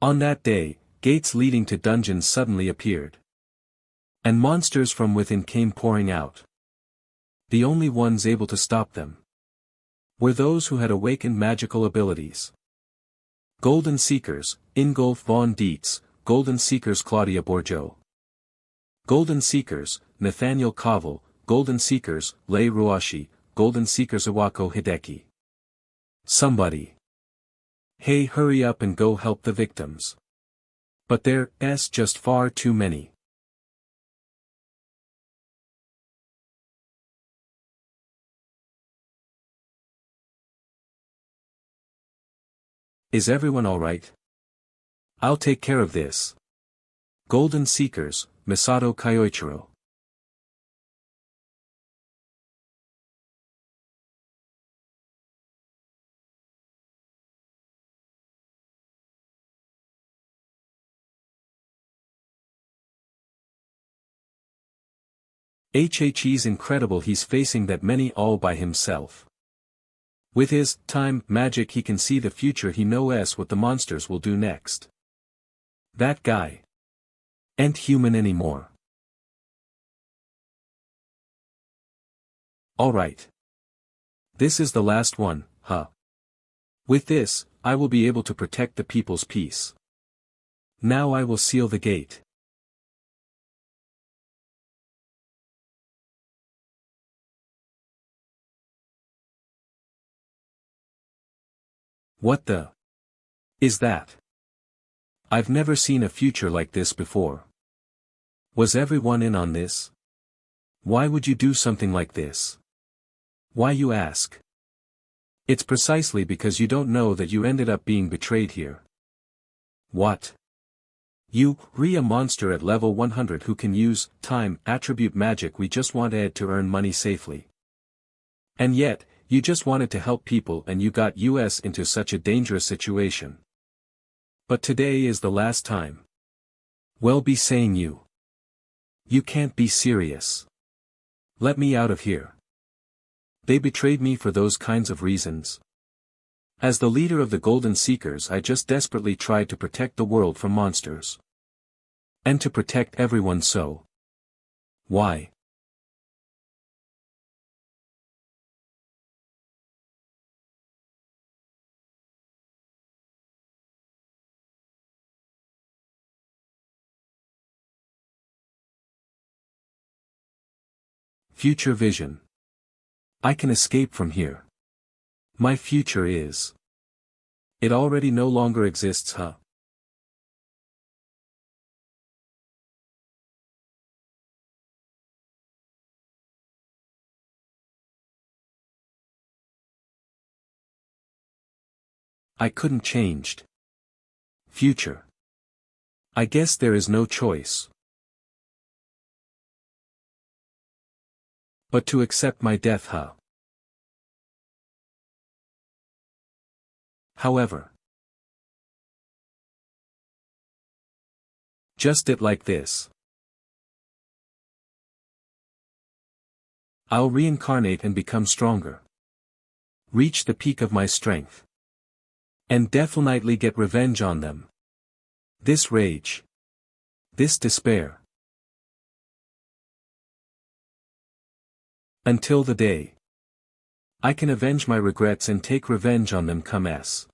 On that day, gates leading to dungeons suddenly appeared. And monsters from within came pouring out. The only ones able to stop them were those who had awakened magical abilities. Golden Seekers, Ingolf von Dietz, Golden Seekers Claudia Borgeau. Golden Seekers, Nathaniel Koval, Golden Seekers, Lei Ruashi, Golden Seekers Iwako Hideki. Somebody. Hey, hurry up and go help the victims. But there's just far too many. Is everyone alright? I'll take care of this. Golden Seekers, Misato Kyoichiro. HHE's incredible, he's facing that many all by himself. With his time magic he can see the future, he knows what the monsters will do next. That guy ain't human anymore. Alright. This is the last one, huh? With this, I will be able to protect the people's peace. Now I will seal the gate. What the is that? I've never seen a future like this before. Was everyone in on this? Why would you do something like this? Why, you ask? It's precisely because you don't know that you ended up being betrayed here. What? You, a monster at level 100 who can use time attribute magic. We just want Ed to earn money safely. And yet, you just wanted to help people and you got us into such a dangerous situation. But today is the last time. Well, be saying you. You can't be serious. Let me out of here. They betrayed me for those kinds of reasons. As the leader of the Golden Seekers, I just desperately tried to protect the world from monsters. And to protect everyone, so. Why? Future vision. I can escape from here. My future is. It already no longer exists, huh? I couldn't change. Future. I guess there is no choice. But to accept my death, huh? However. Just it like this. I'll reincarnate and become stronger. Reach the peak of my strength. And definitely get revenge on them. This rage. This despair. Until the day I can avenge my regrets and take revenge on them, come s.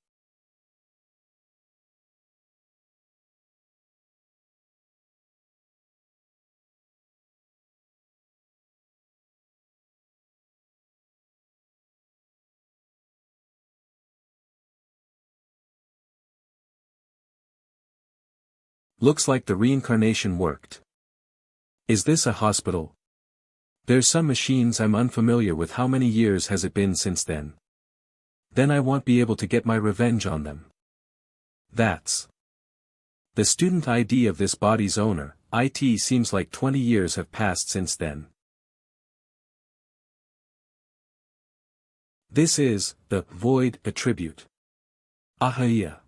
Looks like the reincarnation worked. Is this a hospital? There's some machines I'm unfamiliar with. How many years has it been since then? Then I won't be able to get my revenge on them. That's the student ID of this body's owner. It seems like 20 years have passed since then. This is the void attribute. Ahaya.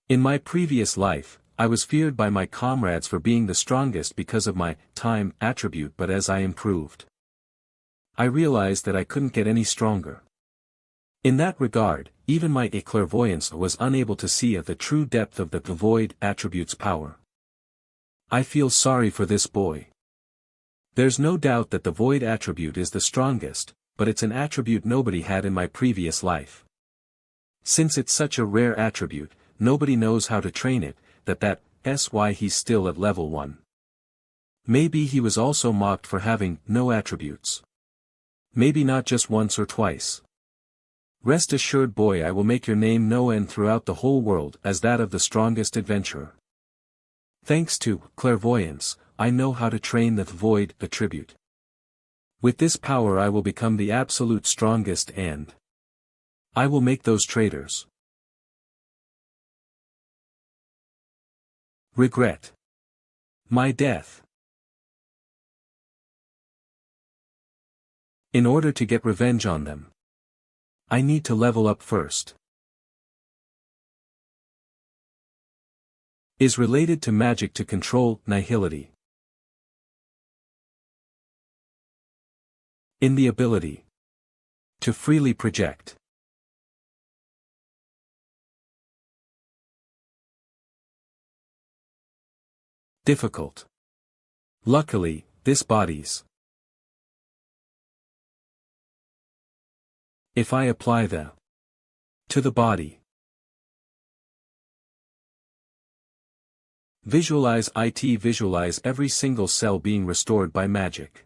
In my previous life, I was feared by my comrades for being the strongest because of my time attribute, but as I improved, I realized that I couldn't get any stronger. In that regard, even my clairvoyance was unable to see the true depth of the void attribute's power. I feel sorry for this boy. There's no doubt that the void attribute is the strongest, but it's an attribute nobody had in my previous life. Since it's such a rare attribute, nobody knows how to train it, that's why he's still at level 1. Maybe he was also mocked for having no attributes. Maybe not just once or twice. Rest assured, boy, I will make your name known throughout the whole world as that of the strongest adventurer. Thanks to clairvoyance, I know how to train the void attribute. With this power I will become the absolute strongest, and I will make those traitors regret my death. In order to get revenge on them, I need to level up first. Is related to magic to control nihility. In the ability to freely project. Difficult. Luckily, this body's. If I apply the to the body. Visualize every single cell being restored by magic.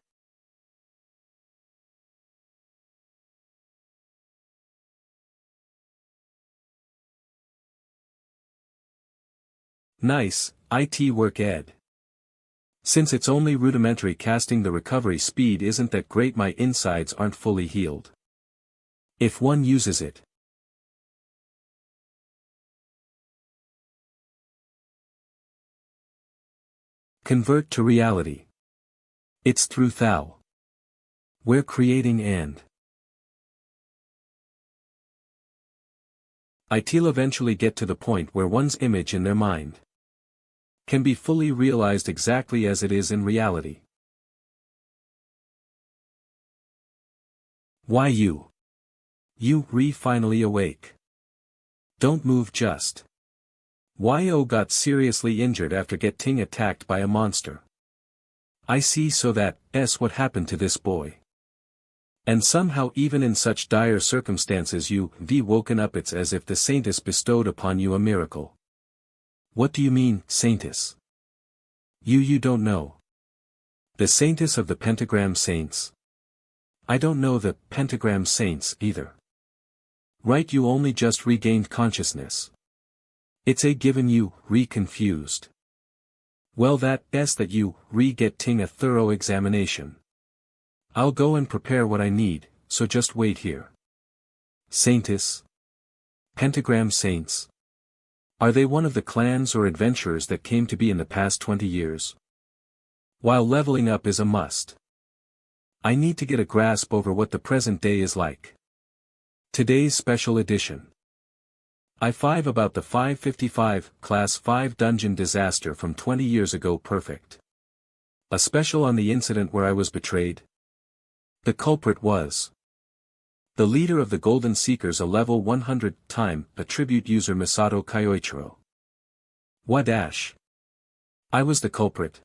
Nice, IT work Ed. Since it's only rudimentary casting, the recovery speed isn't that great, my insides aren't fully healed. If one uses it. Convert to reality. It's through thou. We're creating and it'll eventually get to the point where one's image in their mind can be fully realized exactly as it is in reality. Why you finally awake. Don't move just. Yo got seriously injured after getting attacked by a monster. I see, so that's what happened to this boy. And somehow even in such dire circumstances you've woken up. It's as if the Saintess bestowed upon you a miracle. What do you mean, Saintess? You don't know. The Saintess of the Pentagram Saints? I don't know the Pentagram Saints either. Right, you only just regained consciousness. It's a given you confused. Well, that's that you getting a thorough examination. I'll go and prepare what I need, so just wait here. Saintess? Pentagram Saints? Are they one of the clans or adventurers that came to be in the past 20 years? While leveling up is a must, I need to get a grasp over what the present day is like. Today's special edition. I-5 about the 555 Class 5 dungeon disaster from 20 years ago. Perfect. A special on the incident where I was betrayed. The culprit was the leader of the Golden Seekers, a level 100 time attribute user, Masato Kyoichiro. Wadash. I was the culprit.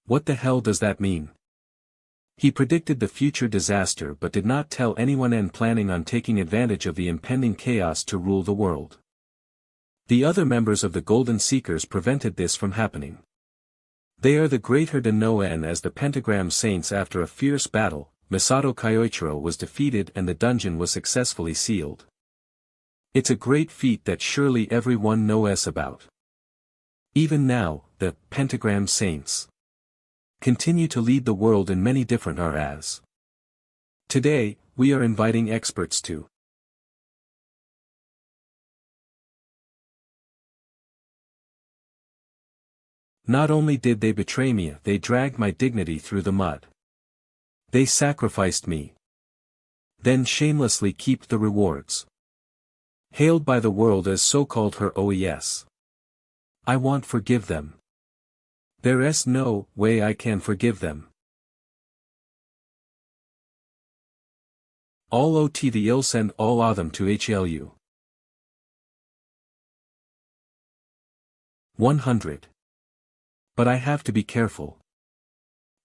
What the hell does that mean? He predicted the future disaster but did not tell anyone, and planning on taking advantage of the impending chaos to rule the world. The other members of the Golden Seekers prevented this from happening. They are the greater than known as the Pentagram Saints. After a fierce battle, Masato Kyoichiro was defeated and the dungeon was successfully sealed. It's a great feat that surely everyone knows about. Even now, the Pentagram Saints continue to lead the world in many different areas. Today, we are inviting experts to not only did they betray me, they dragged my dignity through the mud. They sacrificed me. Then shamelessly keep the rewards. Hailed by the world as so-called her OES. I won't forgive them. There's no way I can forgive them. All ot the ill send all of them to HLU. 100. But I have to be careful.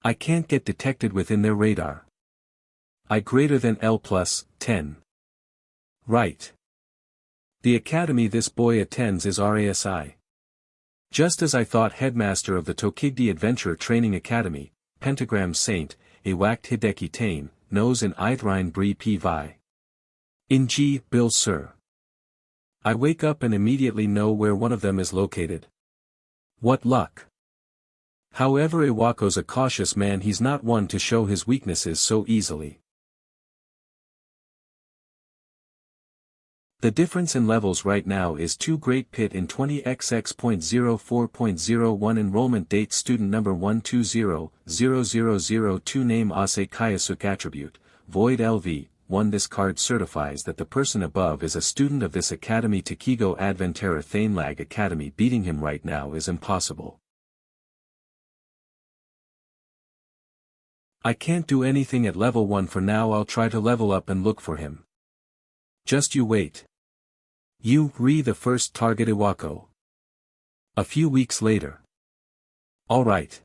I can't get detected within their radar. I greater than L plus 10. Right. The academy this boy attends is RASI. Just as I thought, headmaster of the Tokigdi Adventure Training Academy, Pentagram Saint, Awakt Hideki Tain, knows in Ithrein Bri Pvi. In G, Bill sir. I wake up and immediately know where one of them is located. What luck. However, Iwako's a cautious man, he's not one to show his weaknesses so easily. The difference in levels right now is too great. Pit in 20xx.04.01 enrollment date student number 1200002 name Ase Kayasuk attribute, void LV, 1 This card certifies that the person above is a student of this academy. Takigo Adventera Thainlag Academy. Beating him right now is impossible. I can't do anything at level 1 for now. I'll try to level up and look for him. Just you wait. You re the first target Iwako. A few weeks later. Alright.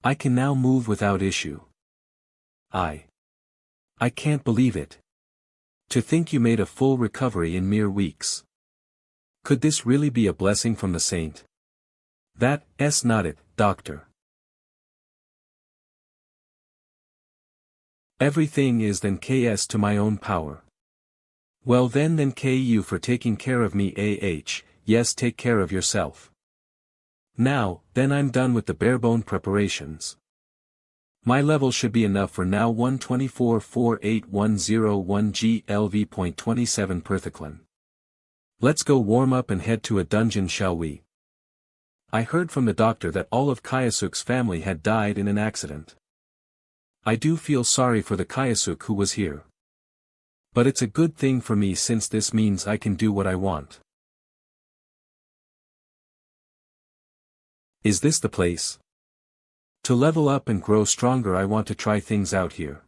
I can now move without issue. I can't believe it. To think you made a full recovery in mere weeks. Could this really be a blessing from the saint? That's not it, doctor. Everything is then KS to my own power. Well then KU for taking care of me. Yes, take care of yourself. Now, then I'm done with the barebone preparations. My level should be enough for now. 124.48101 GLV.27 Perthiclin. Let's go warm up and head to a dungeon, shall we? I heard from the doctor that all of Kayasuk's family had died in an accident. I do feel sorry for the Kayasuk who was here. But it's a good thing for me since this means I can do what I want. Is this the place? To level up and grow stronger, I want to try things out here.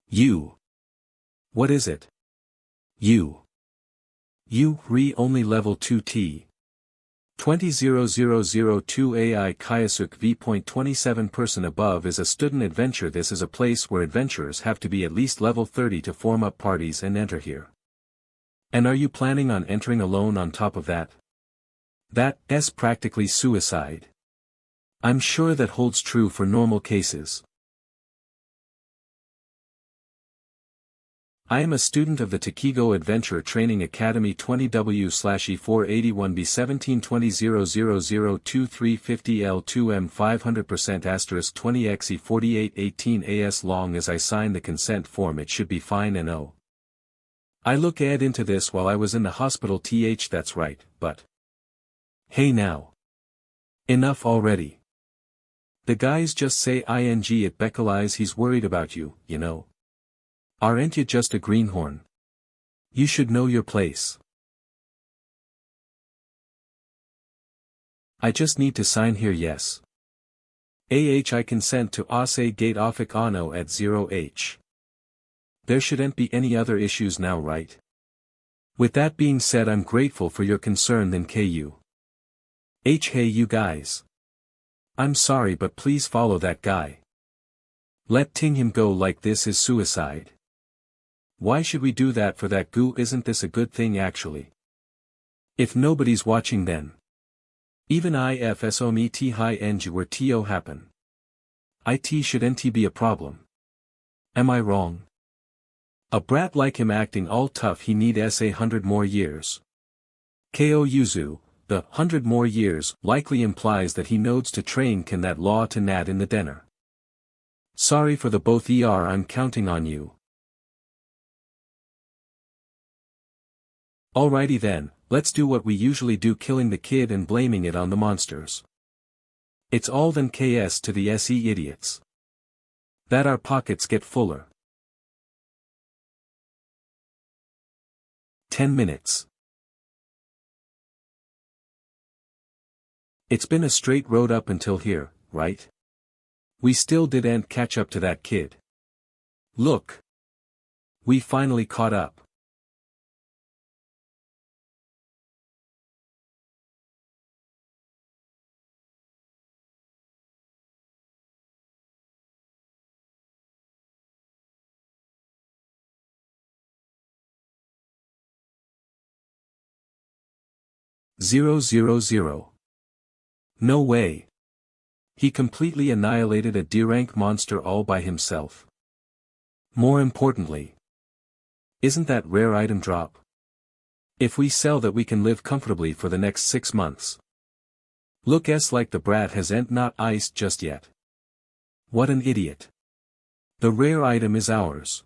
You. What is it? You re only level 2T. 20002 AI Kayasuk V.27 person above is a student adventure. This is a place where adventurers have to be at least level 30 to form up parties and enter here. And are you planning on entering alone on top of that? That's practically suicide. I'm sure that holds true for normal cases. I am a student of the Takigo Adventure Training Academy 20W/E481B1720002350L2M 500% 20XE4818 as long as I sign the consent form it should be fine. And oh, I look into this while I was in the hospital. That's right, but hey now. Enough already. The guys just say ing at Beckelize he's worried about you, you know. Aren't you just a greenhorn? You should know your place. I just need to sign here, yes. I consent to Ase Gate Offic Ano at 0H. There shouldn't be any other issues now, right? With that being said, I'm grateful for your concern. Then KU. Hey you guys. I'm sorry, but please follow that guy. Letting him go like this is suicide. Why should we do that for that goo? Isn't this a good thing actually? If nobody's watching then. Even IFSOMET high NG where TO happen. IT shouldn't be a problem. Am I wrong? A brat like him acting all tough, he need SA 100 more years. KO Yuzu, the 100 more years likely implies that he nodes to train can that law to Nat in the dinner. Sorry for the both I'm counting on you. Alrighty then, let's do what we usually do, killing the kid and blaming it on the monsters. It's all then KS to the SE idiots. That our pockets get fuller. 10 minutes. It's been a straight road up until here, right? We still didn't catch up to that kid. Look. We finally caught up. Zero zero zero. No way. He completely annihilated a D-rank monster all by himself. More importantly. Isn't that rare item drop? If we sell that we can live comfortably for the next 6 months. Look like the brat hasn't not iced just yet. What an idiot. The rare item is ours.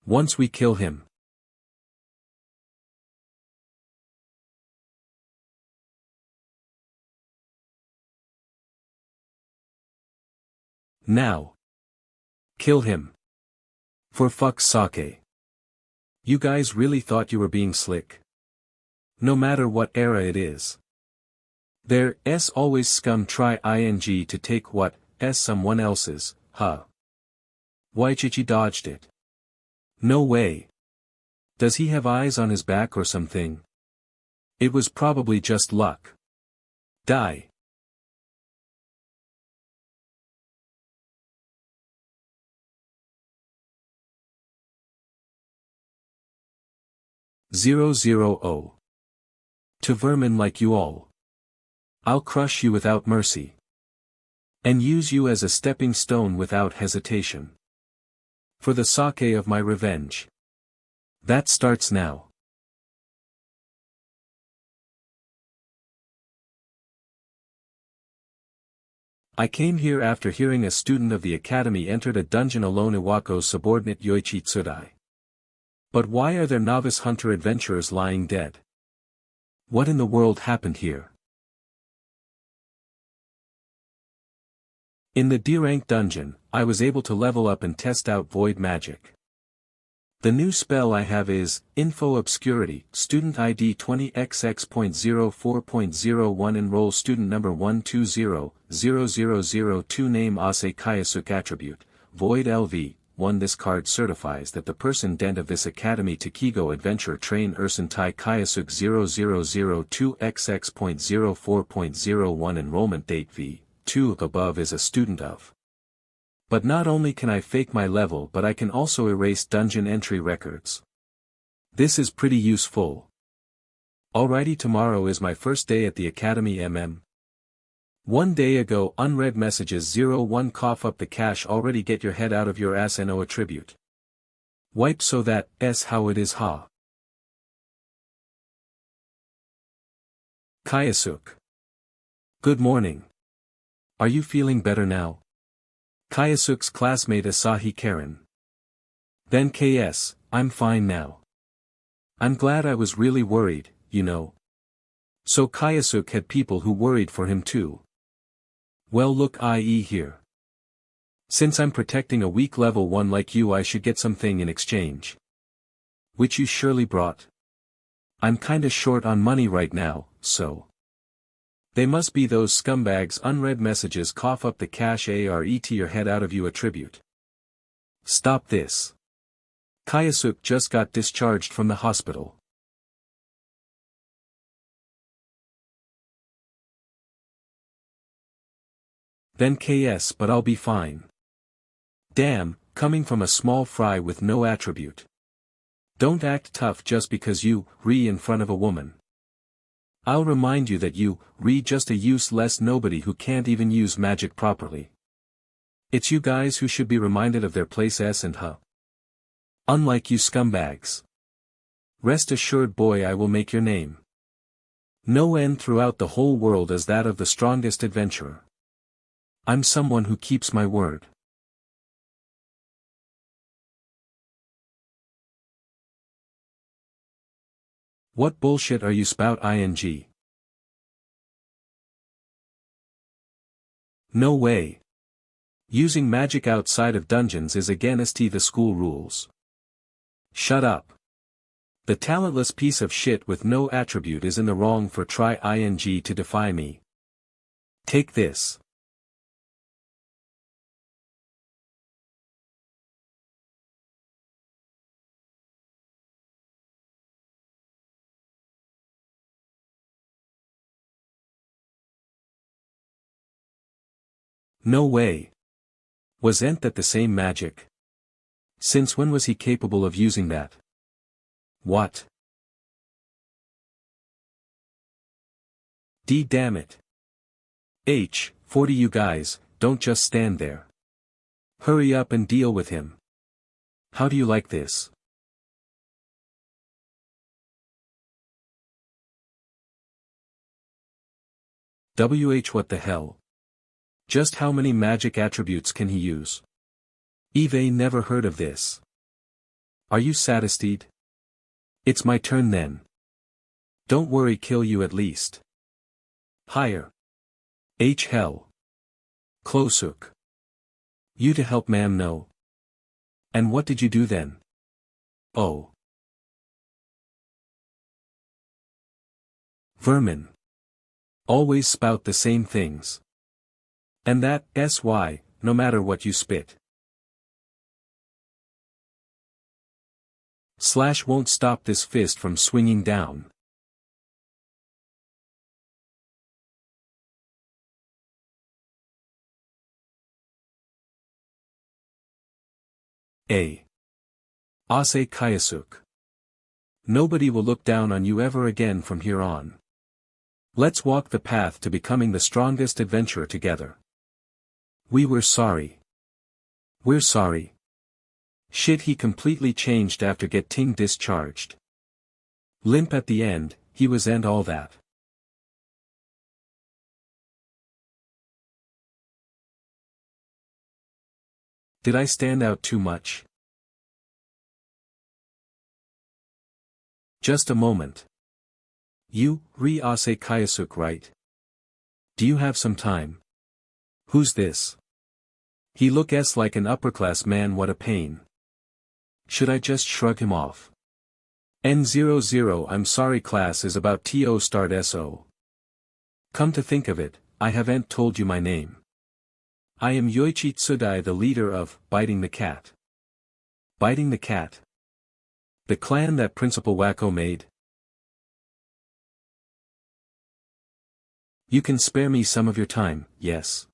Once we kill him. Now. Kill him. For fuck's sake. You guys really thought you were being slick? No matter what era it is. There's always scum try ing to take what, someone else's, huh? Waichichi dodged it. No way. Does he have eyes on his back or something? It was probably just luck. Die. Zero zero oh. To vermin like you all. I'll crush you without mercy. And use you as a stepping stone without hesitation. For the sake of my revenge. That starts now. I came here after hearing a student of the academy entered a dungeon alone. Iwako's subordinate Yoichi Tsurai. But why are there novice hunter adventurers lying dead? What in the world happened here? In the D-rank dungeon, I was able to level up and test out void magic. The new spell I have is, Info Obscurity, student ID 20XX.04.01 enroll student number 1200002 name Ase Kayasuk attribute, void LV. 1 This card certifies that the person dent of this academy Takigo adventure train Ursentai Kayasuk 0002XX.04.01 enrollment date V2 above is a student of. But not only can I fake my level but I can also erase dungeon entry records. This is pretty useful. Alrighty, tomorrow is my first day at the academy. 1 day ago unread messages 01 cough up the cash already get your head out of your ass. No attribute. Wipe so that's how it is ha. Kayasuk. Good morning. Are you feeling better now? Kayasuk's classmate Asahi Karen. Then KS, I'm fine now. I'm glad. I was really worried, you know. So Kayasuk had people who worried for him too. Well look IE here. Since I'm protecting a weak level 1 like you I should get something in exchange. Which you surely brought. I'm kinda short on money right now, so. They must be those scumbags. Unread messages cough up the cash ARET your head out of you attribute. Stop this. Kayasuk just got discharged from the hospital. Then KS but I'll be fine. Damn, coming from a small fry with no attribute. Don't act tough just because you, in front of a woman. I'll remind you that you, just a useless nobody who can't even use magic properly. It's you guys who should be reminded of their place and huh. Unlike you scumbags. Rest assured boy I will make your name. No end throughout the whole world as that of the strongest adventurer. I'm someone who keeps my word. What bullshit are you spout ing? No way. Using magic outside of dungeons is against the school rules. Shut up. The talentless piece of shit with no attribute is in the wrong for try ing to defy me. Take this. No way. Wasn't that the same magic? Since when was he capable of using that? What? Damn it. 40 you guys, don't just stand there. Hurry up and deal with him. How do you like this? What the hell? Just how many magic attributes can he use? Eve never heard of this. Are you satisfied? It's my turn then. Don't worry, kill you at least. Higher. Hell. Closeuk. You to help ma'am no. And what did you do then? Oh. Vermin. Always spout the same things. And that, why, no matter what you spit. Slash won't stop this fist from swinging down. Ase Kayasuk. Nobody will look down on you ever again from here on. Let's walk the path to becoming the strongest adventurer together. We're sorry. We're sorry. Shit, he completely changed after getting discharged. Limp at the end, he was and all that. Did I stand out too much? Just a moment. You, Ase Kayasuk, right? Do you have some time? Who's this? He looks like an upper-class man, what a pain. Should I just shrug him off? N00 I'm sorry, class is about to start so. Come to think of it, I haven't told you my name. I am Yoichi Tsudai, the leader of Biting the Cat. Biting the Cat? The clan that Principal Wacko made? You can spare me some of your time, yes?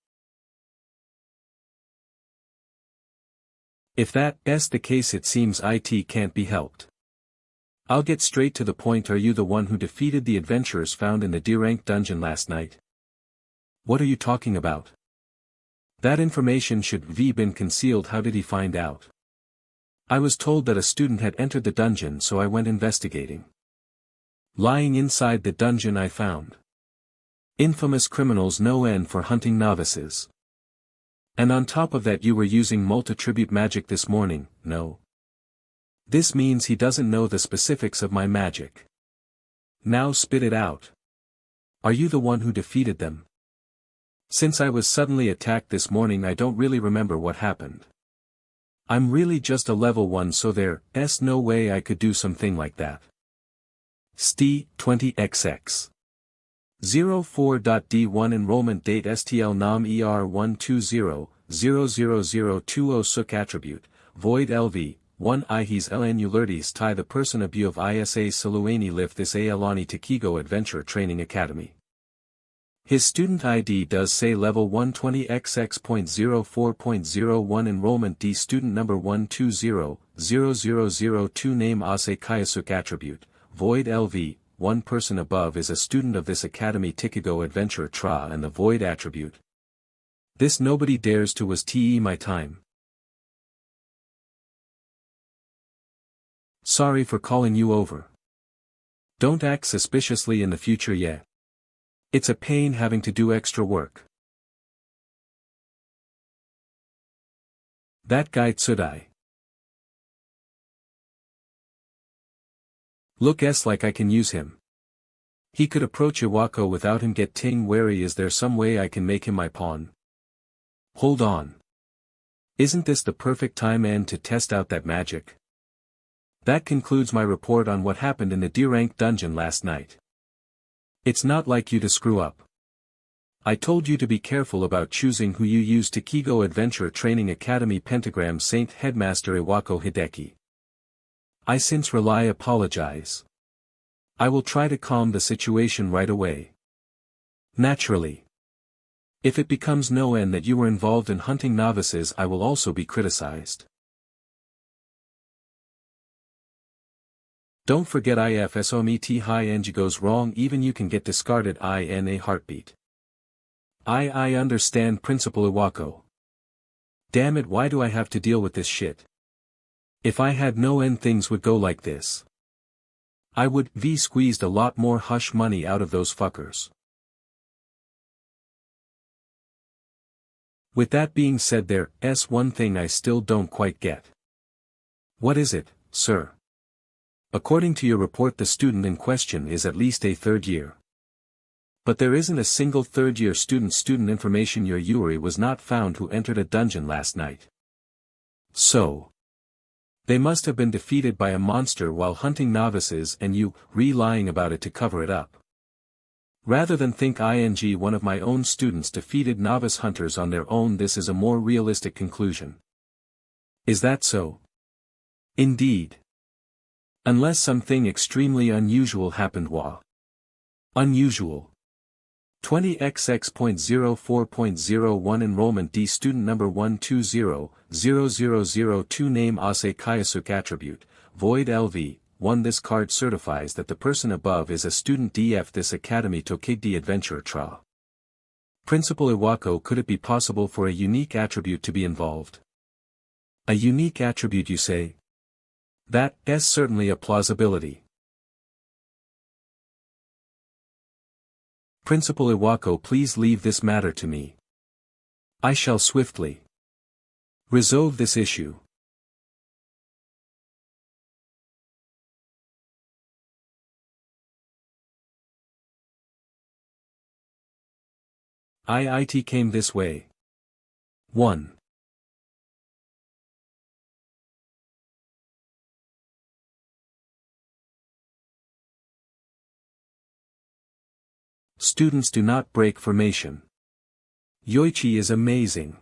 If that's the case, it seems it can't be helped. I'll get straight to the point. Are you the one who defeated the adventurers found in the D-rank dungeon last night? What are you talking about? That information should have been concealed. How did he find out? I was told that a student had entered the dungeon, so I went investigating. Lying inside the dungeon I found infamous criminals no end for hunting novices. And on top of that, you were using multi-tribute magic this morning, no? This means he doesn't know the specifics of my magic. Now spit it out. Are you the one who defeated them? Since I was suddenly attacked this morning, I don't really remember what happened. I'm really just a level 1, so there's no way I could do something like that. St 20XX 04.D1 enrollment date STL NAM ER 120.00020 Suk attribute, void LV, 1 IHES LNULERTIS tie the person abu of ISA Saluani lift this Alani Takigo Adventure Training Academy. His student ID does say level 120XX.04.01 enrollment D student number 120.0002 name Ase Kayasuk attribute, void LV, 1 person above is a student of this academy Takigo Adventure Tra and the void attribute. This nobody dares to was my time. Sorry for calling you over. Don't act suspiciously in the future, yeah. It's a pain having to do extra work. That guy Tsudai. Looks like I can use him. He could approach Iwako without him getting wary. Is there some way I can make him my pawn? Hold on. Isn't this the perfect time to test out that magic? That concludes my report on what happened in the D-rank dungeon last night. It's not like you to screw up. I told you to be careful about choosing who you use to Takigo Adventure Training Academy Pentagram Saint Headmaster Iwako Hideki. I sincerely apologize. I will try to calm the situation right away. Naturally. If it becomes known that you were involved in hunting novices, I will also be criticized. Don't forget if SOMET high NG goes wrong, even you can get discarded in a heartbeat. I understand, Principal Iwako. Damn it, why do I have to deal with this shit? If I had no end, things would go like this. I would squeezed a lot more hush money out of those fuckers. With that being said, there's one thing I still don't quite get. What is it, sir? According to your report, the student in question is at least a third year. But there isn't a single third-year student. Student information. Your Yuri was not found who entered a dungeon last night. So, they must have been defeated by a monster while hunting novices, and you lying about it to cover it up. Rather than think one of my own students defeated novice hunters on their own, this is a more realistic conclusion. Is that so? Indeed. Unless something extremely unusual happened. Unusual. 20XX.04.01 Enrollment D Student number 1200002 Name Ase Kayasuk Attribute, Void LV, 1 This card certifies that the person above is a student DF this Academy Tokigdi Adventure Tra. Principal Iwako, could it be possible for a unique attribute to be involved? A unique attribute, you say? That's certainly a plausibility. Principal Iwako, please leave this matter to me. I shall swiftly resolve this issue. It came this way. 1. Students do not break formation. Yoichi is amazing.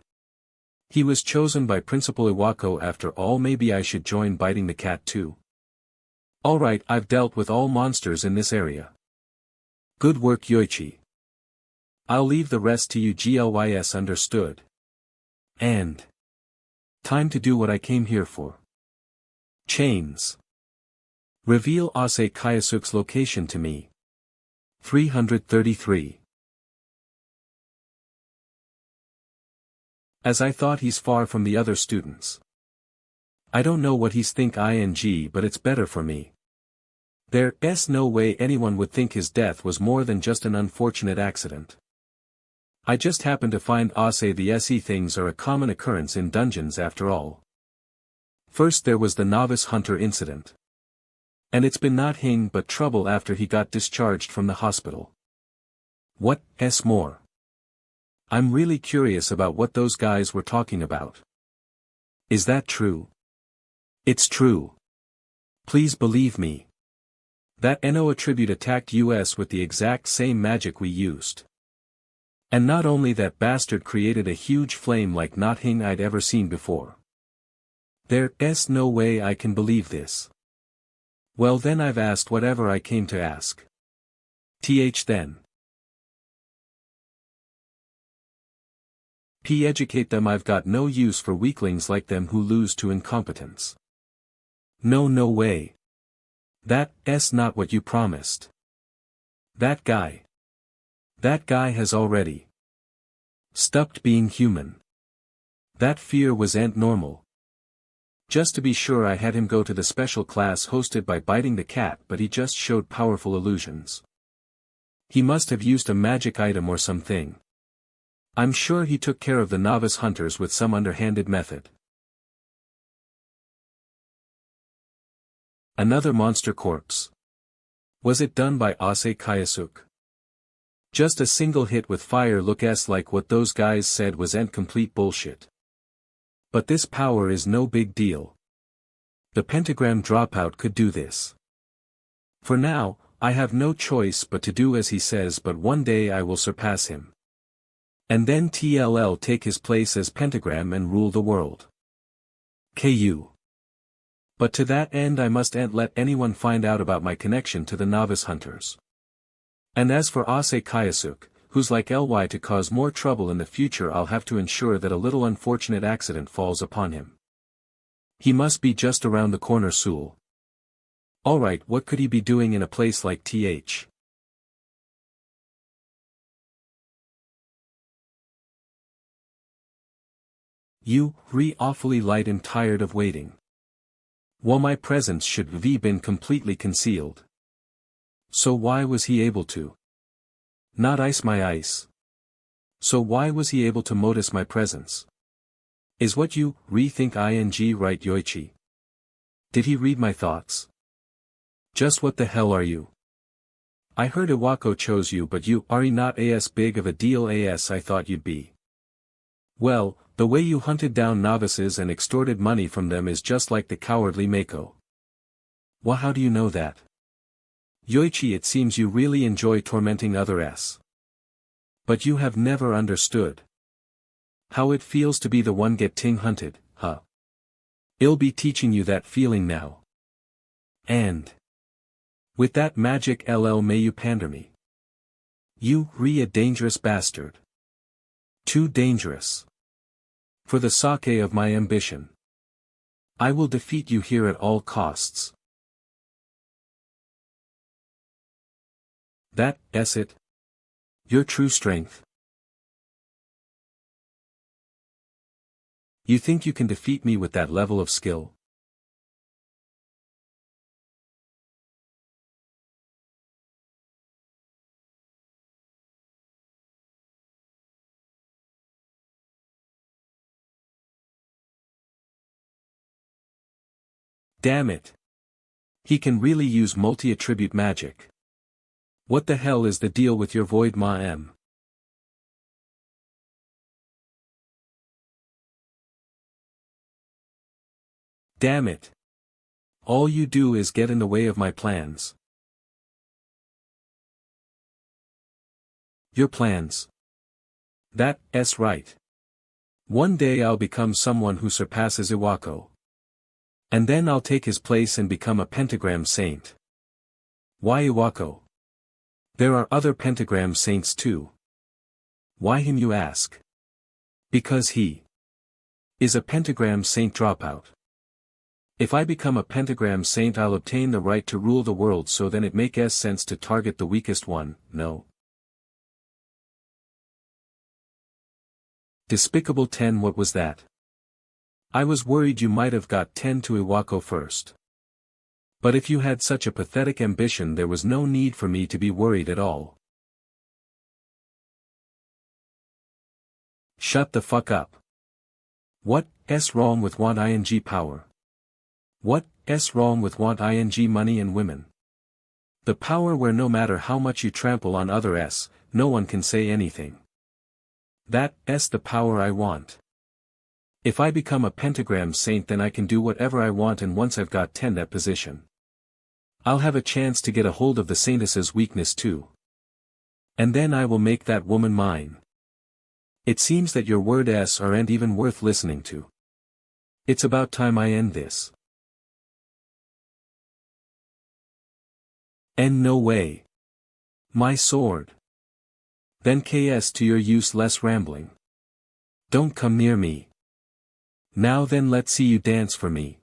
He was chosen by Principal Iwako after all. Maybe I should join biting the cat too. Alright, I've dealt with all monsters in this area. Good work, Yoichi. I'll leave the rest to you. GLYS understood. And time to do what I came here for. Chains. Reveal Ase Kayasuk's location to me. 333. As I thought, he's far from the other students. I don't know what he's think but it's better for me. There's no way anyone would think his death was more than just an unfortunate accident. I just happened to find Ase the SE things are a common occurrence in dungeons after all. First there was the novice hunter incident. And it's been nothing but trouble after he got discharged from the hospital. What's more? I'm really curious about what those guys were talking about. Is that true? It's true. Please believe me. That NO attribute attacked us with the exact same magic we used. And not only that, bastard created a huge flame like nothing I'd ever seen before. There's no way I can believe this. Well then, I've asked whatever I came to ask. Then. Educate them. I've got no use for weaklings like them who lose to incompetence. No way. That's not what you promised. That guy has already stopped being human. That fear was normal. Just to be sure, I had him go to the special class hosted by Biting the Cat, but he just showed powerful illusions. He must have used a magic item or something. I'm sure he took care of the novice hunters with some underhanded method. Another monster corpse. Was it done by Ase Kayasuk? Just a single hit with fire. Looks like what those guys said was complete bullshit. But this power is no big deal. The pentagram dropout could do this. For now, I have no choice but to do as he says, but one day I will surpass him. And then take his place as pentagram and rule the world. KU. But to that end I mustn't let anyone find out about my connection to the novice hunters. And as for Ase Kayasuk, who's like Ly to cause more trouble in the future. I'll have to ensure that a little unfortunate accident falls upon him. He must be just around the corner soon. Alright, what could he be doing in a place like th? You, awfully light and tired of waiting. Well, my presence should have been completely concealed. So why was he able to? Not ice my ice. So why was he able to notice my presence? Is what you, think ing right Yoichi? Did he read my thoughts? Just what the hell are you? I heard Iwako chose you, but you are not as big of a deal as I thought you'd be. Well, the way you hunted down novices and extorted money from them is just like the cowardly Mako. Well, how do you know that? Yoichi, it seems you really enjoy tormenting others. But you have never understood how it feels to be the one getting hunted, huh? I'll be teaching you that feeling now. And with that magic may you pander me. You, a dangerous bastard. Too dangerous. For the sake of my ambition. I will defeat you here at all costs. That's it. Your true strength. You think you can defeat me with that level of skill? Damn it. He can really use multi-attribute magic. What the hell is the deal with your Void Ma-em? Damn it. All you do is get in the way of my plans. Your plans. That's right. One day I'll become someone who surpasses Iwako. And then I'll take his place and become a pentagram saint. Why Iwako? There are other pentagram saints too. Why him, you ask? Because he is a pentagram saint dropout. If I become a pentagram saint, I'll obtain the right to rule the world, so then it makes sense to target the weakest one, no? Despicable 10, what was that? I was worried you might have got 10 to Iwako first. But if you had such a pathetic ambition, there was no need for me to be worried at all. Shut the fuck up. What's wrong with want ing power? What's wrong with want ing money and women? The power where no matter how much you trample on others, no one can say anything. That's the power I want. If I become a pentagram saint, then I can do whatever I want, and once I've got 10 that position, I'll have a chance to get a hold of the saintess's weakness too. And then I will make that woman mine. It seems that your words aren't even worth listening to. It's about time I end this. And no way. My sword. Then KS to your use less rambling. Don't come near me. Now then, let's see you dance for me.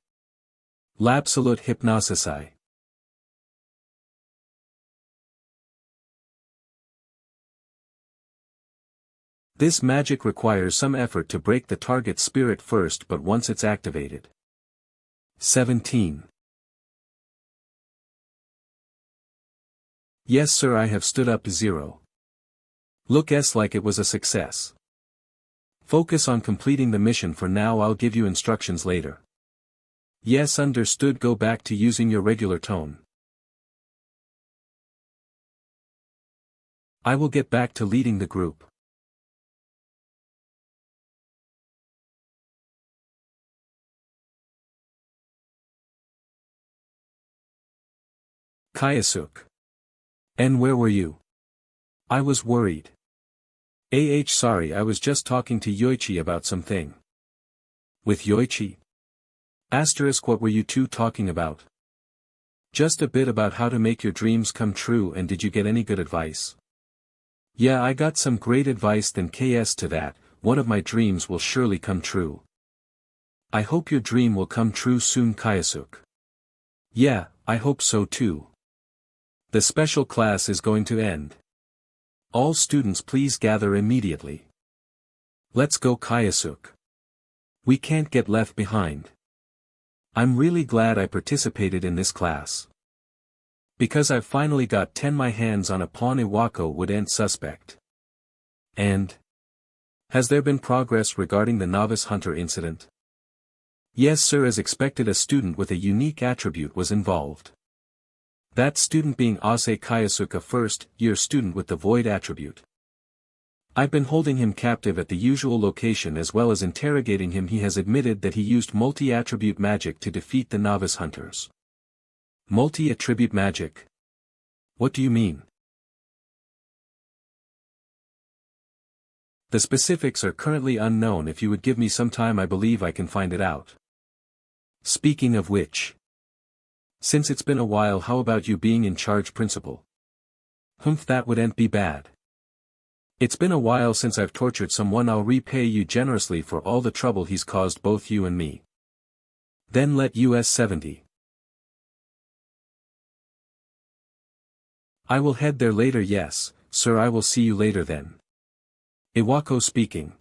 L'absolute hypnosisai. This magic requires some effort to break the target's spirit first, but once it's activated. 17. Yes sir, I have stood up 0. Looks like it was a success. Focus on completing the mission for now, I'll give you instructions later. Yes, understood, go back to using your regular tone. I will get back to leading the group. Kayasuk. And where were you? I was worried. Sorry, I was just talking to Yoichi about something. With Yoichi? Asterisk, what were you two talking about? Just a bit about how to make your dreams come true, and did you get any good advice? Yeah, I got some great advice then KS to that, one of my dreams will surely come true. I hope your dream will come true soon Kayasuk. Yeah, I hope so too. The special class is going to end. All students please gather immediately. Let's go Kayasuk. We can't get left behind. I'm really glad I participated in this class. Because I've finally got 10 my hands on a pawn Iwako would end suspect. And? Has there been progress regarding the novice hunter incident? Yes sir, as expected a student with a unique attribute was involved. That student being Ase Kayasuke, a first-year student with the void attribute. I've been holding him captive at the usual location as well as interrogating him. He has admitted that he used multi-attribute magic to defeat the novice hunters. Multi-attribute magic? What do you mean? The specifics are currently unknown. If you would give me some time I believe I can find it out. Speaking of which. Since it's been a while, how about you being in charge principal? Humph, that wouldn't be bad. It's been a while since I've tortured someone. I'll repay you generously for all the trouble he's caused both you and me. Then let US 70. I will head there later. Yes, sir, I will see you later then. Iwako speaking.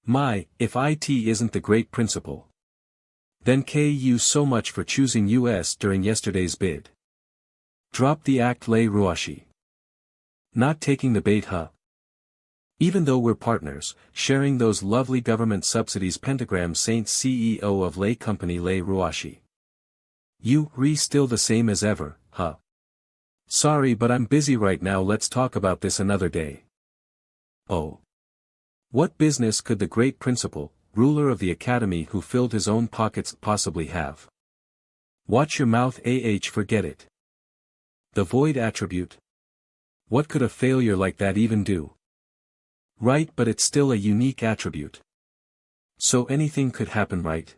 My, if IT isn't the great principal. Then KU so much for choosing US during yesterday's bid. Drop the act Lei Ruashi. Not taking the bait huh? Even though we're partners, sharing those lovely government subsidies. Pentagram Saints CEO of Lei Company Lei Ruashi. You, still the same as ever, huh? Sorry but I'm busy right now, let's talk about this another day. Oh. What business could the great principal, ruler of the academy who filled his own pockets possibly have? Watch your mouth forget it. The void attribute? What could a failure like that even do? Right, but it's still a unique attribute. So anything could happen, right?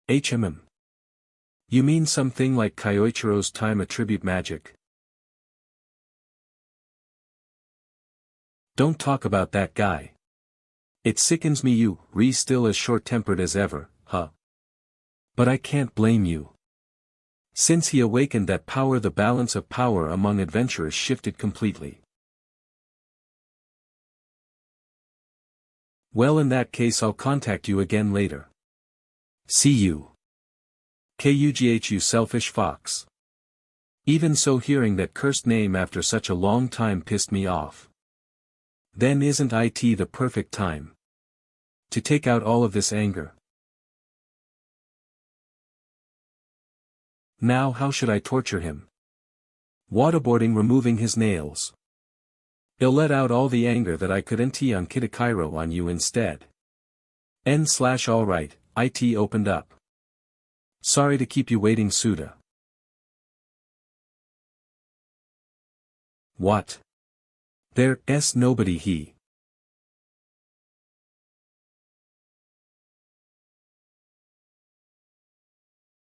You mean something like Kyoichiro's time attribute magic? Don't talk about that guy. It sickens me. You, still as short-tempered as ever, huh? But I can't blame you. Since he awakened that power, the balance of power among adventurers shifted completely. Well, in that case I'll contact you again later. See you. Kugh, selfish fox. Even so, hearing that cursed name after such a long time pissed me off. Then isn't it the perfect time to take out all of this anger? Now how should I torture him? Waterboarding, removing his nails. I'll let out all the anger that I could on Kitakairo on you instead. Alright, it opened up. Sorry to keep you waiting, Suda. What? There's nobody. He.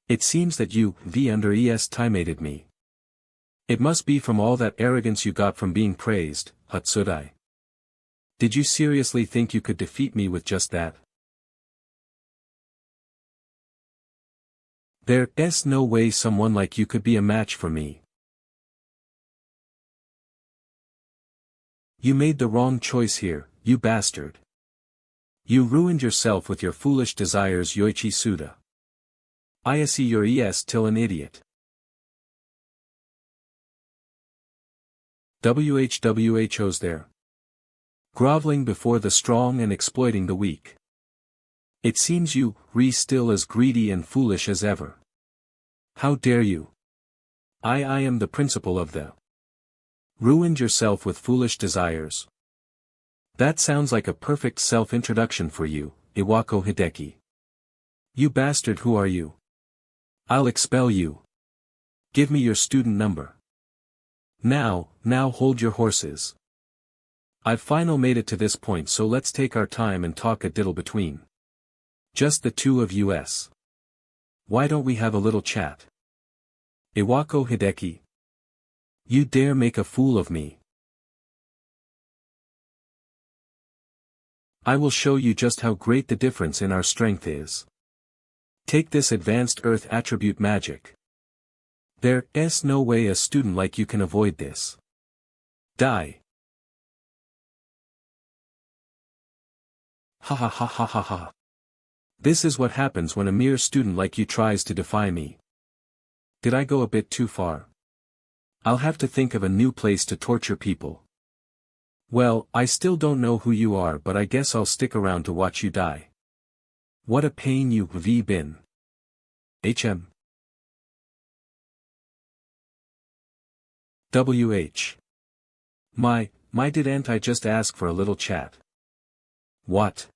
It seems that you, underestimated me. It must be from all that arrogance you got from being praised, Hatsudai. Did you seriously think you could defeat me with just that? There's no way someone like you could be a match for me. You made the wrong choice here, you bastard. You ruined yourself with your foolish desires, Yoichi Suda. I see you're still an idiot. WHWHO's there. Groveling before the strong and exploiting the weak. It seems you, still as greedy and foolish as ever. How dare you? I am the principal of the. Ruined yourself with foolish desires. That sounds like a perfect self-introduction for you, Iwako Hideki. You bastard, who are you? I'll expel you. Give me your student number. Now hold your horses. I've finally made it to this point, so let's take our time and talk a diddle between. Just the two of us. Why don't we have a little chat? Iwako Hideki. You dare make a fool of me? I will show you just how great the difference in our strength is. Take this advanced earth attribute magic. There's no way a student like you can avoid this. Die. Ha ha ha ha ha ha. This is what happens when a mere student like you tries to defy me. Did I go a bit too far? I'll have to think of a new place to torture people. Well, I still don't know who you are, but I guess I'll stick around to watch you die. What a pain you've been. HM. WH. My, didn't I just ask for a little chat? What?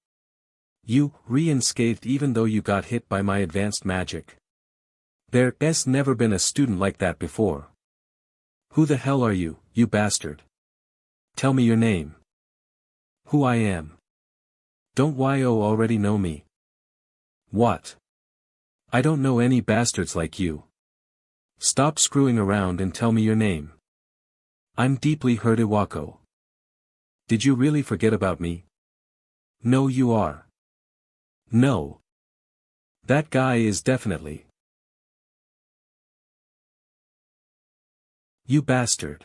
You, unscathed even though you got hit by my advanced magic. There's never been a student like that before. Who the hell are you, you bastard? Tell me your name. Who I am. Don't yo already know me? What? I don't know any bastards like you. Stop screwing around and tell me your name. I'm deeply hurt, Iwako. Did you really forget about me? No, you are. No. That guy is definitely. You bastard.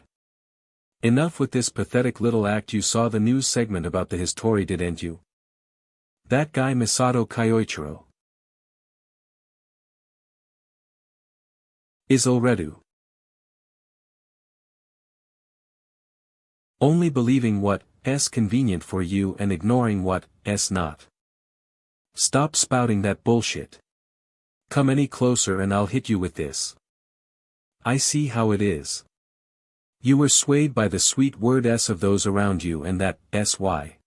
Enough with this pathetic little act. You saw the news segment about the History, didn't you? That guy Misato Kyoichiro is Oredu. Only believing what's convenient for you and ignoring what's not. Stop spouting that bullshit. Come any closer and I'll hit you with this. I see how it is. You were swayed by the sweet words of those around you and that why.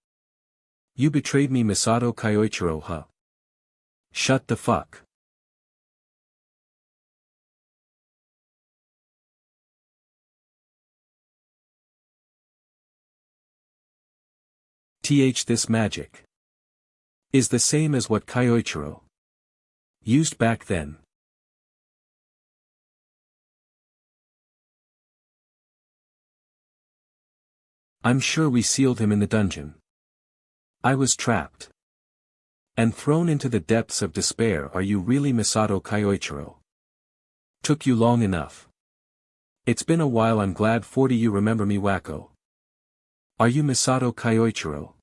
You betrayed me, Misato Kyoichiro, huh? Shut the fuck. This magic is the same as what Kyoichiro used back then. I'm sure we sealed him in the dungeon. I was trapped and thrown into the depths of despair. Are you really Misato Kyoichiro? Took you long enough. It's been a while. I'm glad 40 you remember me, wacko. Are you Misato Kyoichiro?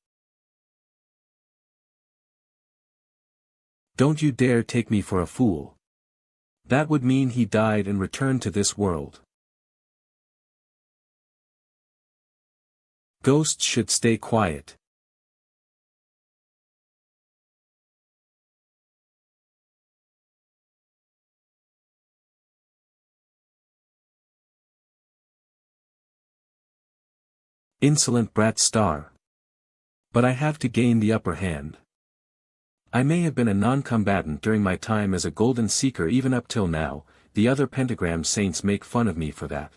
Don't you dare take me for a fool. That would mean he died and returned to this world. Ghosts should stay quiet. Insolent brat star. But I have to gain the upper hand. I may have been a non-combatant during my time as a Golden Seeker even up till now. The other Pentagram Saints make fun of me for that.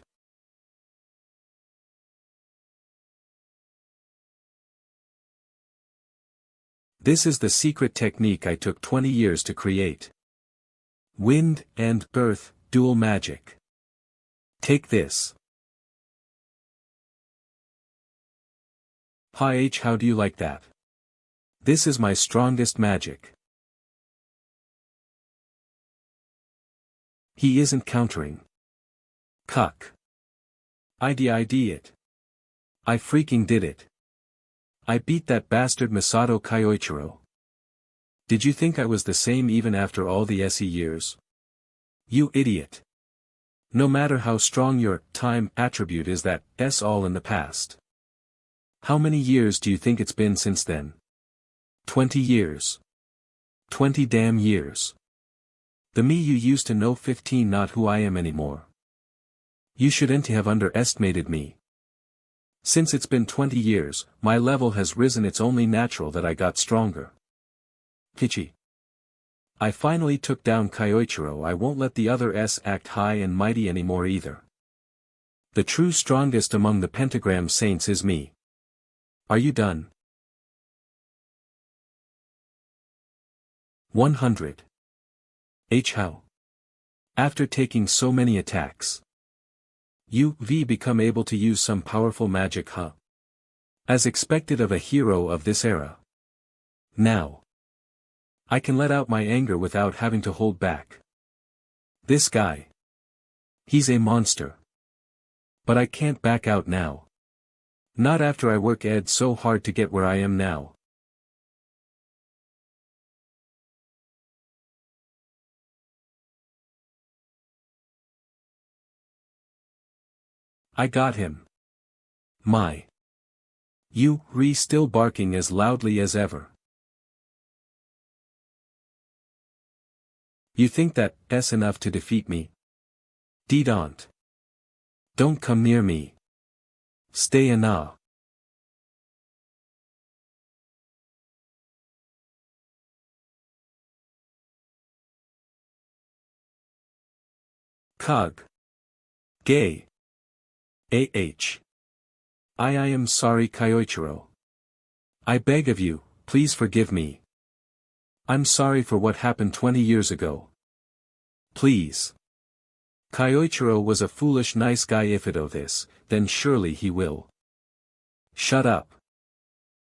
This is the secret technique I took 20 years to create. Wind and earth, dual magic. Take this. Hi how do you like that? This is my strongest magic. He isn't countering. Cuck. I did it. I freaking did it. I beat that bastard Misato Kyoichiro. Did you think I was the same even after all the SE years? You idiot. No matter how strong your time attribute is, that's all in the past. How many years do you think it's been since then? 20 years. 20 damn years. The me you used to know, 15, not who I am anymore. You shouldn't have underestimated me. Since it's been 20 years, my level has risen. It's only natural that I got stronger. Kichi. I finally took down Kyoichiro. I won't let the other act high and mighty anymore either. The true strongest among the Pentagram Saints is me. Are you done? 100. How? After taking so many attacks, you become able to use some powerful magic, huh? As expected of a hero of this era. Now. I can let out my anger without having to hold back. This guy. He's a monster. But I can't back out now. Not after I work Ed so hard to get where I am now. I got him. My. You, still barking as loudly as ever. You think that's enough to defeat me? Don't. Don't come near me. Stay na. Cog. Gay. I am sorry, Kyoichiro. I beg of you, please forgive me. I'm sorry for what happened 20 years ago. Please. Kyoichiro was a foolish nice guy. If it this, then surely he will. Shut up.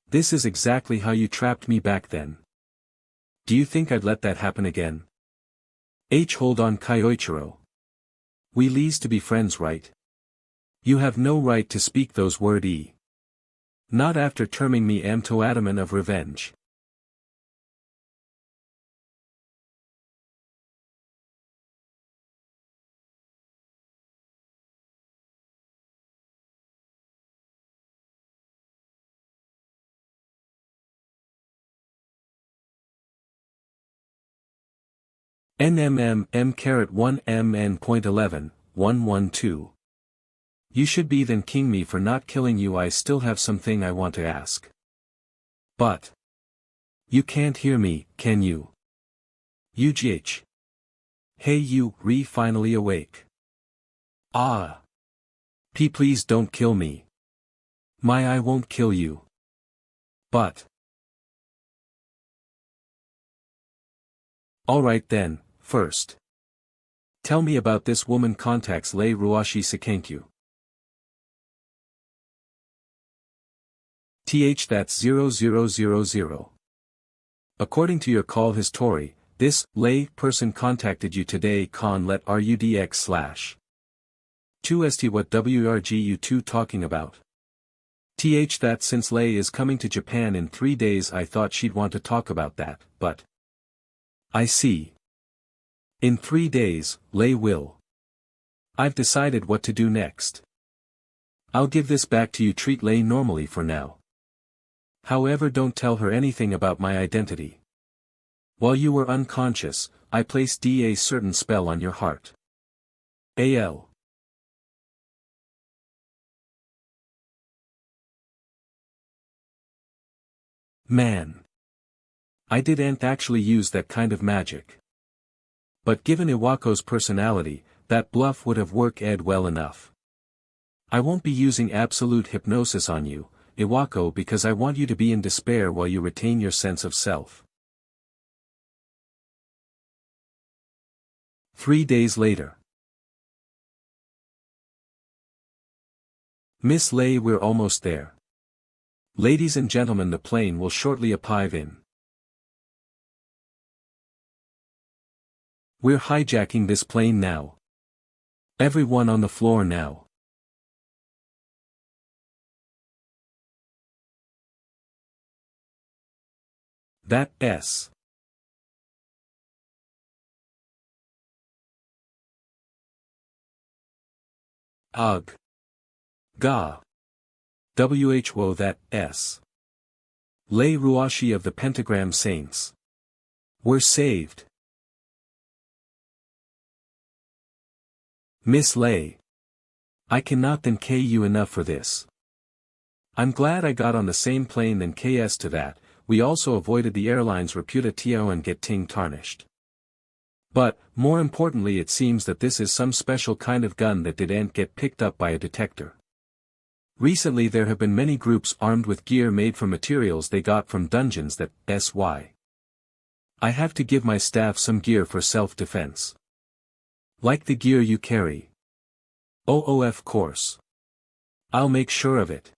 This is exactly how you trapped me back then. Do you think I'd let that happen again? Hold on, Kyoichiro. We lease to be friends, right? You have no right to speak those words. Not after terming me Amtoadaman of revenge. NMM M:1MN.11.112. You should be then king me for not killing you. I still have something I want to ask. But. You can't hear me, can you? UGH. Hey you, finally awake. Ah. Please don't kill me. I won't kill you. But. Alright then, first. Tell me about this woman. Contacts Lei Ruashi Sakankyu. That's 0000. According to your call history, this lay person contacted you today. Let RUDX/. 2st what WRG you two talking about? That since Lei is coming to Japan in 3 days, I thought she'd want to talk about that, but. I see. In 3 days, Lei will. I've decided what to do next. I'll give this back to you. Treat Lei normally for now. However, don't tell her anything about my identity. While you were unconscious, I placed a certain spell on your heart. AL. Man. I didn't actually use that kind of magic. But given Iwako's personality, that bluff would have worked Ed well enough. I won't be using absolute hypnosis on you, Iwako, because I want you to be in despair while you retain your sense of self. 3 days later. Miss Lei, we're almost there. Ladies and gentlemen, the plane will shortly arrive in. We're hijacking this plane now. Everyone on the floor now. That's. Ugh. Ga. Who that's. Lei Ruashi of the Pentagram Saints. We're saved. Miss Lei. I cannot thank you enough for this. I'm glad I got on the same plane than KS to that. We also avoided the airline's reputation and getting tarnished. But, more importantly, it seems that this is some special kind of gun that didn't get picked up by a detector. Recently there have been many groups armed with gear made from materials they got from dungeons. That's why I have to give my staff some gear for self-defense. Like the gear you carry. Of course. I'll make sure of it.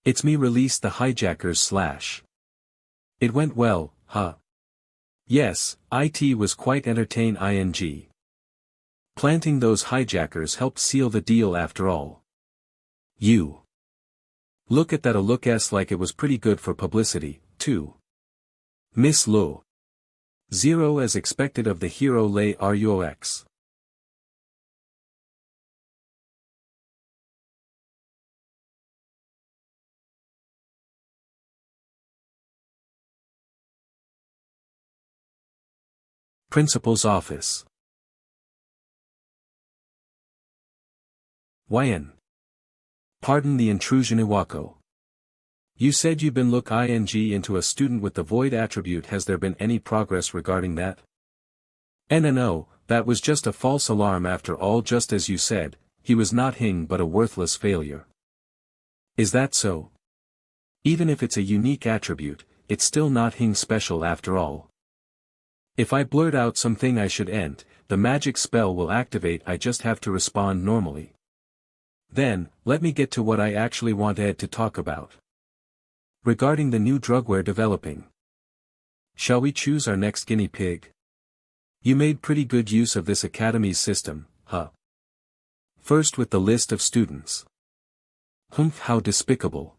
It's me released the hijackers slash. It went well, huh? Yes, it was quite entertain ing. Planting those hijackers helped seal the deal after all. You. Look at that, a look like it was pretty good for publicity, too. Miss Lo. Zero as expected of the hero lay RUOX. Principal's office. YN. Pardon the intrusion, Iwako. You said you've been look ing into a student with the void attribute. Has there been any progress regarding that? No, that was just a false alarm after all, just as you said, he was not hing but a worthless failure. Is that so? Even if it's a unique attribute, it's still not hing special after all. If I blurt out something I should end, the magic spell will activate. I just have to respond normally. Then, let me get to what I actually want Ed to talk about. Regarding the new drug we're developing. Shall we choose our next guinea pig? You made pretty good use of this academy's system, huh? First with the list of students. Humph, how despicable.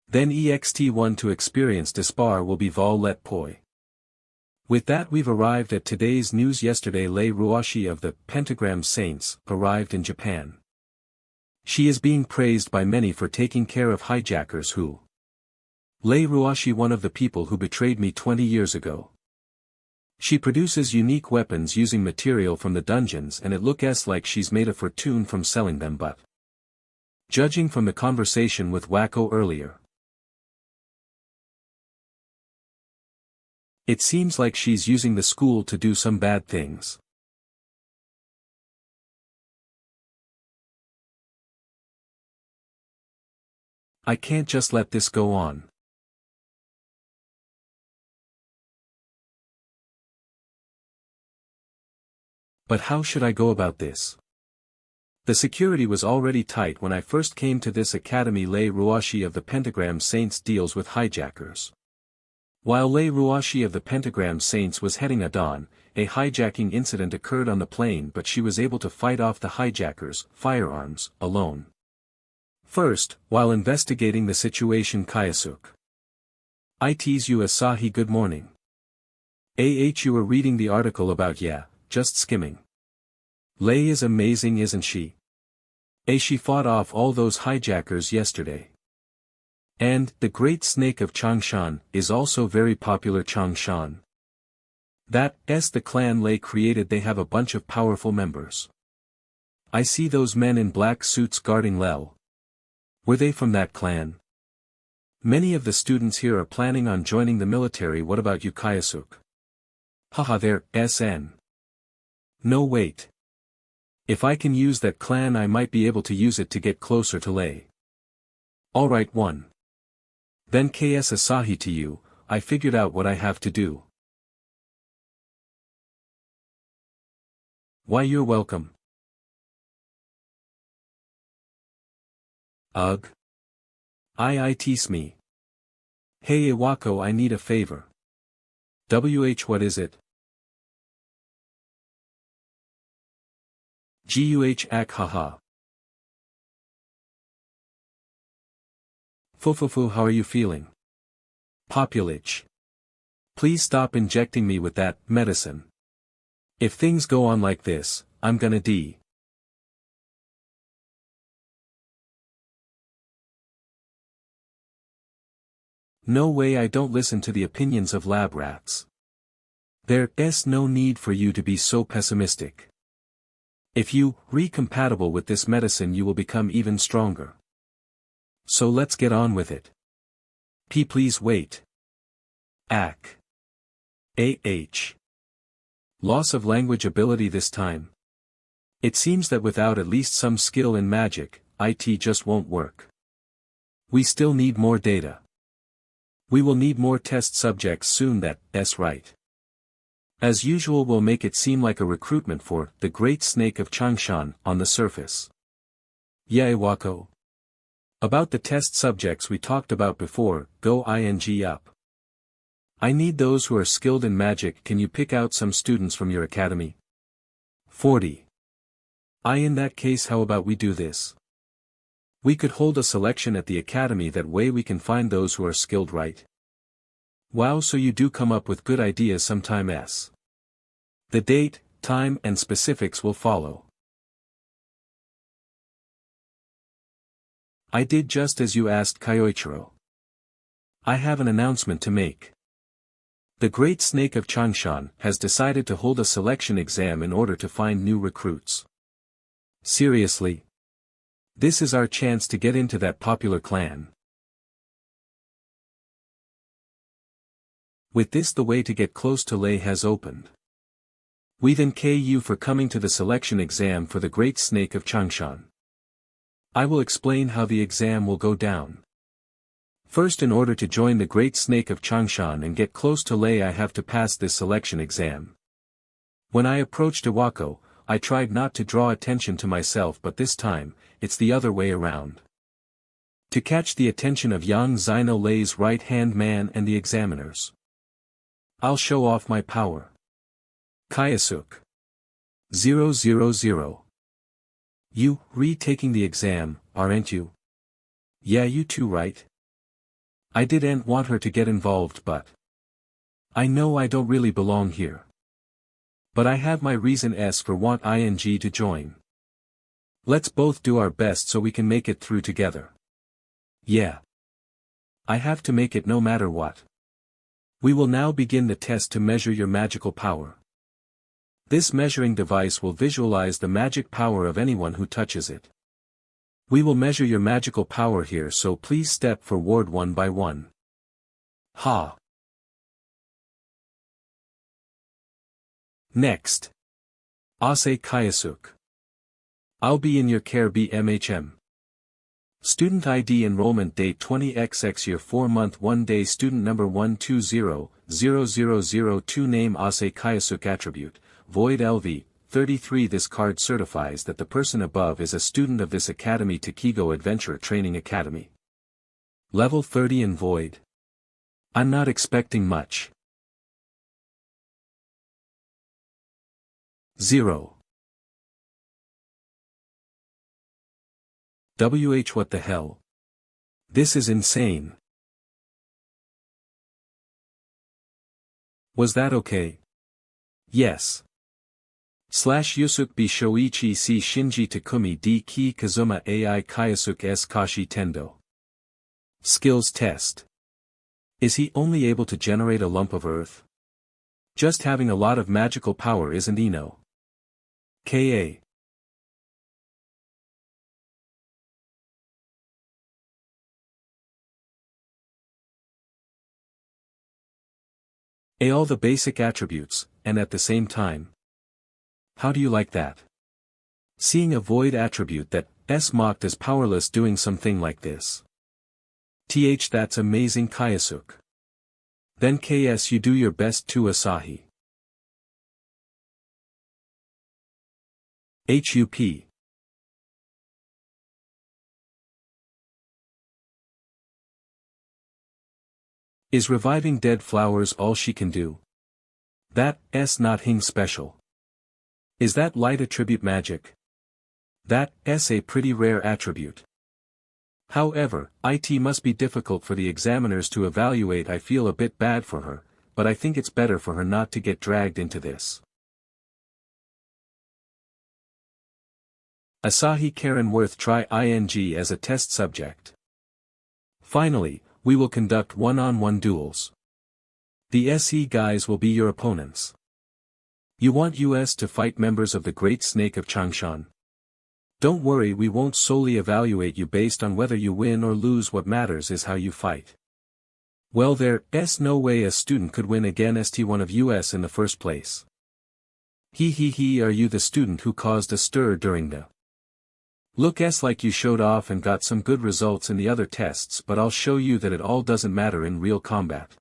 Then ext1 to experience dispar will be vol let poi. With that we've arrived at today's news. Yesterday Lei Ruashi of the Pentagram Saints arrived in Japan. She is being praised by many for taking care of hijackers who. Lei Ruashi, one of the people who betrayed me 20 years ago. She produces unique weapons using material from the dungeons, and it looks like she's made a fortune from selling them, but judging from the conversation with Wacko earlier, it seems like she's using the school to do some bad things. I can't just let this go on. But how should I go about this? The security was already tight when I first came to this academy. Lei Ruashi of the Pentagram Saints deals with hijackers. While Lei Ruashi of the Pentagram Saints was heading at dawn, a hijacking incident occurred on the plane, but she was able to fight off the hijackers, firearms, alone. First, while investigating the situation, Kayasuk. It's you Asahi, good morning. You were reading the article about just skimming. Lei is amazing, isn't she? She fought off all those hijackers yesterday. And, the Great Snake of Changshan, is also very popular. Changshan. That's the clan Lei created. They have a bunch of powerful members. I see those men in black suits guarding Lel. Were they from that clan? Many of the students here are planning on joining the military. What about you, Kayasuk? Haha, they're SN. No, wait. If I can use that clan, I might be able to use it to get closer to Lei. Alright, one. Then KS Asahi, to you, I figured out what I have to do. Why, you're welcome. Ugh. It's me. Hey Iwako, I need a favor. What is it? Guh haha. Fufufu, how are you feeling? Populich. Please stop injecting me with that medicine. If things go on like this, I'm gonna die. No way, I don't listen to the opinions of lab rats. There's no need for you to be so pessimistic. If you re-compatible with this medicine, you will become even stronger. So let's get on with it. Please wait. Loss of language ability this time. It seems that without at least some skill in magic, it just won't work. We still need more data. We will need more test subjects soon. That's right. As usual, we'll make it seem like a recruitment for the Great Snake of Changshan on the surface. Yeah, Iwako. About the test subjects we talked about before, go ing up. I need those who are skilled in magic. Can you pick out some students from your academy? 40. In that case, how about we do this? We could hold a selection at the academy, that way we can find those who are skilled, right? Wow, so you do come up with good ideas sometime. The date, time and specifics will follow. I did just as you asked, Kyoichiro. I have an announcement to make. The Great Snake of Changshan has decided to hold a selection exam in order to find new recruits. Seriously? This is our chance to get into that popular clan. With this, the way to get close to Lei has opened. We thank you for coming to the selection exam for the Great Snake of Changshan. I will explain how the exam will go down. First, in order to join the Great Snake of Changshan and get close to Lei, I have to pass this selection exam. When I approached Iwako, I tried not to draw attention to myself, but this time, it's the other way around. To catch the attention of Yang Zino, Lei's right-hand man, and the examiners. I'll show off my power. Kayasuk. 000. You, retaking the exam, aren't you? Yeah, you too, right? I didn't want her to get involved, but I know I don't really belong here. But I have my reasons for want ing to join. Let's both do our best so we can make it through together. Yeah. I have to make it no matter what. We will now begin the test to measure your magical power. This measuring device will visualize the magic power of anyone who touches it. We will measure your magical power here, so please step forward one by one. Ha! Next. Ase Kayasuk. I'll be in your care, BMHM. Student ID enrollment date 20XX year 4 month 1 day student number 1200002 name Ase Kayasuk attribute, void LV, 33 This card certifies that the person above is a student of this academy, Takigo Adventure Training Academy. Level 30 in void. I'm not expecting much. 0. What the hell? This is insane. Was that okay? Yes. /Yusuke B Shoichi C Shinji Takumi D Ki Kazuma AI Kayasuk S Kashi Tendo. Skills test. Is he only able to generate a lump of earth? Just having a lot of magical power isn't enough. Ka. All the basic attributes, and at the same time. How do you like that? Seeing a void attribute that S mocked as powerless doing something like this. That's amazing, Kayasuk. Then KS, you do your best too, Asahi. HUP. Is reviving dead flowers all she can do? That's not hing special. Is that light attribute magic? That's a pretty rare attribute. However, it must be difficult for the examiners to evaluate. I feel a bit bad for her, but I think it's better for her not to get dragged into this. Asahi Karen Worth, try ing as a test subject. Finally, we will conduct one-on-one duels. The SE guys will be your opponents. You want us to fight members of the Great Snake of Changshan? Don't worry, we won't solely evaluate you based on whether you win or lose. What matters is how you fight. Well, there's no way a student could win against one of us in the first place. Are you the student who caused a stir during the looks like you showed off and got some good results in the other tests, but I'll show you that it all doesn't matter in real combat.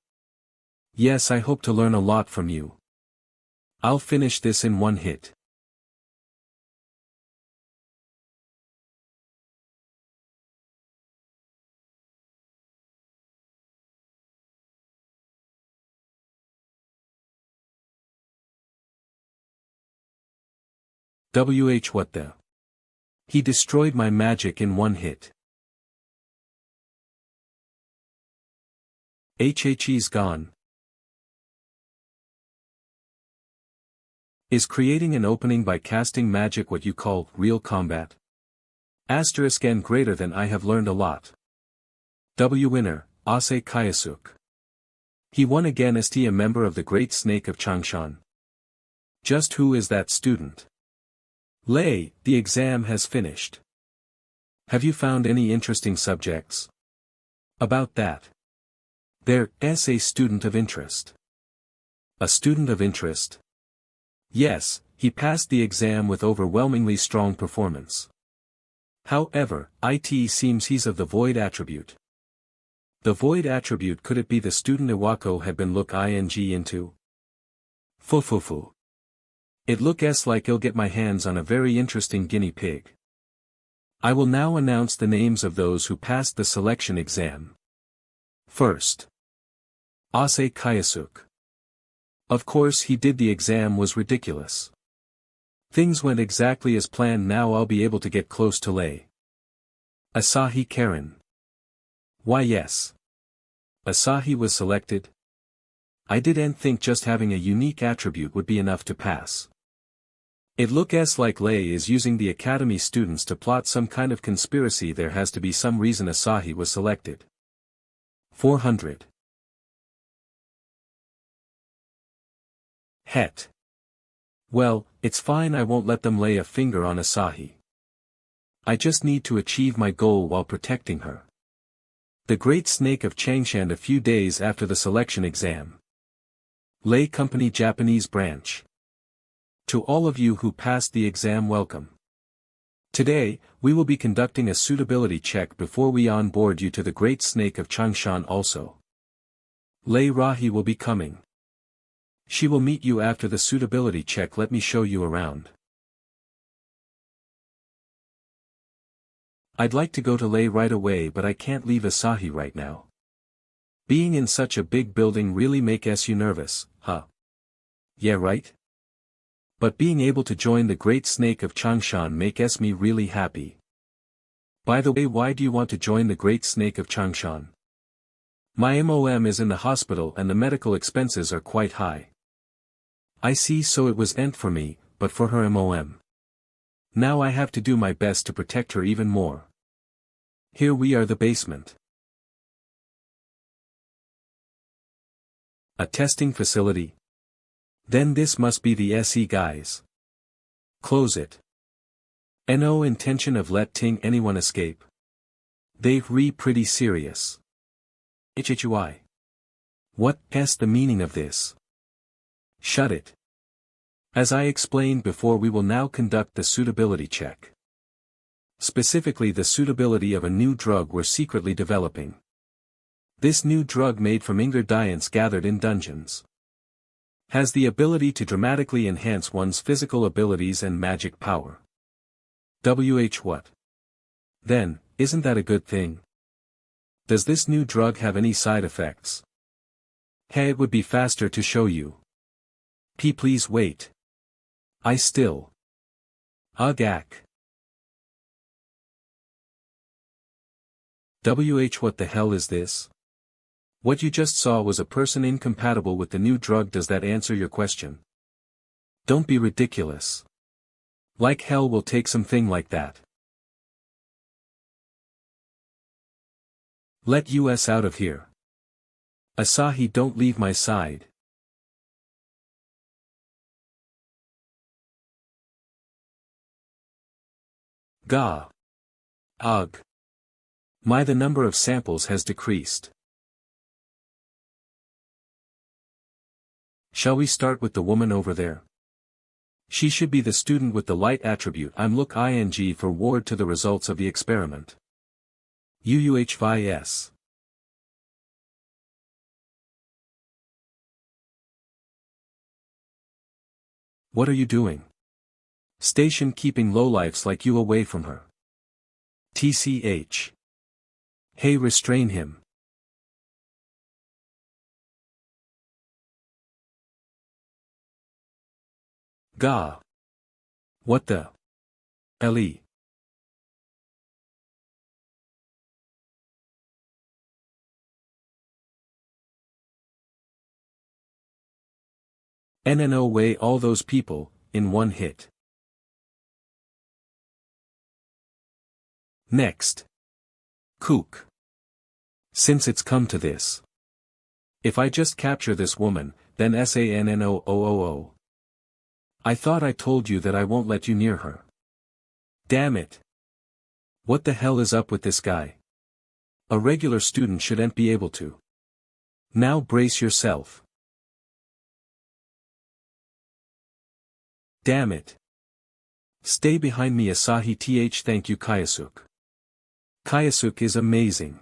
Yes, I hope to learn a lot from you. I'll finish this in one hit. What the? He destroyed my magic in one hit. He's gone. Is creating an opening by casting magic what you call real combat? Asterisk n greater than I have learned a lot. Winner, Ase Kayasuk. He won again st a member of the Great Snake of Changshan. Just who is that student? Lei, the exam has finished. Have you found any interesting subjects? About that. There's a student of interest. A student of interest? Yes, he passed the exam with overwhelmingly strong performance. However, it seems he's of the void attribute. The void attribute, could it be the student Iwako had been look ing into? Fufufu. It looks like I'll get my hands on a very interesting guinea pig. I will now announce the names of those who passed the selection exam. First. Ase Kayasuk. Of course he did. The exam was ridiculous. Things went exactly as planned. Now I'll be able to get close to Lei. Asahi Karen. Why yes. Asahi was selected. I didn't think just having a unique attribute would be enough to pass. It looks like Lei is using the academy students to plot some kind of conspiracy. There has to be some reason Asahi was selected. 400. Het. Well, it's fine, I won't let them lay a finger on Asahi. I just need to achieve my goal while protecting her. The Great Snake of Changshan. A few days after the selection exam. Lei Company Japanese Branch. To all of you who passed the exam, welcome. Today, we will be conducting a suitability check before we onboard you to the Great Snake of Changshan also. Lei Rahi will be coming. She will meet you after the suitability check. Let me show you around. I'd like to go to Lei right away, but I can't leave Asahi right now. Being in such a big building really makes you nervous, huh? Yeah, right? But being able to join the Great Snake of Changshan makes me really happy. By the way, why do you want to join the Great Snake of Changshan? My mom is in the hospital and the medical expenses are quite high. I see, so it was meant for me, but for her mom. Now I have to do my best to protect her even more. Here we are, the basement. A testing facility? Then this must be the SE guys. Close it. No intention of letting anyone escape. They're pretty serious. HHY. What's the meaning of this? Shut it. As I explained before, we will now conduct the suitability check. Specifically the suitability of a new drug we're secretly developing. This new drug, made from ingredients gathered in dungeons, has the ability to dramatically enhance one's physical abilities and magic power. What? Then, isn't that a good thing? Does this new drug have any side effects? Hey, it would be faster to show you. Please wait. I still. Ugh. What the hell is this? What you just saw was a person incompatible with the new drug. Does that answer your question? Don't be ridiculous. Like hell will take something like that. Let us out of here. Asahi, don't leave my side. Gah. Ugh. The number of samples has decreased. Shall we start with the woman over there? She should be the student with the light attribute. I'm look ing forward to the results of the experiment. UUHVS. What are you doing? Station keeping lowlifes like you away from her. TCH. Hey, restrain him. Gah. What the? Le. NNO way all those people, in one hit. Next. Kook. Since it's come to this. If I just capture this woman, then SANNOOOO. I thought I told you that I won't let you near her. Damn it. What the hell is up with this guy? A regular student shouldn't be able to. Now brace yourself. Damn it. Stay behind me Asahi thank you Kayasuk. Kayasuk is amazing.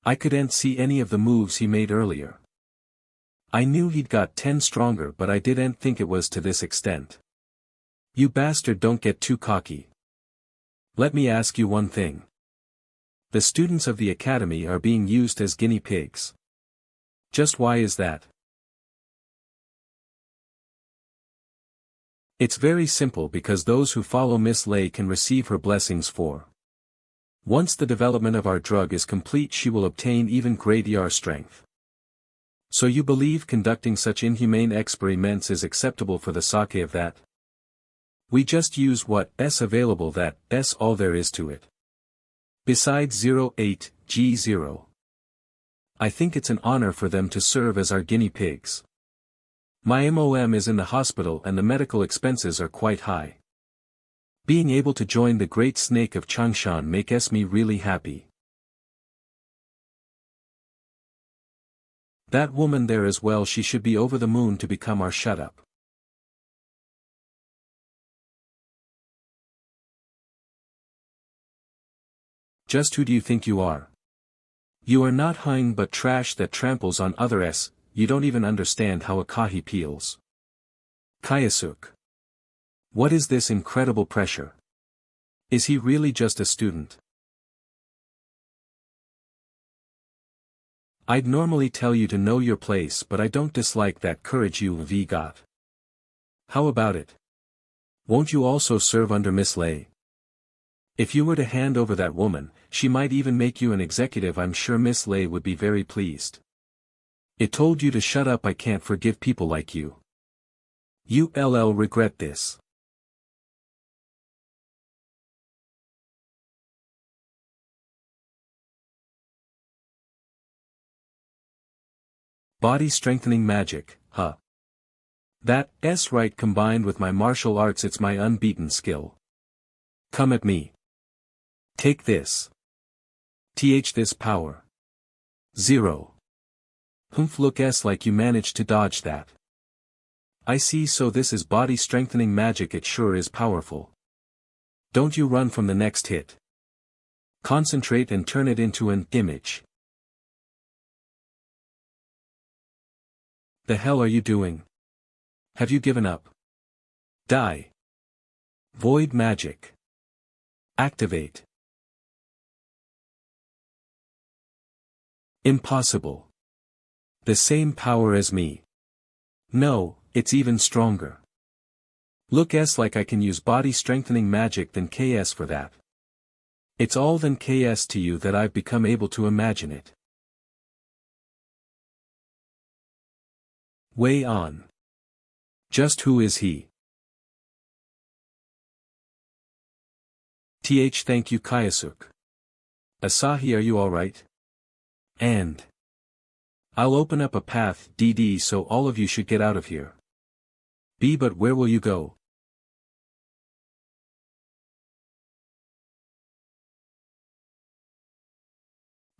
I couldn't see any of the moves he made earlier. I knew he'd got 10 stronger but I didn't think it was to this extent. You bastard don't get too cocky. Let me ask you one thing. The students of the academy are being used as guinea pigs. Just why is that? It's very simple because those who follow Miss Lei can receive her blessings for. Once the development of our drug is complete she will obtain even greater strength. So you believe conducting such inhumane experiments is acceptable for the sake of that? We just use what's available that's all there is to it. Besides 08, G0. I think it's an honor for them to serve as our guinea pigs. My MOM is in the hospital and the medical expenses are quite high. Being able to join the great snake of Changshan makes me really happy. That woman there as well she should be over the moon to become our shut up. Just who do you think you are? You are not Hein but trash that tramples on others. You don't even understand how a kahi peels. Kayasuk. What is this incredible pressure? Is he really just a student? I'd normally tell you to know your place but I don't dislike that courage you've got. How about it? Won't you also serve under Miss Lei? If you were to hand over that woman, she might even make you an executive. I'm sure Miss Lei would be very pleased. It told you to shut up. I can't forgive people like you. You'll regret this. Body strengthening magic, huh? That's right, combined with my martial arts it's my unbeaten skill. Come at me. Take this. This power. 0. Humph, looks like you managed to dodge that. I see, so this is body strengthening magic. It sure is powerful. Don't you run from the next hit. Concentrate and turn it into an image. The hell are you doing? Have you given up? Die. Void magic. Activate. Impossible. The same power as me. No, it's even stronger. Looks like I can use body strengthening magic than KS for that. It's all than KS to you that I've become able to imagine it. Way on. Just who is he? Thank you Kayasuk. Asahi, are you alright? And I'll open up a path, DD, so all of you should get out of here. B, but where will you go?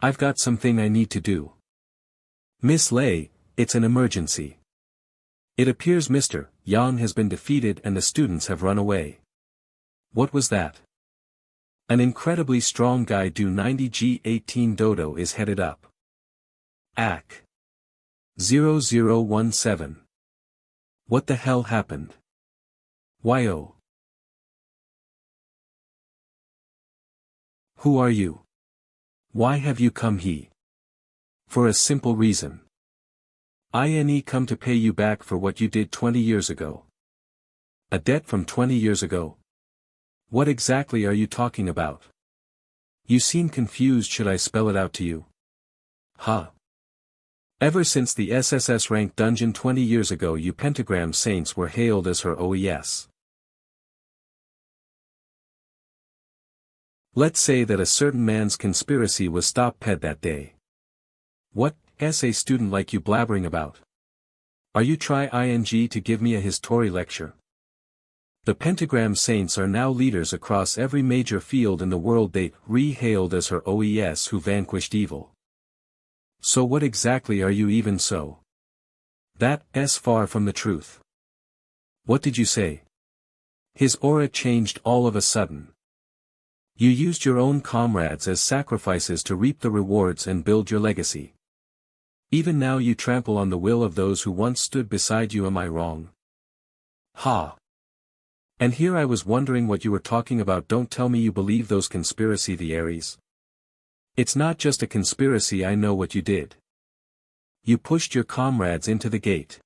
I've got something I need to do. Miss Lei, it's an emergency. It appears Mr. Yang has been defeated and the students have run away. What was that? An incredibly strong guy do 90G18 Dodo is headed up. AC 0017. What the hell happened? Yo. Who are you? Why have you come here? For a simple reason. I come to pay you back for what you did 20 years ago. A debt from 20 years ago? What exactly are you talking about? You seem confused. Should I spell it out to you? Huh. Ever since the SSS rank dungeon 20 years ago, you pentagram saints were hailed as her OES. Let's say that a certain man's conspiracy was stop ped that day. What a student like you blabbering about? Are you try ing to give me a history lecture? The pentagram saints are now leaders across every major field in the world. They re-hailed as her OES who vanquished evil. So what exactly are you even so? That's far from the truth. What did you say? His aura changed all of a sudden. You used your own comrades as sacrifices to reap the rewards and build your legacy. Even now you trample on the will of those who once stood beside you. Am I wrong? Ha! And here I was wondering what you were talking about. Don't tell me you believe those conspiracy theories. It's not just a conspiracy. I know what you did. You pushed your comrades into the gate.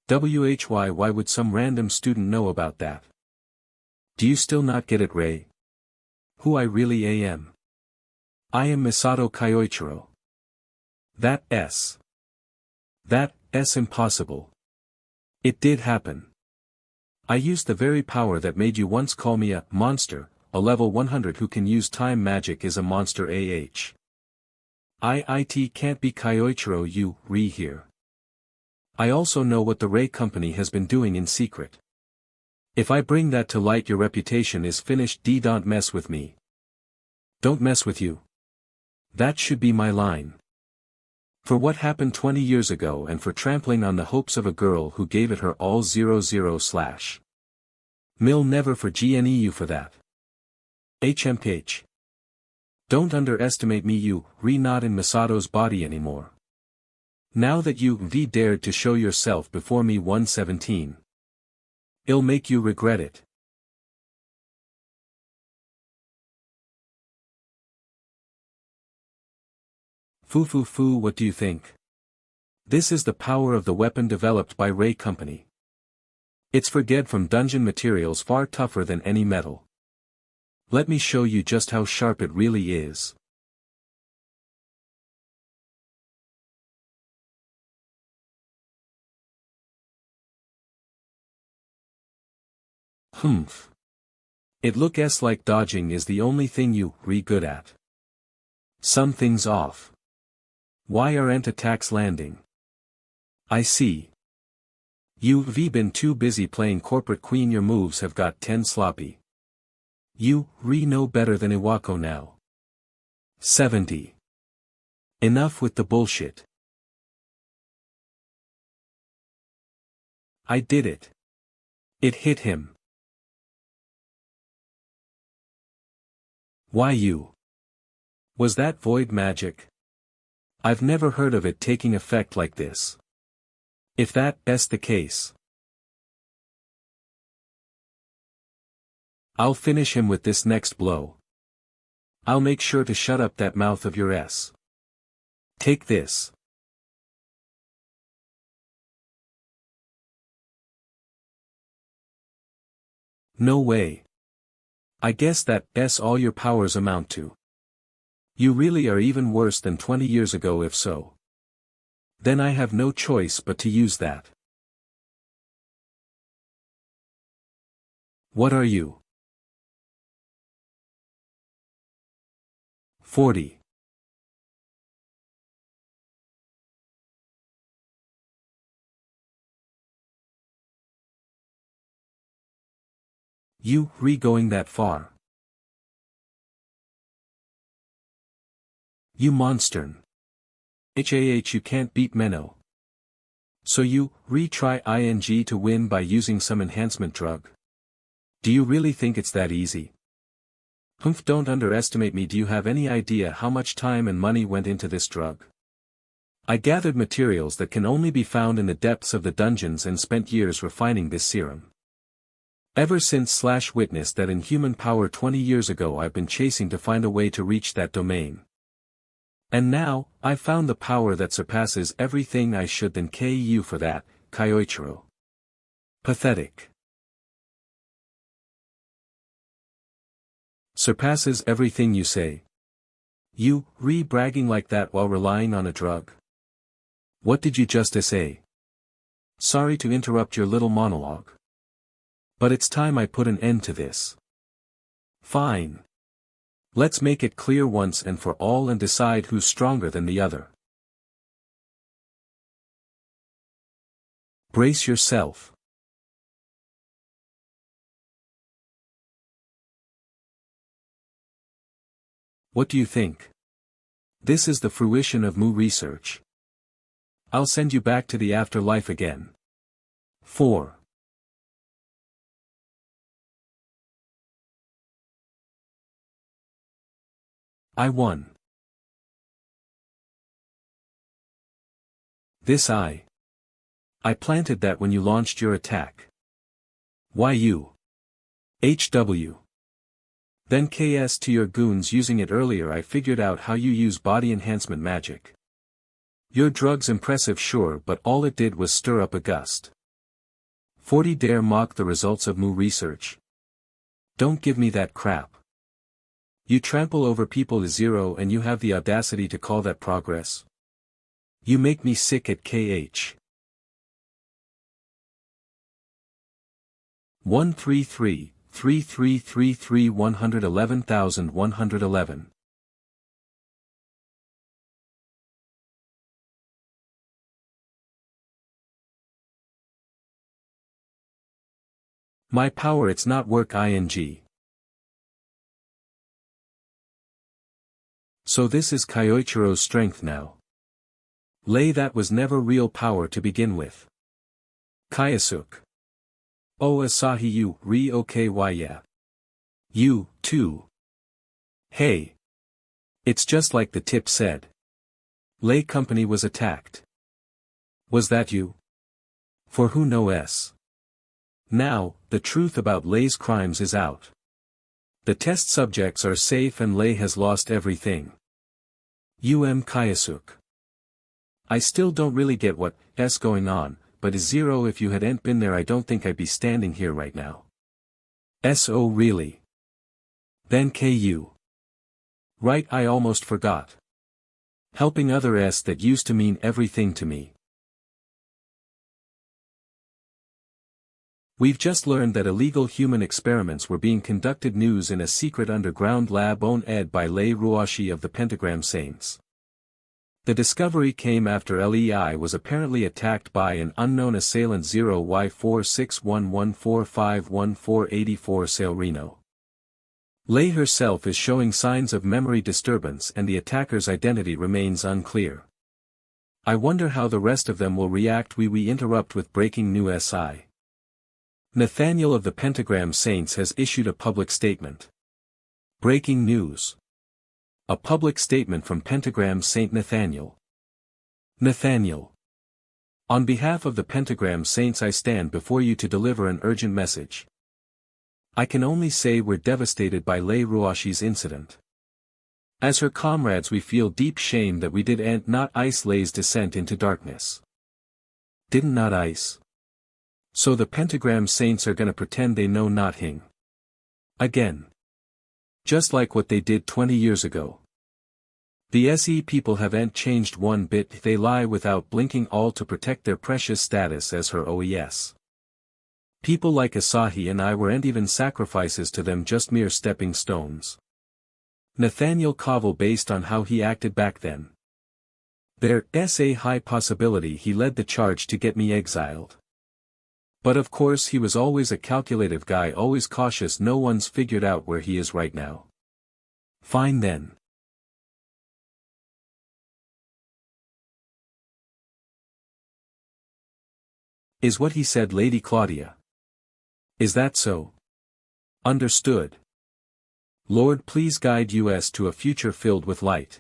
Why would some random student know about that? Do you still not get it, Ray? Who I really am? I am Misato Kyoichiro. That's impossible. It did happen. I used the very power that made you once call me a monster. A level 100 who can use time magic is a monster. It can't be Kyoichiro. You here. I also know what the Ray Company has been doing in secret. If I bring that to light, your reputation is finished. Don't mess with me. Don't mess with you. That should be my line. For what happened 20 years ago and for trampling on the hopes of a girl who gave it her all. 00/ Mill never for GNEU for that. HMH. Don't underestimate me. You not in Misato's body anymore. Now that you dared to show yourself before me 117. It'll make you regret it. Foo, what do you think? This is the power of the weapon developed by Ray Company. It's forged from dungeon materials, far tougher than any metal. Let me show you just how sharp it really is. It looks like dodging is the only thing you good at. Something's off. Why aren't attacks landing? I see. You've been too busy playing corporate queen. Your moves have got 10 sloppy. You know better than Iwako now. 70. Enough with the bullshit. I did it. It hit him. Why you? Was that void magic? I've never heard of it taking effect like this. If that's the case, I'll finish him with this next blow. I'll make sure to shut up that mouth of yours. Take this. No way. I guess that's all your powers amount to. You really are even worse than 20 years ago. If so, then I have no choice but to use that. What are you? 40. You going that far? You monstern. You can't beat Menno. So you retry ing to win by using some enhancement drug? Do you really think it's that easy? Don't underestimate me. Do you have any idea how much time and money went into this drug? I gathered materials that can only be found in the depths of the dungeons and spent years refining this serum. Ever since / witnessed that inhuman power 20 years ago, I've been chasing to find a way to reach that domain. And now, I've found the power that surpasses everything I should. Then KU for that, Kyoichiro. Pathetic. Surpasses everything you say. You, bragging like that while relying on a drug? What did you just say? Sorry to interrupt your little monologue. But it's time I put an end to this. Fine. Let's make it clear once and for all and decide who's stronger than the other. Brace yourself. What do you think? This is the fruition of Mu research. I'll send you back to the afterlife again. 4. I won. This I planted that when you launched your attack. Why you? HW. Then KS to your goons using it earlier. I figured out how you use body enhancement magic. Your drug's impressive sure, but all it did was stir up a gust. 40 dare mock the results of Mu research. Don't give me that crap. You trample over people to zero and you have the audacity to call that progress? You make me sick at KH. 133-3333-111111. My power it's not work ing. So this is Kyoichiro's strength now. Lay that was never real power to begin with. Kayasuk. Oh Asahi you, okay why yeah. You, too. Hey. It's just like the tip said. Lay company was attacked. Was that you? For who knows? Now, the truth about Lay's crimes is out. The test subjects are safe and Lay has lost everything. Kayasuk. I still don't really get what's going on, but is zero if you hadn't been there I don't think I'd be standing here right now. So really? Then KU. Right I almost forgot. Helping other that used to mean everything to me. We've just learned that illegal human experiments were being conducted news in a secret underground lab owned by Lei Ruashi of the Pentagram Saints. The discovery came after LEI was apparently attacked by an unknown assailant 0Y4611451484 Sale Reno. Lei herself is showing signs of memory disturbance and the attacker's identity remains unclear. I wonder how the rest of them will react. We interrupt with breaking news. SI. Nathaniel of the Pentagram Saints has issued a public statement. Breaking news. A public statement from Pentagram Saint Nathaniel. Nathaniel. On behalf of the Pentagram Saints I stand before you to deliver an urgent message. I can only say we're devastated by Lei Ruashi's incident. As her comrades we feel deep shame that we did not ice Lei's descent into darkness. Didn't not ice. So the Pentagram Saints are gonna pretend they know nothing. Again. Just like what they did 20 years ago. The SE people haven't changed one bit, they lie without blinking all to protect their precious status as her OES. People like Asahi and I weren't even sacrifices to them, just mere stepping stones. Nathaniel Covell based on how he acted back then. There's a high possibility he led the charge to get me exiled. But of course he was always a calculative guy, always cautious. No one's figured out where he is right now. Fine then. Is what he said, Lady Claudia. Is that so? Understood. Lord, please guide us to a future filled with light.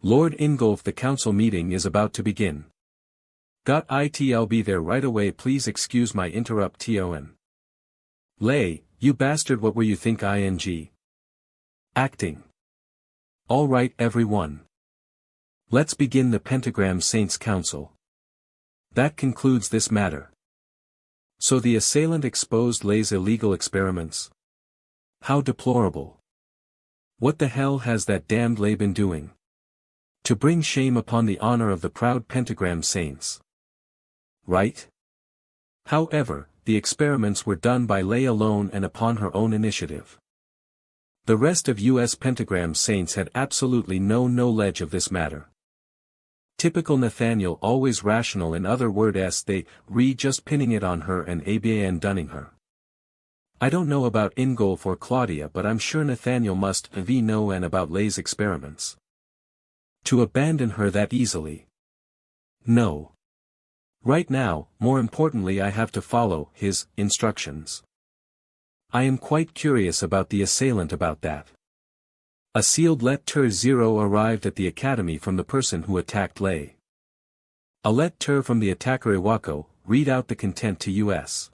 Lord Ingolf, the council meeting is about to begin. I'll be there right away, please excuse my interrupt ton. Lei, you bastard, what were you think ing? Acting. Alright everyone. Let's begin the Pentagram Saints Council. That concludes this matter. So the assailant exposed Lay's illegal experiments. How deplorable. What the hell has that damned Lay been doing? To bring shame upon the honor of the proud pentagram saints. Right? However, the experiments were done by Lay alone and upon her own initiative. The rest of U.S. pentagram saints had absolutely no knowledge of this matter. Typical Nathaniel, always rational, in other words they re just pinning it on her and ABAN dunning her. I don't know about Ingolf or Claudia, but I'm sure Nathaniel must have known about Lay's experiments. To abandon her that easily? No. Right now, more importantly, I have to follow his instructions. I am quite curious about the assailant about that. A sealed letter 0 arrived at the academy from the person who attacked Lay. A letter from the attacker Iwako, read out the content to us.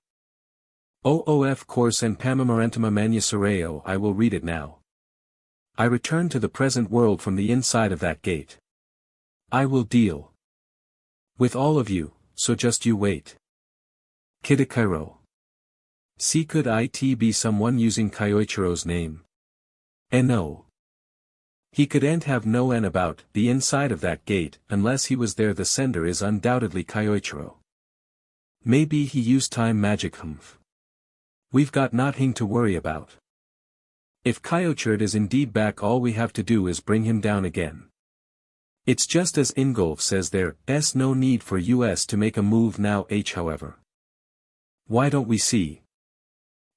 OOF course and Pamamarentama Manusareo. I will read it now. I return to the present world from the inside of that gate. I will deal with all of you, so just you wait. Kidakairo. See, could it be someone using Kyoichiro's name? No. He couldn't have known about the inside of that gate unless he was there. The sender is undoubtedly Kyoichiro. Maybe he used time magic. We've got nothing to worry about. If Kyoichiro is indeed back, all we have to do is bring him down again. It's just as Ingolf says, there's no need for us to make a move now. However, why don't we see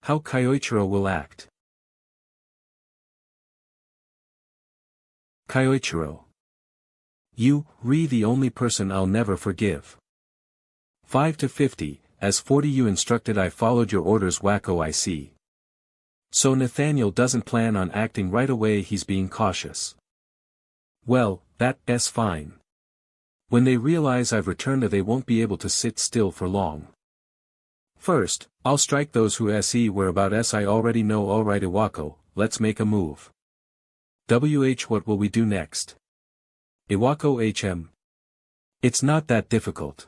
how Kyoichiro will act? Kyoichiro. You, the only person I'll never forgive. 5 to 50, as 40 you instructed, I followed your orders. Wacko, I see. So Nathaniel doesn't plan on acting right away, he's being cautious. Well, that's fine. When they realize I've returned, they won't be able to sit still for long. First, I'll strike those who whereabouts I already know. Alright Iwako, let's make a move. What will we do next? Iwako HM. It's not that difficult.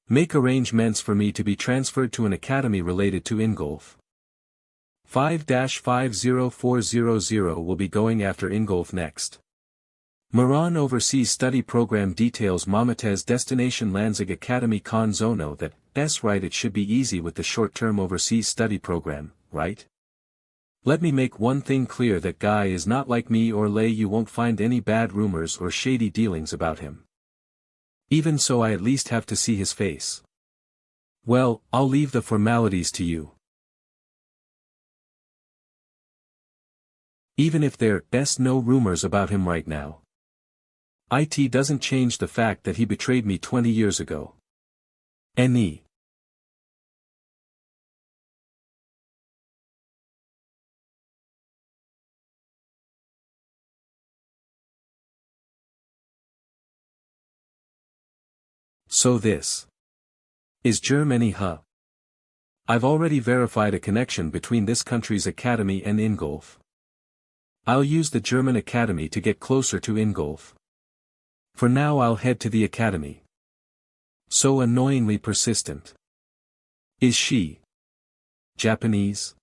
Make arrangements for me to be transferred to an academy related to Ingolf. 5-50400 will be going after Ingolf next. Moran Overseas Study Program details Mamatez Destination Lanzig Academy Con Zono. That's right, it should be easy with the short-term overseas study program, right? Let me make one thing clear, that guy is not like me or Lay. You won't find any bad rumors or shady dealings about him. Even so, I at least have to see his face. Well, I'll leave the formalities to you. Even if there's no rumors about him right now, it doesn't change the fact that he betrayed me 20 years ago. Ne. So this is Germany, huh? I've already verified a connection between this country's academy and Ingolf. I'll use the German academy to get closer to Ingolf. For now I'll head to the academy. So annoyingly persistent. Is she Japanese?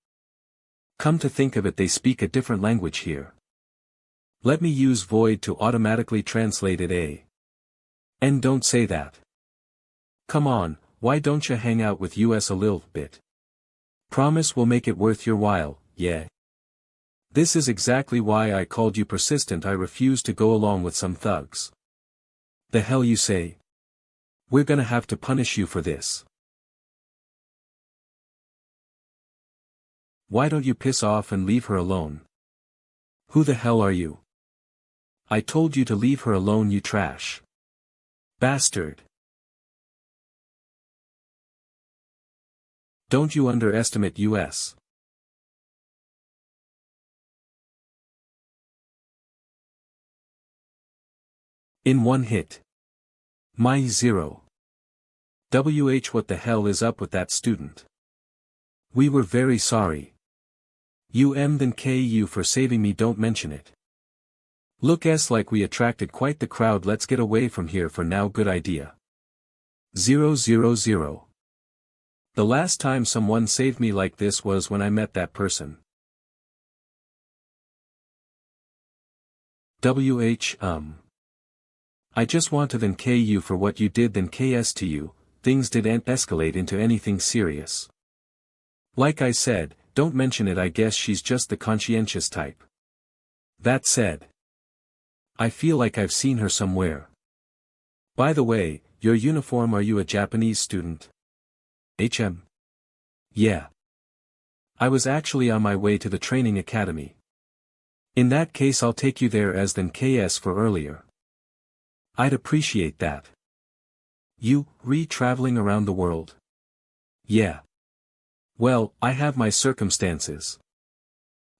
Come to think of it, they speak a different language here. Let me use Void to automatically translate it. And don't say that. Come on, why don't you hang out with us a little bit? Promise we'll make it worth your while, yeah? This is exactly why I called you persistent. I refuse to go along with some thugs. The hell you say? We're gonna have to punish you for this. Why don't you piss off and leave her alone? Who the hell are you? I told you to leave her alone, you trash bastard. Don't you underestimate us. In one hit. My zero. What the hell is up with that student? We were very sorry. Then KU for saving me, don't mention it. Look like we attracted quite the crowd. Let's get away from here for now. Good idea. 000. The last time someone saved me like this was when I met that person. I just want to thank you for what you did then KS to you, things didn't escalate into anything serious. Like I said, don't mention it, I guess she's just the conscientious type. That said, I feel like I've seen her somewhere. By the way, your uniform, are you a Japanese student? Yeah. I was actually on my way to the training academy. In that case I'll take you there as than KS for earlier. I'd appreciate that. You, traveling around the world? Yeah. Well, I have my circumstances.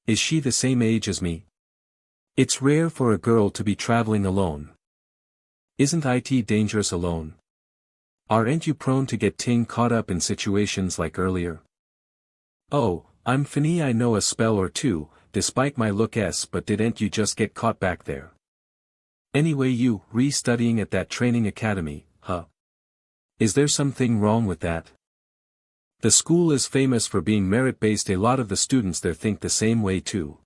Is she the same age as me? It's rare for a girl to be traveling alone. Isn't it dangerous alone? Aren't you prone to getting caught up in situations like earlier? Oh, I'm funny, I know a spell or two, despite my look but didn't you just get caught back there? Anyway, you, studying at that training academy, huh? Is there something wrong with that? The school is famous for being merit-based, a lot of the students there think the same way too.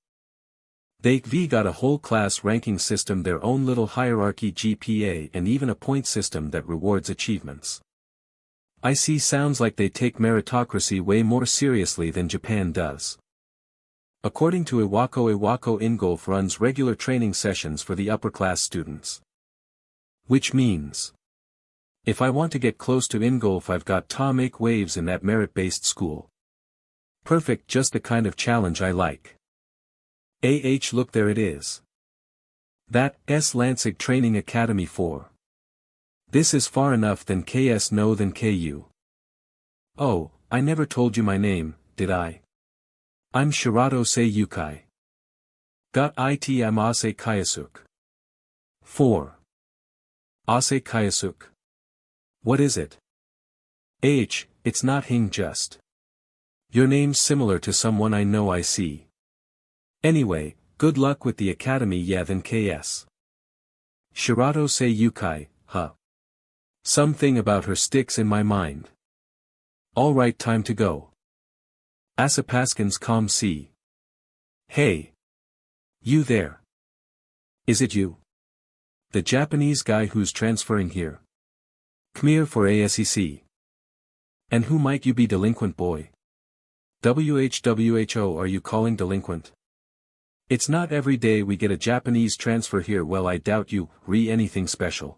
They've got a whole class ranking system, their own little hierarchy, GPA, and even a point system that rewards achievements. I see, sounds like they take meritocracy way more seriously than Japan does. According to Iwako Ingolf runs regular training sessions for the upper-class students. Which means, if I want to get close to Ingolf, I've got to make waves in that merit-based school. Perfect, just the kind of challenge I like. Look, there it is. That Lansing Training Academy 4. This is far enough than KS no than KU. Oh, I never told you my name, did I? I'm Shirato Seiyukai. I'm Ase Kayasuk. 4. Ase Kayasuk. What is it? It's not Hing just. Your name's similar to someone I know, I see. Anyway, good luck with the academy, yeah then KS. Shirato Seiyukai, huh? Something about her sticks in my mind. Alright, time to go. Asapaskins com C. Hey. You there. Is it you? The Japanese guy who's transferring here. Come here for ASEC. And who might you be, delinquent boy? WHWHO, are you calling delinquent? It's not every day we get a Japanese transfer here, well I doubt you, anything special.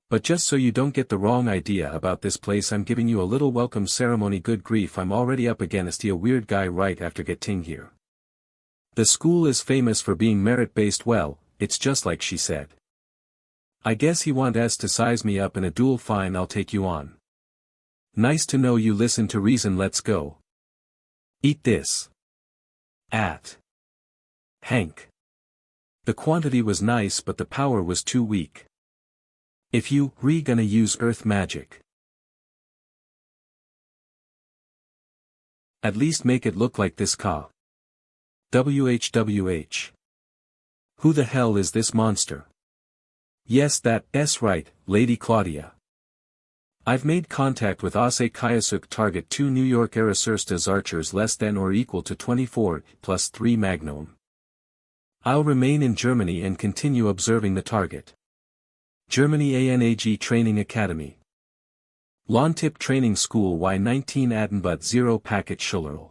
But just so you don't get the wrong idea about this place, I'm giving you a little welcome ceremony. Good grief, I'm already up against a weird guy right after getting here. The school is famous for being merit-based, well, it's just like she said. I guess he wants to size me up in a duel, fine, I'll take you on. Nice to know you listen to reason, let's go. Eat this. Hank. The quantity was nice but the power was too weak. If you gonna use earth magic, at least make it look like this ka. WHWH. Who the hell is this monster? Yes, that's right, Lady Claudia. I've made contact with Ase Kayasuk, target 2 New York Aerosurstas archers less than or equal to 24, plus 3 Magnum. I'll remain in Germany and continue observing the target. Germany ANAG Training Academy. Lontip Training School Y19 Adenbut 0 Packet Schullerl.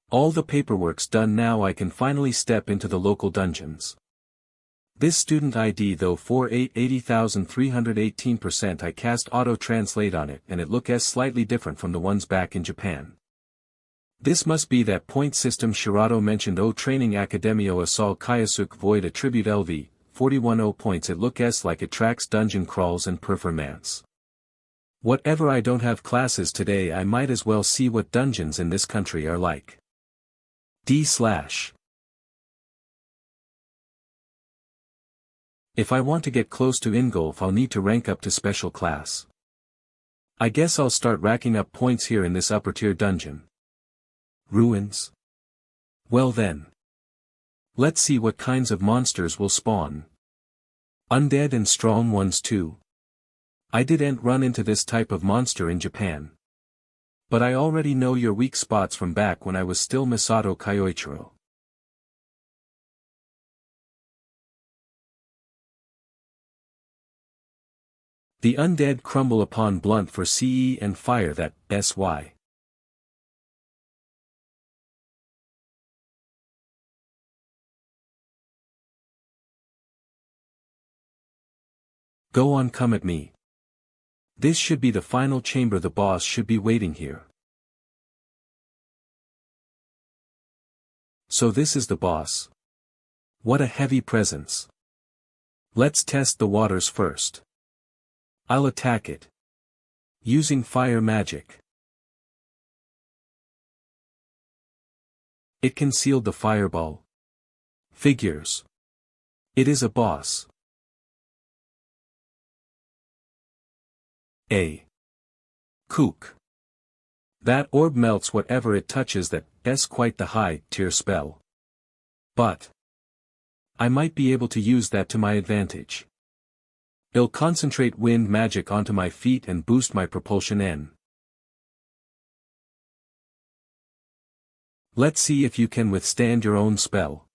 All the paperwork's done now, I can finally step into the local dungeons. This student ID though 480,318%, I cast auto-translate on it and it looks slightly different from the ones back in Japan. This must be that point system Shirato mentioned. Training Academio Asal Kayasuk Void Attribute LV, 41 points. It looks like it tracks dungeon crawls and performance. Whatever, I don't have classes today, I might as well see what dungeons in this country are like. If I want to get close to Ingolf, I'll need to rank up to special class. I guess I'll start racking up points here in this upper tier dungeon. Ruins? Well then. Let's see what kinds of monsters will spawn. Undead and strong ones too. I didn't run into this type of monster in Japan. But I already know your weak spots from back when I was still Misato Kyoichiro. The undead crumble upon blunt for CE and fire that, SY. Go on, come at me. This should be the final chamber, the boss should be waiting here. So this is the boss. What a heavy presence. Let's test the waters first. I'll attack it. Using fire magic. It concealed the fireball. Figures. It is a boss. A. Kook. That orb melts whatever it touches, that's quite the high-tier spell. But I might be able to use that to my advantage. It'll concentrate wind magic onto my feet and boost my propulsion N. Let's see if you can withstand your own spell.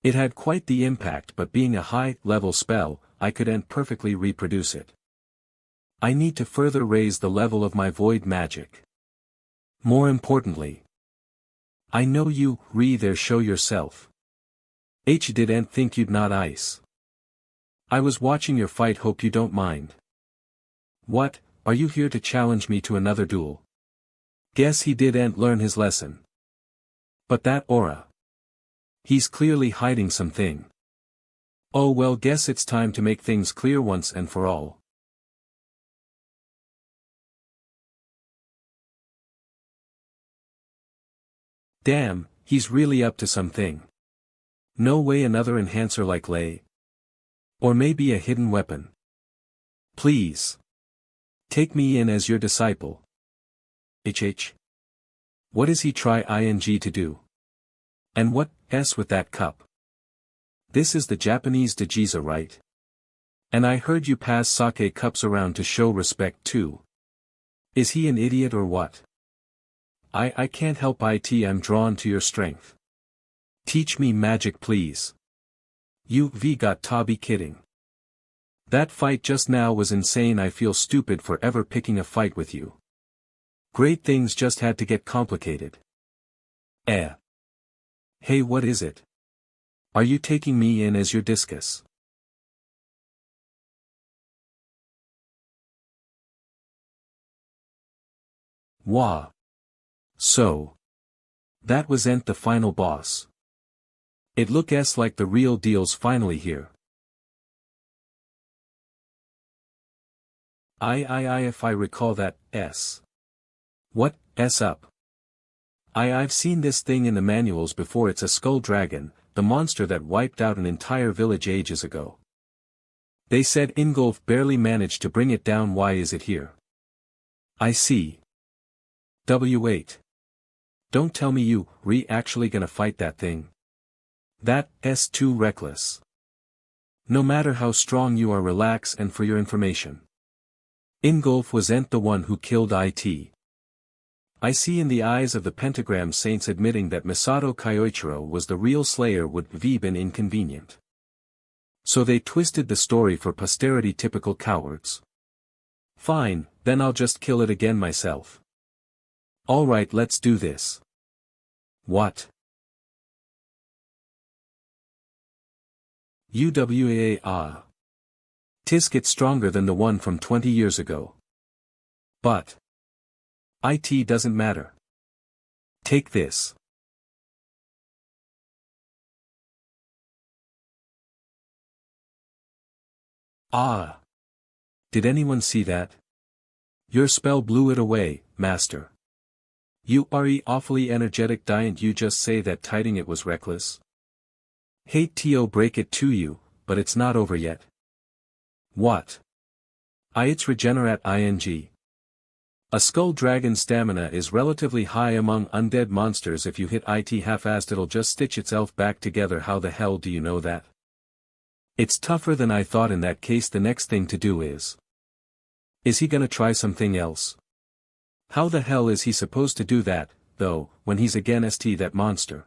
It had quite the impact, but being a high-level spell, I couldn't perfectly reproduce it. I need to further raise the level of my void magic. More importantly, I know you, there, show yourself. Didn't think you'd not ice. I was watching your fight, hope you don't mind. What, are you here to challenge me to another duel? Guess he didn't learn his lesson. But that aura. He's clearly hiding something. Oh well, guess it's time to make things clear once and for all. Damn, he's really up to something. No way, another enhancer like Lei. Or maybe a hidden weapon. Please. Take me in as your disciple. What is he try to do? And what's with that cup? This is the Japanese Dajiza, right? And I heard you pass sake cups around to show respect too. Is he an idiot or what? I can't help it, I'm drawn to your strength. Teach me magic please. You've got to be kidding. That fight just now was insane, I feel stupid for ever picking a fight with you. Great things just had to get complicated. Hey, what is it? Are you taking me in as your discus? Wah. So. That wasn't the final boss. It looks like the real deal's finally here. If I recall that, What, up? I've seen this thing in the manuals before, it's a skull dragon, the monster that wiped out an entire village ages ago. They said Ingolf barely managed to bring it down, why is it here? I see. W8. Don't tell me you, actually gonna fight that thing. That's too reckless. No matter how strong you are, relax, and for your information. Ingolf wasn't the one who killed it. I see in the eyes of the pentagram saints admitting that Misato Kyoichiro was the real slayer would have been inconvenient. So they twisted the story for posterity, typical cowards. Fine, then I'll just kill it again myself. Alright, let's do this. What? UWA. Tis get stronger than the one from 20 years ago. But it doesn't matter. Take this. Did anyone see that? Your spell blew it away, master. You are awfully energetic, didn't you just say that tiding it was reckless? Hate to break it to you, but it's not over yet. What? It's regenerate ing. A skull dragon's stamina is relatively high among undead monsters. If you hit it half-assed it'll just stitch itself back together. How the hell do you know that? It's tougher than I thought. In that case the next thing to do is he gonna try something else? How the hell is he supposed to do that, though, when he's against that monster?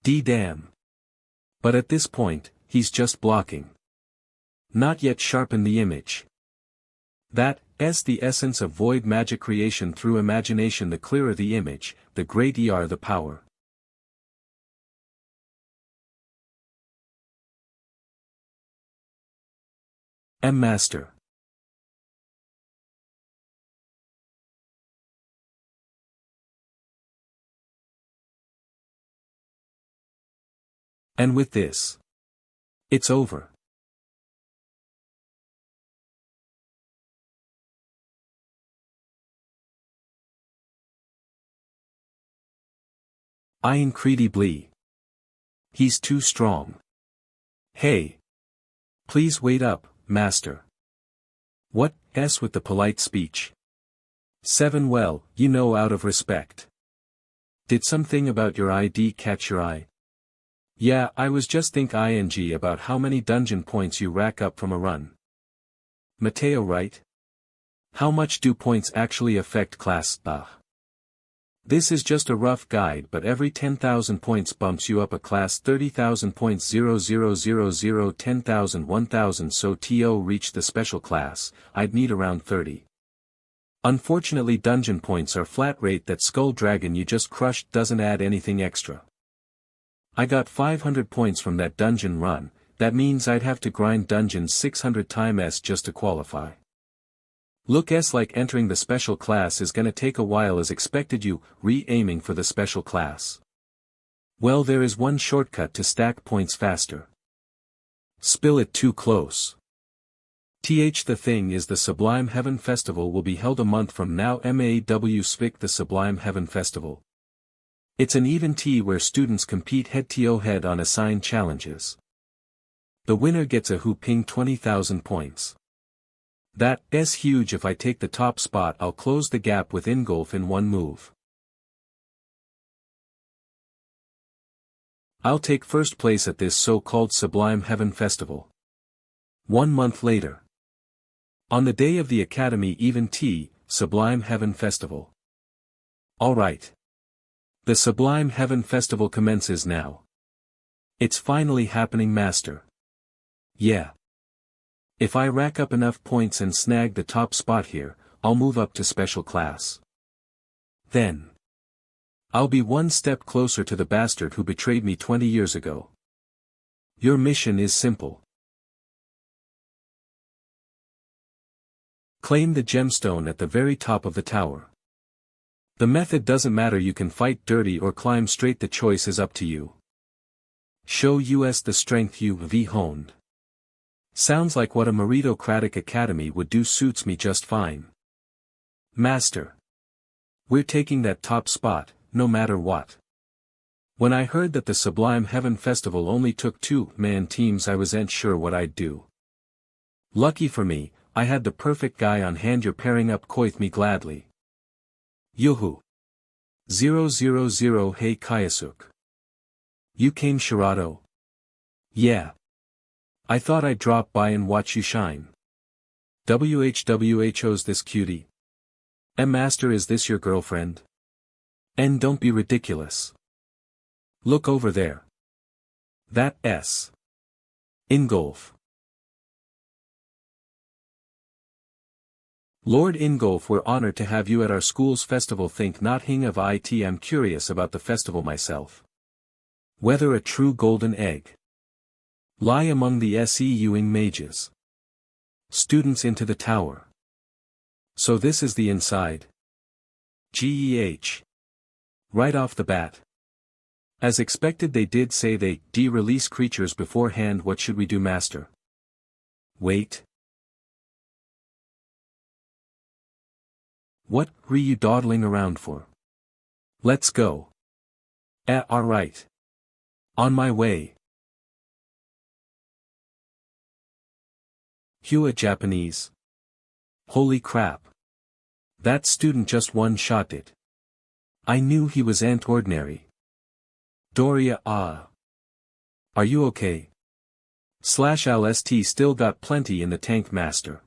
Damn. But at this point, he's just blocking. Not yet sharpen the image. That's the essence of void magic creation through imagination. The clearer the image, the greater the power. Master. And with this, it's over. Incredibly. He's too strong. Hey. Please wait up, master. What's with the polite speech? 7 Well, out of respect. Did something about your ID catch your eye? Yeah, I was just thinking about how many dungeon points you rack up from a run. Mateo, right? How much do points actually affect class? This is just a rough guide, but every 10,000 points bumps you up a class. 30,000 points 0,000 10,000 1,000. So to reach the special class, I'd need around 30. Unfortunately dungeon points are flat rate. That skull dragon you just crushed doesn't add anything extra. I got 500 points from that dungeon run. That means I'd have to grind dungeons 600 times just to qualify. Looks like entering the special class is gonna take a while as expected. You re-aiming for the special class. Well, there is one shortcut to stack points faster. Spill it too close. The thing is, the Sublime Heaven Festival will be held a month from now. MAW the Sublime Heaven Festival. It's an event where students compete head-to-head on assigned challenges. The winner gets a whopping 20,000 points. That's huge. If I take the top spot I'll close the gap with Ingolf in one move. I'll take first place at this so-called Sublime Heaven Festival. 1 month later. On the day of the Academy event, Sublime Heaven Festival. Alright. The Sublime Heaven Festival commences now. It's finally happening, master. Yeah. If I rack up enough points and snag the top spot here, I'll move up to special class. Then I'll be one step closer to the bastard who betrayed me 20 years ago. Your mission is simple. Claim the gemstone at the very top of the tower. The method doesn't matter. You can fight dirty or climb straight. The choice is up to you. Show us the strength you've honed. Sounds like what a meritocratic academy would do. Suits me just fine. Master. We're taking that top spot, no matter what. When I heard that the Sublime Heaven Festival only took 2-man teams I wasn't sure what I'd do. Lucky for me, I had the perfect guy on hand. You're pairing up with me gladly. Yoo-hoo. 000 Hey Kayasuk. You came, Shirato? Yeah. I thought I'd drop by and watch you shine. WHWHO's this cutie? Master, is this your girlfriend? Don't be ridiculous. Look over there. That's Ingolf. Lord Ingolf, we're honored to have you at our school's festival. Think not hing of it. I'm curious about the festival myself. Whether a true golden egg lie among the SEUing mages. Students into the tower. So this is the inside. GEH. Right off the bat. As expected, they did say they de-release creatures beforehand. What should we do, master? Wait. What are you dawdling around for? Let's go. Alright. On my way. Hua Japanese. Holy crap. That student just one-shot it. I knew he was ant ordinary. Doria Are you okay? /LST still got plenty in the tank master.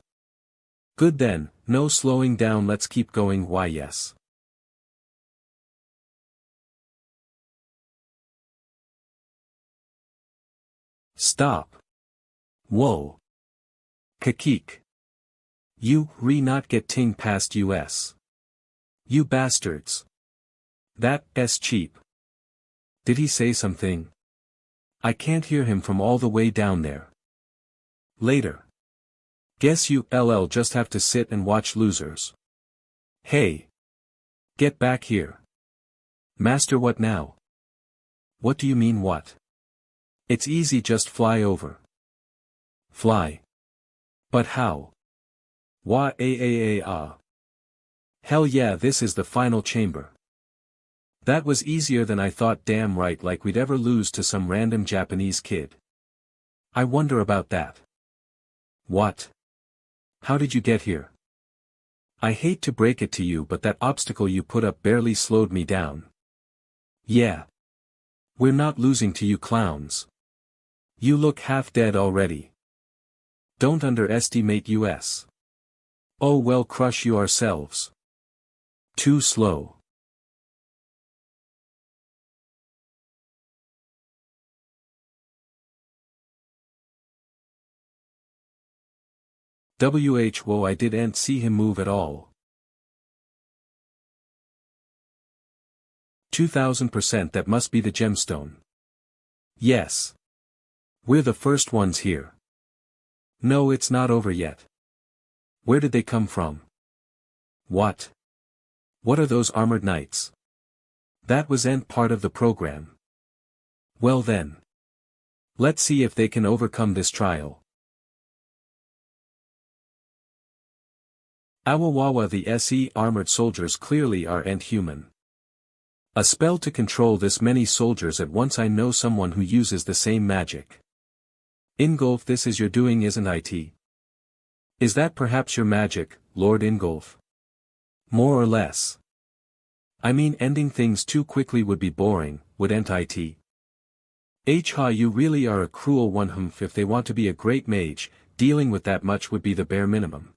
Good then, no slowing down, let's keep going. Why yes. Stop. Whoa. Kakik. You not get ting past us. You bastards. That's cheap. Did he say something? I can't hear him from all the way down there. Later. Guess you'll just have to sit and watch losers. Hey. Get back here. Master, what now? What do you mean what? It's easy, just fly over. Fly. But how? Wah. Hell yeah, this is the final chamber. That was easier than I thought. Damn right, like we'd ever lose to some random Japanese kid. I wonder about that. What? How did you get here? I hate to break it to you, but that obstacle you put up barely slowed me down. Yeah. We're not losing to you clowns. You look half dead already. Don't underestimate us. Oh well, crush you ourselves. Too slow. Whoa, I didn't see him move at all. 2000%, that must be the gemstone. Yes. We're the first ones here. No, it's not over yet. Where did they come from? What? What are those armored knights? That wasn't part of the program. Well then. Let's see if they can overcome this trial. Awawawa, the SE armored soldiers clearly aren't human. A spell to control this many soldiers at once. I know someone who uses the same magic. Ingolf, this is your doing, isn't it? Is that perhaps your magic, Lord Ingolf? More or less. I mean, ending things too quickly would be boring, wouldn't it? You really are a cruel one. If they want to be a great mage, dealing with that much would be the bare minimum.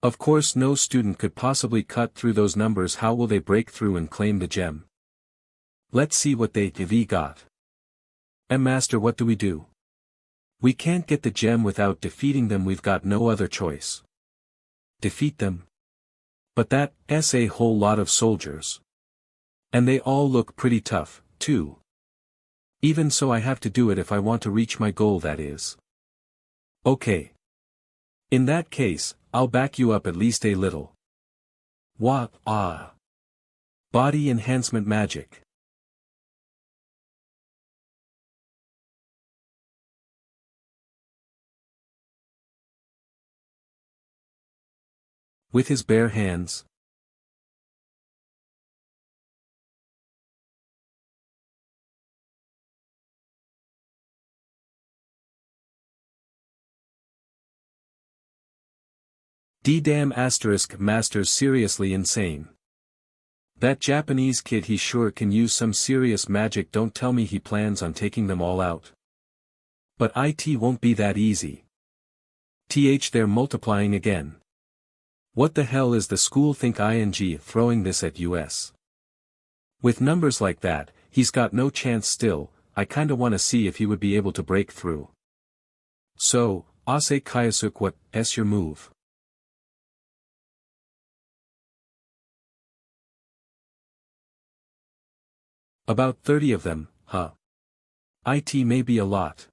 Of course no student could possibly cut through those numbers. How will they break through and claim the gem? Let's see what they've got. Master, what do we do? We can't get the gem without defeating them. We've got no other choice. Defeat them? But that's a whole lot of soldiers. And they all look pretty tough, too. Even so, I have to do it if I want to reach my goal, that is. Okay. In that case, I'll back you up at least a little. Wah. Body enhancement magic. With his bare hands. D-damn asterisk, master's seriously insane. That Japanese kid, he sure can use some serious magic. Don't tell me he plans on taking them all out. But it won't be that easy. They're multiplying again. What the hell is the school think ing throwing this at us? With numbers like that, he's got no chance still. I kinda wanna see if he would be able to break through. So, Ase Kayasuk, what's your move? About 30 of them, huh? It may be a lot.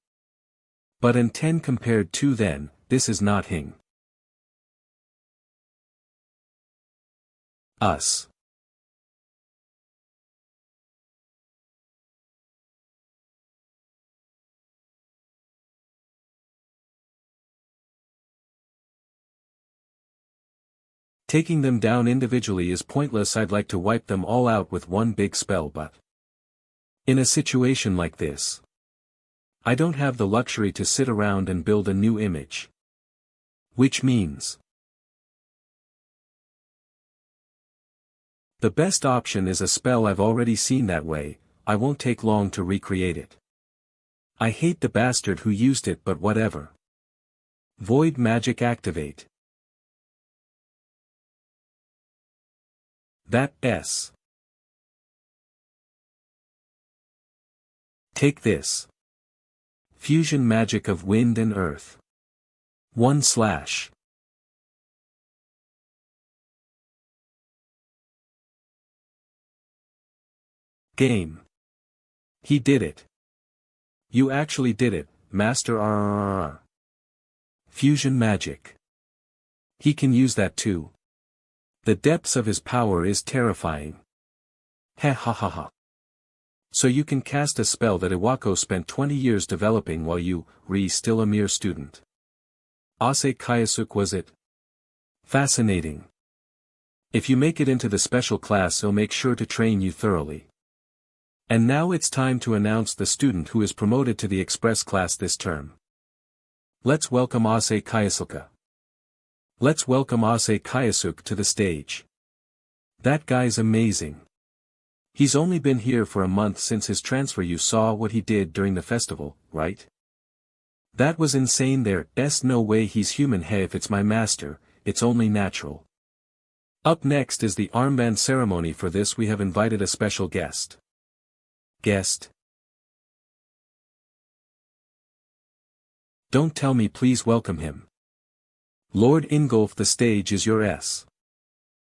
But in 10 compared to then, this is not hing. Us. Taking them down individually is pointless. I'd like to wipe them all out with one big spell, but in a situation like this, I don't have the luxury to sit around and build a new image. Which means the best option is a spell I've already seen. That way, I won't take long to recreate it. I hate the bastard who used it, but whatever. Void magic activate. That S. Take this. Fusion magic of wind and earth. 1/. Game. He did it. You actually did it, Master RRR. Fusion magic. He can use that too. The depths of his power is terrifying. Ha ha ha ha. So you can cast a spell that Iwako spent 20 years developing while you, still a mere student. Ase Kayasuk was it? Fascinating. If you make it into the special class, he'll make sure to train you thoroughly. And now it's time to announce the student who is promoted to the express class this term. Let's welcome Ase Kayasuka. Let's welcome Ase Kayasuk to the stage. That guy's amazing. He's only been here for a month since his transfer. You saw what he did during the festival, right? That was insane. There's no way he's human. Hey, if it's my master, it's only natural. Up next is the armband ceremony. For this we have invited a special guest. Don't tell me, please welcome him. Lord Ingolf, the stage is yours.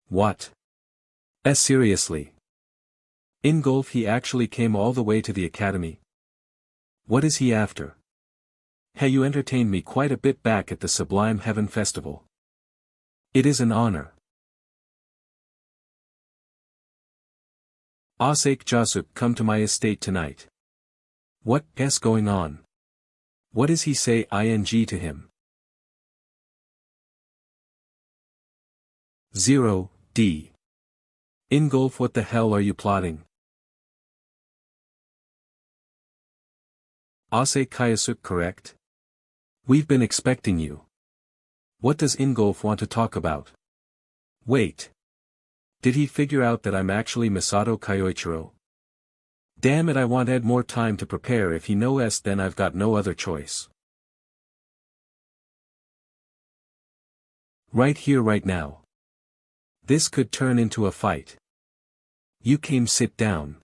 What? Seriously? Ingolf, he actually came all the way to the academy? What is he after? Hey, you entertained me quite a bit back at the Sublime Heaven Festival. It is an honor. Asake Jasuk, come to my estate tonight. What's going on? What does he say ing to him? 0D. Ingolf, what the hell are you plotting? Ase Kayasuk, correct? We've been expecting you. What does Ingolf want to talk about? Wait. Did he figure out that I'm actually Misato Kyoichiro? Damn it, I wanted more time to prepare. If he knows, then I've got no other choice. Right here, right now. This could turn into a fight. You came, sit down.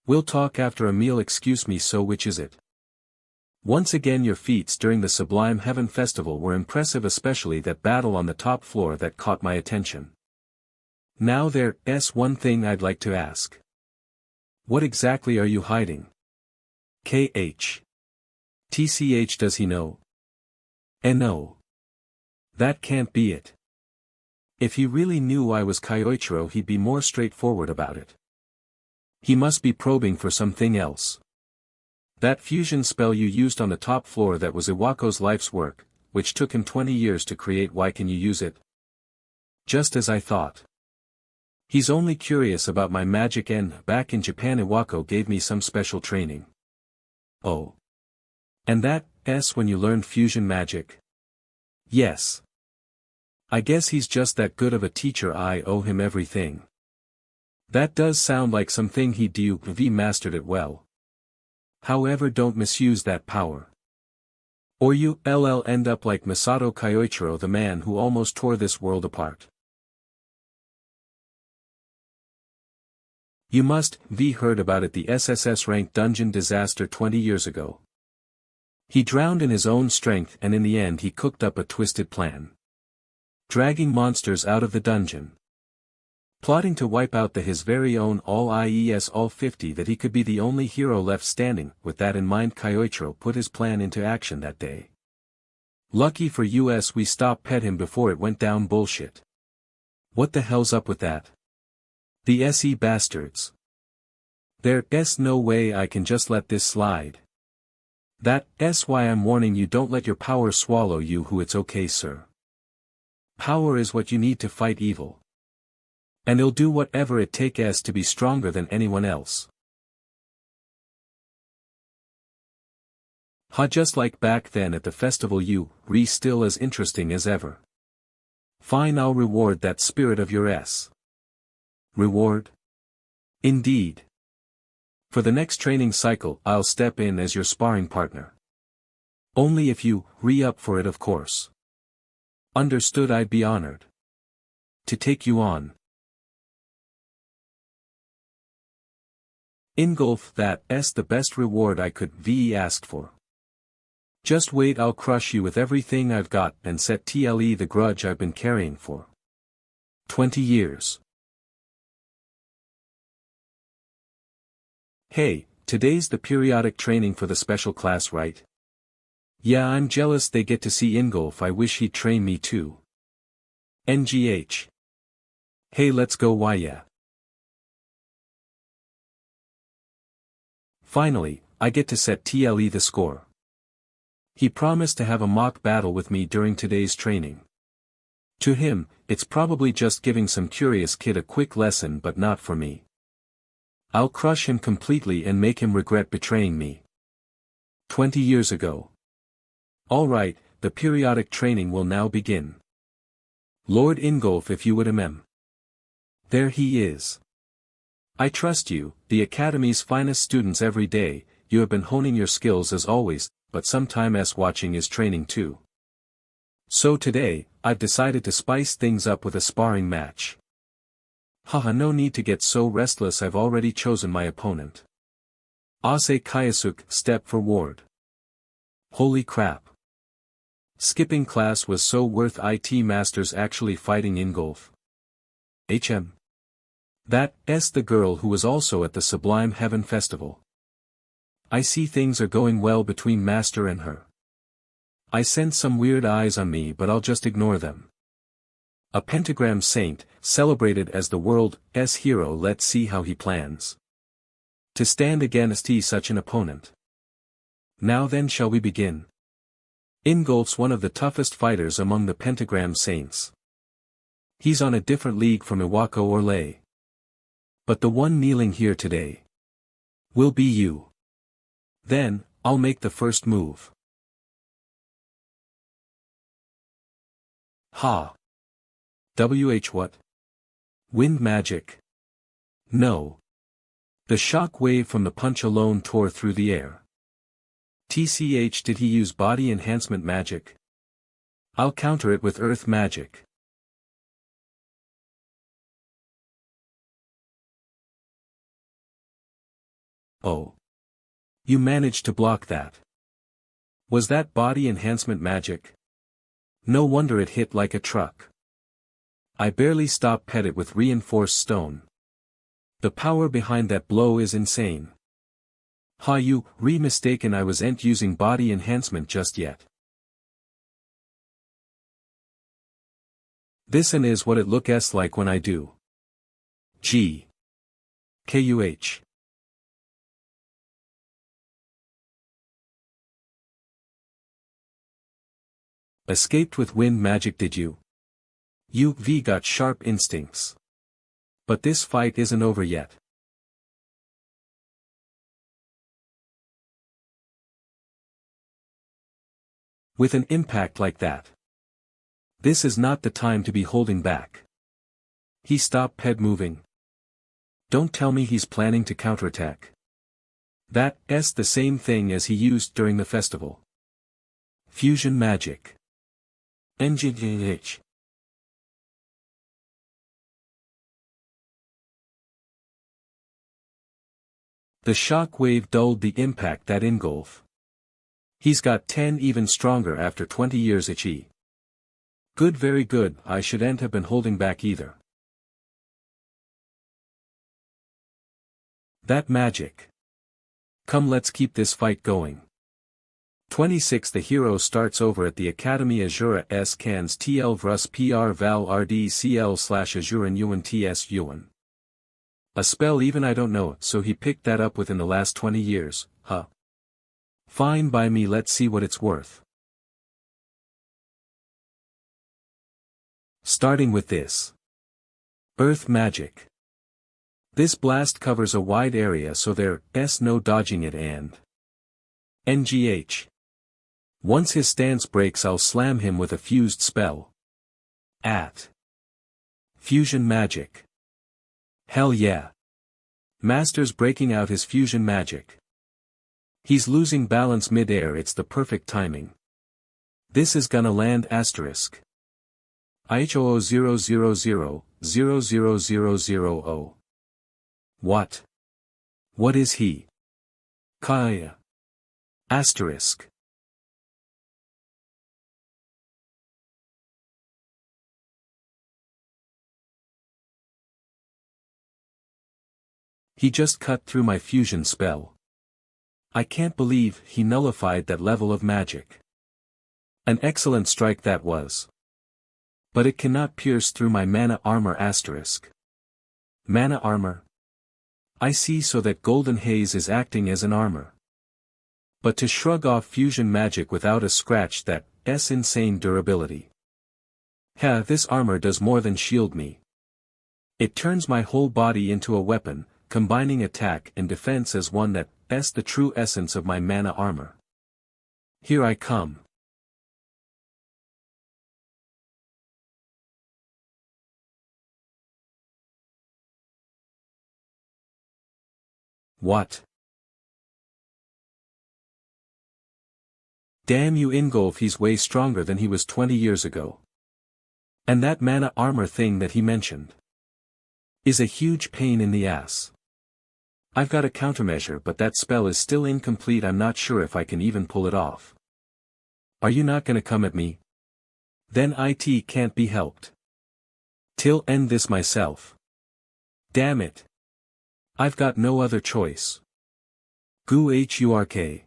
We'll talk after a meal. Excuse me, so which is it? Once again, your feats during the Sublime Heaven Festival were impressive, especially that battle on the top floor that caught my attention. Now there's one thing I'd like to ask. What exactly are you hiding? KH. TCH, does he know? No. That can't be it. If he really knew I was Kyoichiro, he'd be more straightforward about it. He must be probing for something else. That fusion spell you used on the top floor, that was Iwako's life's work, which took him 20 years to create. Why can you use it? Just as I thought. He's only curious about my magic, and back in Japan Iwako gave me some special training. Oh. And that's when you learned fusion magic? Yes. I guess he's just that good of a teacher. I owe him everything. That does sound like something he'd do if he mastered it well. However, don't misuse that power. Or you'll end up like Misato Kyoichiro, the man who almost tore this world apart. You must have heard about it, the SSS ranked dungeon disaster 20 years ago. He drowned in his own strength, and in the end he cooked up a twisted plan. Dragging monsters out of the dungeon. Plotting to wipe out his very own all 50, that he could be the only hero left standing. With that in mind, Kyoichiro put his plan into action that day. Lucky for us we stopped him before it went down. Bullshit. What the hell's up with that? The SE bastards. There's no way I can just let this slide. That's why I'm warning you, don't let your power swallow you. It's okay, sir. Power is what you need to fight evil. And you'll do whatever it takes to be stronger than anyone else. Just like back then at the festival, you re still as interesting as ever. Fine, I'll reward that spirit of yours. Reward? Indeed. For the next training cycle, I'll step in as your sparring partner. Only if you re-up for it, of course. Understood, I'd be honored to take you on. Ingolf, that's the best reward I could ask for. Just wait, I'll crush you with everything I've got and set the grudge I've been carrying for 20 years. Hey, today's the periodic training for the special class, right? Yeah, I'm jealous they get to see Ingolf. I wish he'd train me too. NGH. Hey, let's go, why yeah. Finally, I get to set the score. He promised to have a mock battle with me during today's training. To him, it's probably just giving some curious kid a quick lesson, but not for me. I'll crush him completely and make him regret betraying me. 20 years ago. Alright, the periodic training will now begin. Lord Ingolf, if you would There he is. I trust you, the Academy's finest students every day. You have been honing your skills as always, but sometimes watching is training too. So today, I've decided to spice things up with a sparring match. Haha, no need to get so restless, I've already chosen my opponent. Ase Kayasuk, step forward. Holy crap. Skipping class was so worth it. Masters actually fighting Ingolf. That's the girl who was also at the Sublime Heaven Festival. I see things are going well between Master and her. I sense some weird eyes on me, but I'll just ignore them. A pentagram saint, celebrated as the world's hero. Let's see how he plans to stand against such an opponent. Now then, shall we begin? Ingolf's one of the toughest fighters among the pentagram saints. He's on a different league from Iwako or Lei. But the one kneeling here today will be you. Then, I'll make the first move. What? Wind magic? No. The shock wave from the punch alone tore through the air. Did he use body enhancement magic? I'll counter it with earth magic. Oh. You managed to block that. Was that body enhancement magic? No wonder it hit like a truck. I barely stopped it with reinforced stone. The power behind that blow is insane. You mistaken, I wasn't using body enhancement just yet. This is what it looks like when I do. Kuh. Escaped with wind magic, did you? You've got sharp instincts. But this fight isn't over yet. With an impact like that, this is not the time to be holding back. He stopped moving. Don't tell me he's planning to counterattack. That's the same thing as he used during the festival. Fusion magic. NGH. The shock wave dulled the impact that Ingolf. He's got 10 even stronger after 20 years. Good, very good. I shouldn't have been holding back either. That magic. Come, let's keep this fight going. 26. The hero starts over at the Academy. Azura S cans TL Vrus PR Val RDCL/Azuran Yuan TS Yuan. A spell even I don't know, so he picked that up within the last 20 years, Fine by me, let's see what it's worth. Starting with this. Earth magic. This blast covers a wide area so there's no dodging it and NGH. Once his stance breaks I'll slam him with a fused spell. At. Fusion magic. Hell yeah. Master's breaking out his fusion magic. He's losing balance mid-air, it's the perfect timing. This is gonna land asterisk. IHO00000000. What? What is he? Kaya. Asterisk. He just cut through my fusion spell. I can't believe he nullified that level of magic. An excellent strike that was. But it cannot pierce through my mana armor asterisk. Mana armor? I see, so that golden haze is acting as an armor. But to shrug off fusion magic without a scratch, that's insane durability. Heh, this armor does more than shield me. It turns my whole body into a weapon, combining attack and defense as one, that's the true essence of my mana armor. Here I come. What? Damn you Ingolf, he's way stronger than he was 20 years ago. And that mana armor thing that he mentioned is a huge pain in the ass. I've got a countermeasure, but that spell is still incomplete. I'm not sure if I can even pull it off. Are you not gonna come at me? Then it can't be helped. Till end this myself. Damn it. I've got no other choice. Goo HURK.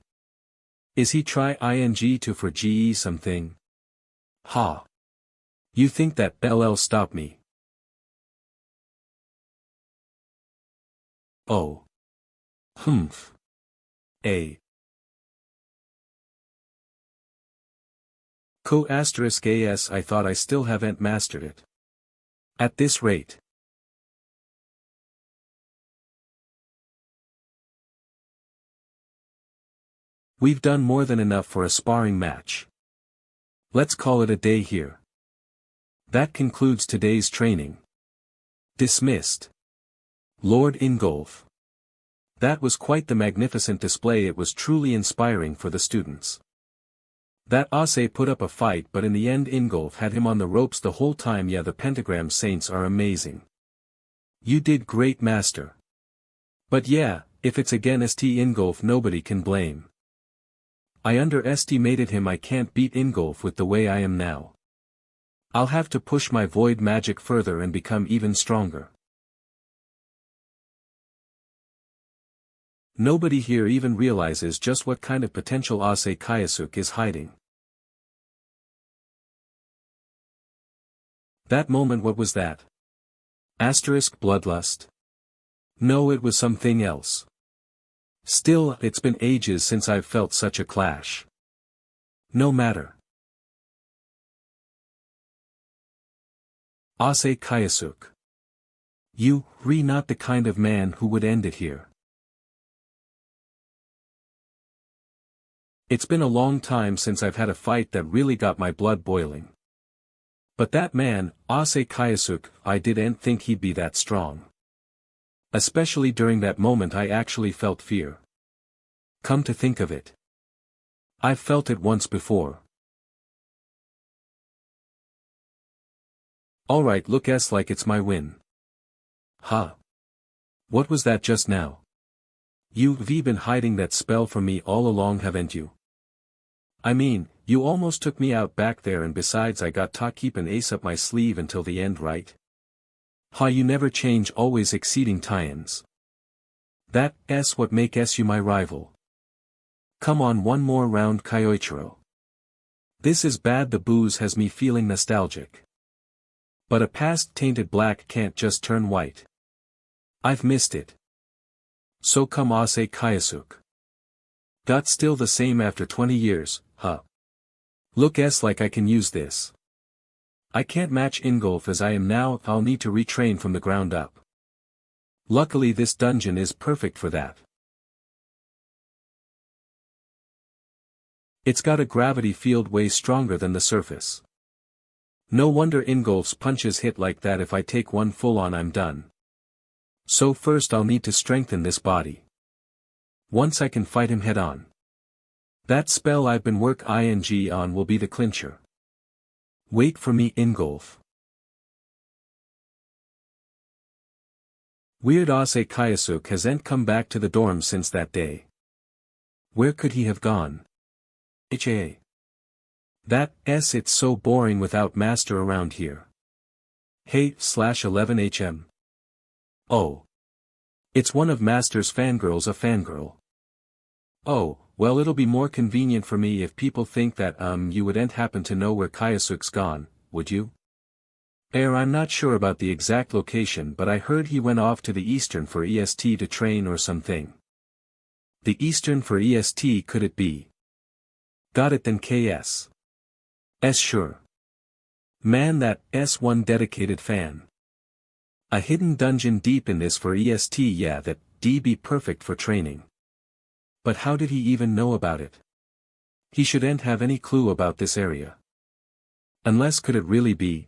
Is he try ing to for GE something? Ha. You think that LL stop me? Oh. Humph. A. Co asterisk AS, I thought I still haven't mastered it. At this rate. We've done more than enough for a sparring match. Let's call it a day here. That concludes today's training. Dismissed. Lord Ingolf. That was quite the magnificent display. It was truly inspiring for the students. That Ase put up a fight, but in the end Ingolf had him on the ropes the whole time. Yeah, the pentagram saints are amazing. You did great, master. But yeah, if it's against Ingolf nobody can blame. I underestimated him. I can't beat Ingolf with the way I am now. I'll have to push my void magic further and become even stronger. Nobody here even realizes just what kind of potential Ase Kayasuk is hiding. That moment, what was that? Asterisk bloodlust? No, it was something else. Still, it's been ages since I've felt such a clash. No matter. Ase Kayasuk. You, not the kind of man who would end it here. It's been a long time since I've had a fight that really got my blood boiling. But that man, Ase Kayasuk, I didn't think he'd be that strong. Especially during that moment I actually felt fear. Come to think of it. I've felt it once before. Alright, looks like it's my win. Huh? What was that just now? You've been hiding that spell from me all along, haven't you? I mean, you almost took me out back there, and besides I got to keep an ace up my sleeve until the end, right? Ha, you never change, always exceeding tie-ins. That's what makes you my rival. Come on, one more round, Kyoichiro. This is bad, the booze has me feeling nostalgic. But a past tainted black can't just turn white. I've missed it. So come Ase Kayasuk. Got still the same after 20 years, huh? Looks like I can use this. I can't match Ingolf as I am now, I'll need to retrain from the ground up. Luckily this dungeon is perfect for that. It's got a gravity field way stronger than the surface. No wonder Ingolf's punches hit like that. If I take one full on I'm done. So first I'll need to strengthen this body. Once I can fight him head on. That spell I've been working on will be the clincher. Wait for me, Ingolf. Weird Ase Kayasuk hasn't come back to the dorm since that day. Where could he have gone? It's so boring without master around here. Hey/11HM. Oh. It's one of master's fangirls, a fangirl. Oh, well it'll be more convenient for me if people think that you wouldn't happen to know where Kayasuk's gone, would you? I'm not sure about the exact location but I heard he went off to the Eastern for EST to train or something. The Eastern for EST could it be? Got it then KS. Sure. Man that S1 dedicated fan. A hidden dungeon deep in this for EST, yeah, that D be perfect for training. But how did he even know about it? He shouldn't have any clue about this area. Unless could it really be?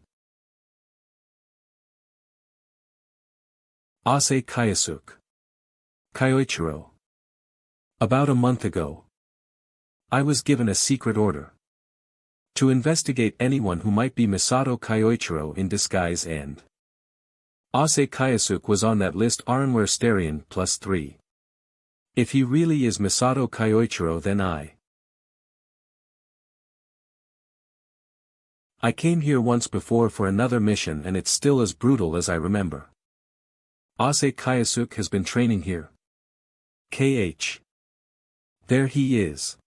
Ase Kayasuk. Kyoichiro. About a month ago. I was given a secret order. To investigate anyone who might be Misato Kyoichiro in disguise and Ase Kayasuk was on that list. Aranware Starion +3. If he really is Misato Kyoichiro then I came here once before for another mission and it's still as brutal as I remember. Ase Kayasuk has been training here. KH. There he is.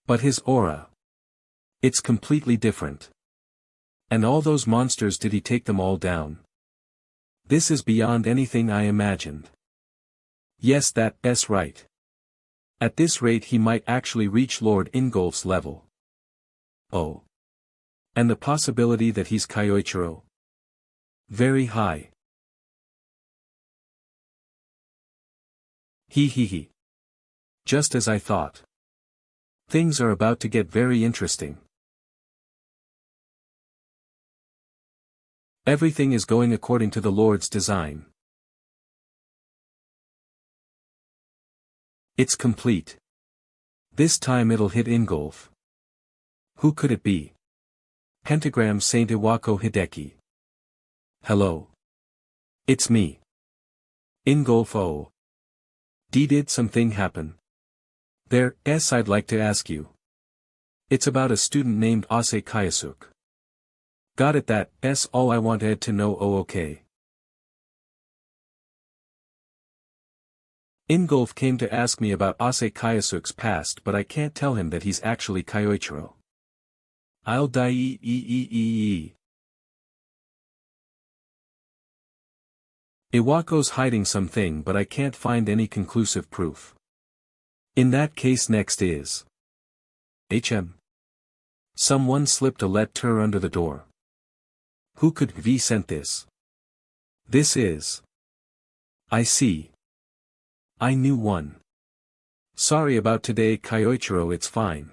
But his aura. It's completely different. And all those monsters, did he take them all down? This is beyond anything I imagined. Yes, that's right. At this rate he might actually reach Lord Ingolf's level. Oh. And the possibility that he's Kyoichiro? Very high. He. Just as I thought. Things are about to get very interesting. Everything is going according to the Lord's design. It's complete. This time it'll hit Ingolf. Who could it be? Pentagram Saint Iwako Hideki. Hello. It's me. Ingolf. Oh. Did something happen? I'd like to ask you. It's about a student named Ase Kayasuk. Got it, that's all I wanted to know. Oh okay. Ingolf came to ask me about Ase Kayasuk's past but I can't tell him that he's actually Kyoichiro. I'll die. Iwako's hiding something but I can't find any conclusive proof. In that case next is HM. Someone slipped a letter under the door. Who could V sent this? This is. I see. I knew one. Sorry about today Kyoichiro, it's fine.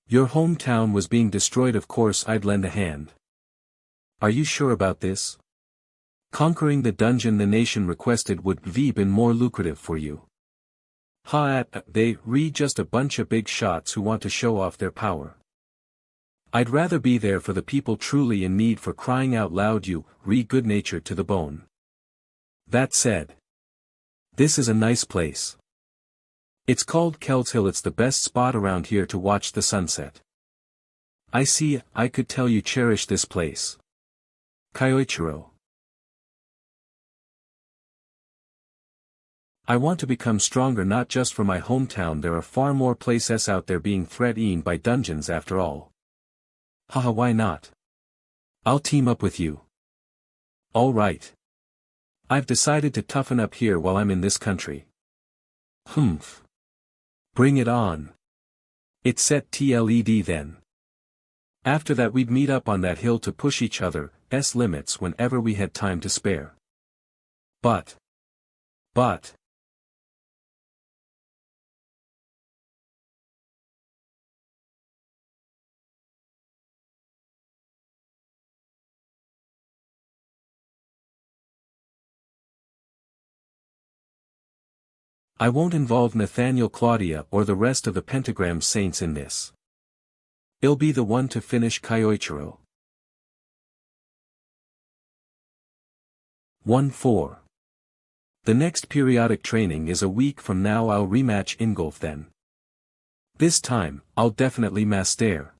Your hometown was being destroyed, of course I'd lend a hand. Are you sure about this? Conquering the dungeon the nation requested would V been more lucrative for you. They just a bunch of big shots who want to show off their power. I'd rather be there for the people truly in need, for crying out loud, you good-natured to the bone. That said. This is a nice place. It's called Kelts Hill. It's the best spot around here to watch the sunset. I see, I could tell you cherish this place. Kyoichiro. I want to become stronger, not just for my hometown. There are far more places out there being threatened by dungeons after all. Haha, why not? I'll team up with you. Alright. I've decided to toughen up here while I'm in this country. Humph. Bring it on. It set TLED then. After that we'd meet up on that hill to push each other's limits whenever we had time to spare. But. I won't involve Nathaniel Claudia or the rest of the pentagram saints in this. I'll be the one to finish Kyoichiro. 1-4. The next periodic training is a week from now. I'll rematch Ingolf then. This time, I'll definitely master.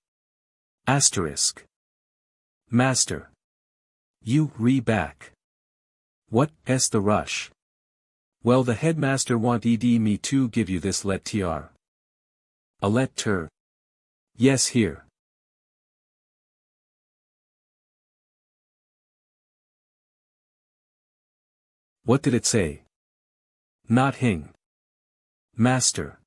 Asterisk. Master. You back. What's the rush? Well, the headmaster want me to give you this letter. A letter? Yes, here. What did it say? Not hing. Master.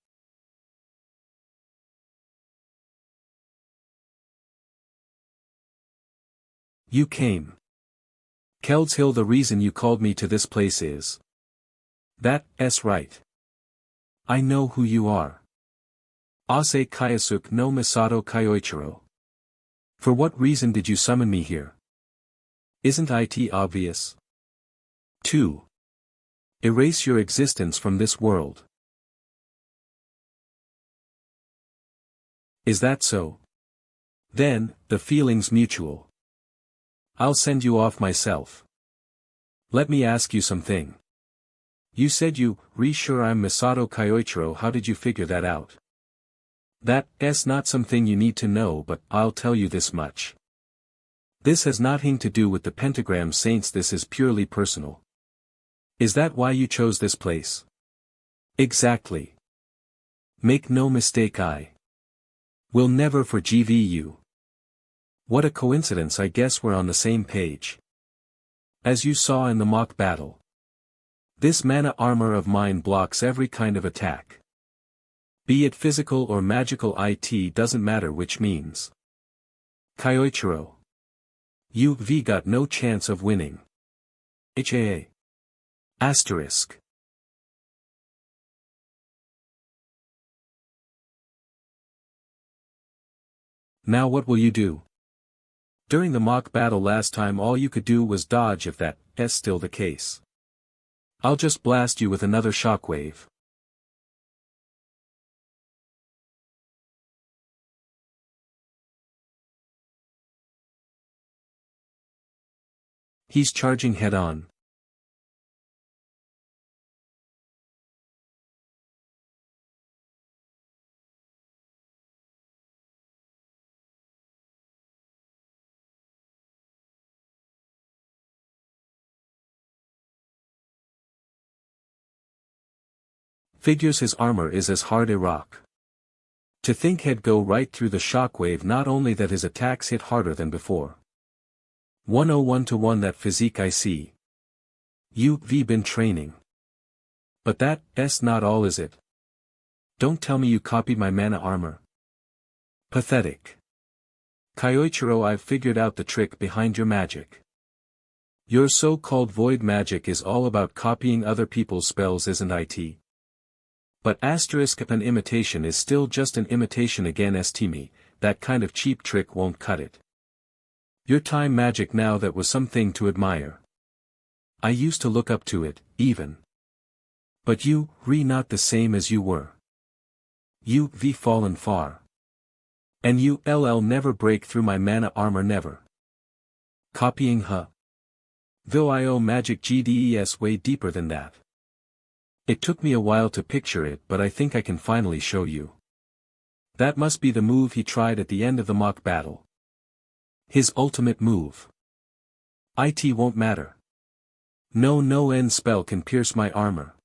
You came. Keld's Hill. The reason you called me to this place is. That's right. I know who you are. Ase Kayasuk no Misato Kyoichiro. For what reason did you summon me here? Isn't it obvious? 2. Erase your existence from this world. Is that so? Then, the feeling's mutual. I'll send you off myself. Let me ask you something. You said you sure I'm Misato Kyoichiro. How did you figure that out? That's not something you need to know, but I'll tell you this much. This has nothing to do with the pentagram saints. This is purely personal. Is that why you chose this place? Exactly. Make no mistake, I will never forgive you. What a coincidence. I guess we're on the same page. As you saw in the mock battle. This mana armor of mine blocks every kind of attack. Be it physical or magical, it doesn't matter which means. Kyoichiro. You've got no chance of winning. HAA. Asterisk. Now what will you do? During the mock battle last time all you could do was dodge. If that's still the case, I'll just blast you with another shockwave. He's charging head-on. Figures his armor is as hard a rock. To think he'd go right through the shockwave. Not only that, his attacks hit harder than before. 101-1 that physique I see. You've been training. But that's not all, is it? Don't tell me you copied my mana armor. Pathetic. Kyoichiro, I've figured out the trick behind your magic. Your so-called void magic is all about copying other people's spells, isn't it? But an imitation is still just an imitation. Again, me, that kind of cheap trick won't cut it. Your time magic now, that was something to admire. I used to look up to it, even. But you, not the same as you were. You've fallen far. And you'll never break through my mana armor, never. Copying Though I magic GDES way deeper than that. It took me a while to picture it, but I think I can finally show you. That must be the move he tried at the end of the mock battle. His ultimate move. It won't matter. No N spell can pierce my armor.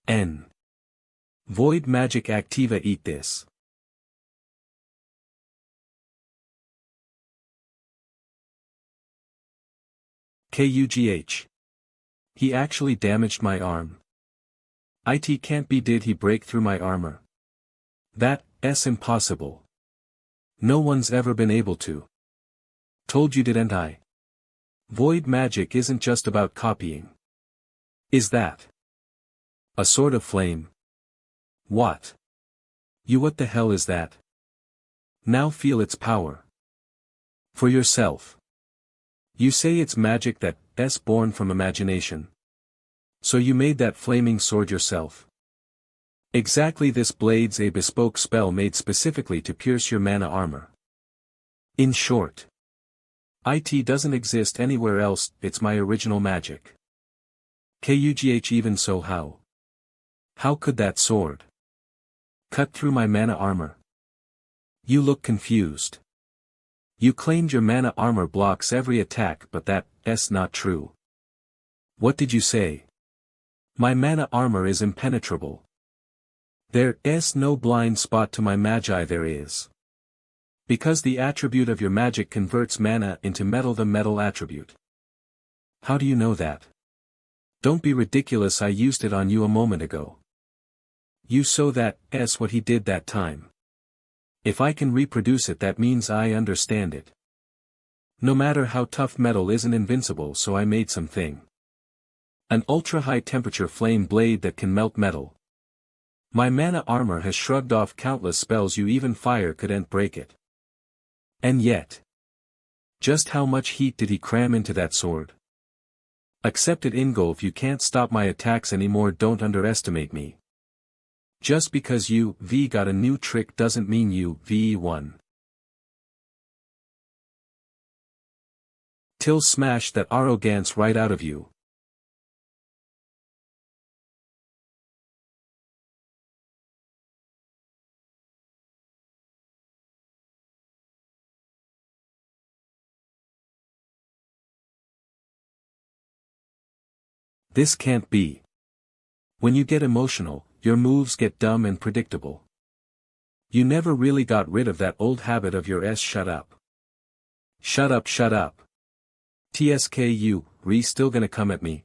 N. Void magic activa. Eat this. KUGH. He actually damaged my arm. It can't be. Did he break through my armor? That's impossible. No one's ever been able to. Told you, didn't I? Void magic isn't just about copying. Is that a sort of flame? What? What the hell is that? Now feel its power. For yourself. You say it's magic that's born from imagination. So you made that flaming sword yourself. Exactly, this blade's a bespoke spell made specifically to pierce your mana armor. In short, it doesn't exist anywhere else, it's my original magic. Kugh, even so, how? How could that sword cut through my mana armor? You look confused. You claimed your mana armor blocks every attack, but that's not true. What did you say? My mana armor is impenetrable. There's no blind spot to my magi, there is. Because the attribute of your magic converts mana into metal, the metal attribute. How do you know that? Don't be ridiculous, I used it on you a moment ago. You saw that's what he did that time. If I can reproduce it, that means I understand it. No matter how tough, metal isn't invincible, so I made something. An ultra-high temperature flame blade that can melt metal. My mana armor has shrugged off countless spells, even fire couldn't break it. And yet, just how much heat did he cram into that sword? Accept it, Ingolf, you can't stop my attacks anymore, don't underestimate me. Just because you got a new trick doesn't mean you won. Till smash that arrogance right out of you. This can't be. When you get emotional, your moves get dumb and predictable. You never really got rid of that old habit of yours. Shut up. Shut up, shut up. TSKU, still gonna come at me?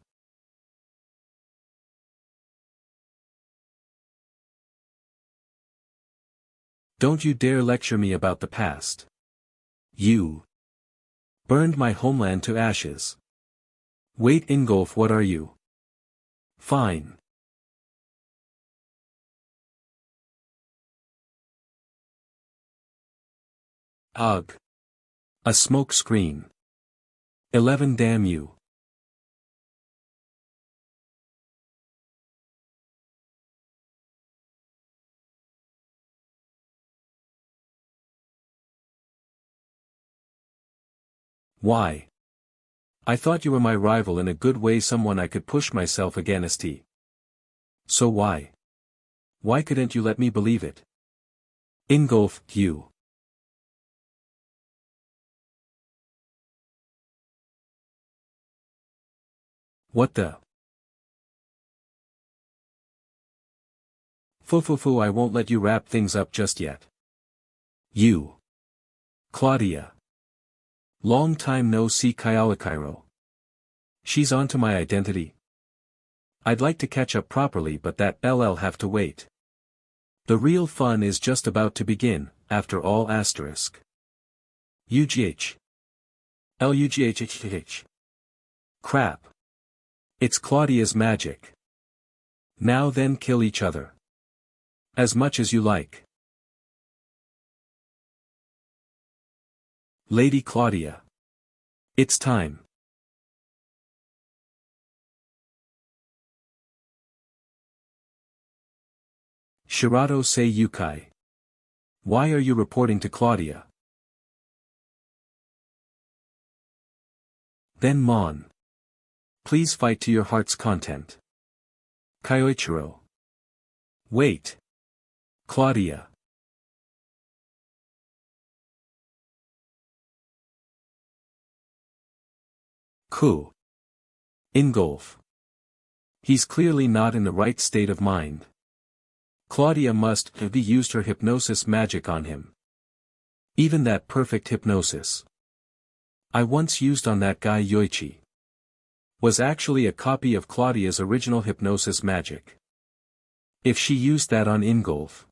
Don't you dare lecture me about the past. You burned my homeland to ashes. Wait, Ingolf, what are you? Fine. Ugh. A smoke screen. 11, damn you. Why? I thought you were my rival in a good way, someone I could push myself against. So why? Why couldn't you let me believe it? Ingolf, you. What the? Foo, I won't let you wrap things up just yet. You. Claudia. Long time no see, Cairo. She's onto my identity. I'd like to catch up properly, but that'll have to wait. The real fun is just about to begin, after all. Asterisk. UGH. LUGHHH. Crap. It's Claudia's magic. Now then, kill each other. As much as you like. Lady Claudia. It's time. Shirato say Yukai. Why are you reporting to Claudia? Then Mon. Please fight to your heart's content. Kyoichiro. Wait. Claudia. Ku. Ingolf. He's clearly not in the right state of mind. Claudia must have used her hypnosis magic on him. Even that perfect hypnosis I once used on that guy Yoichi was actually a copy of Claudia's original hypnosis magic. If she used that on Ingolf,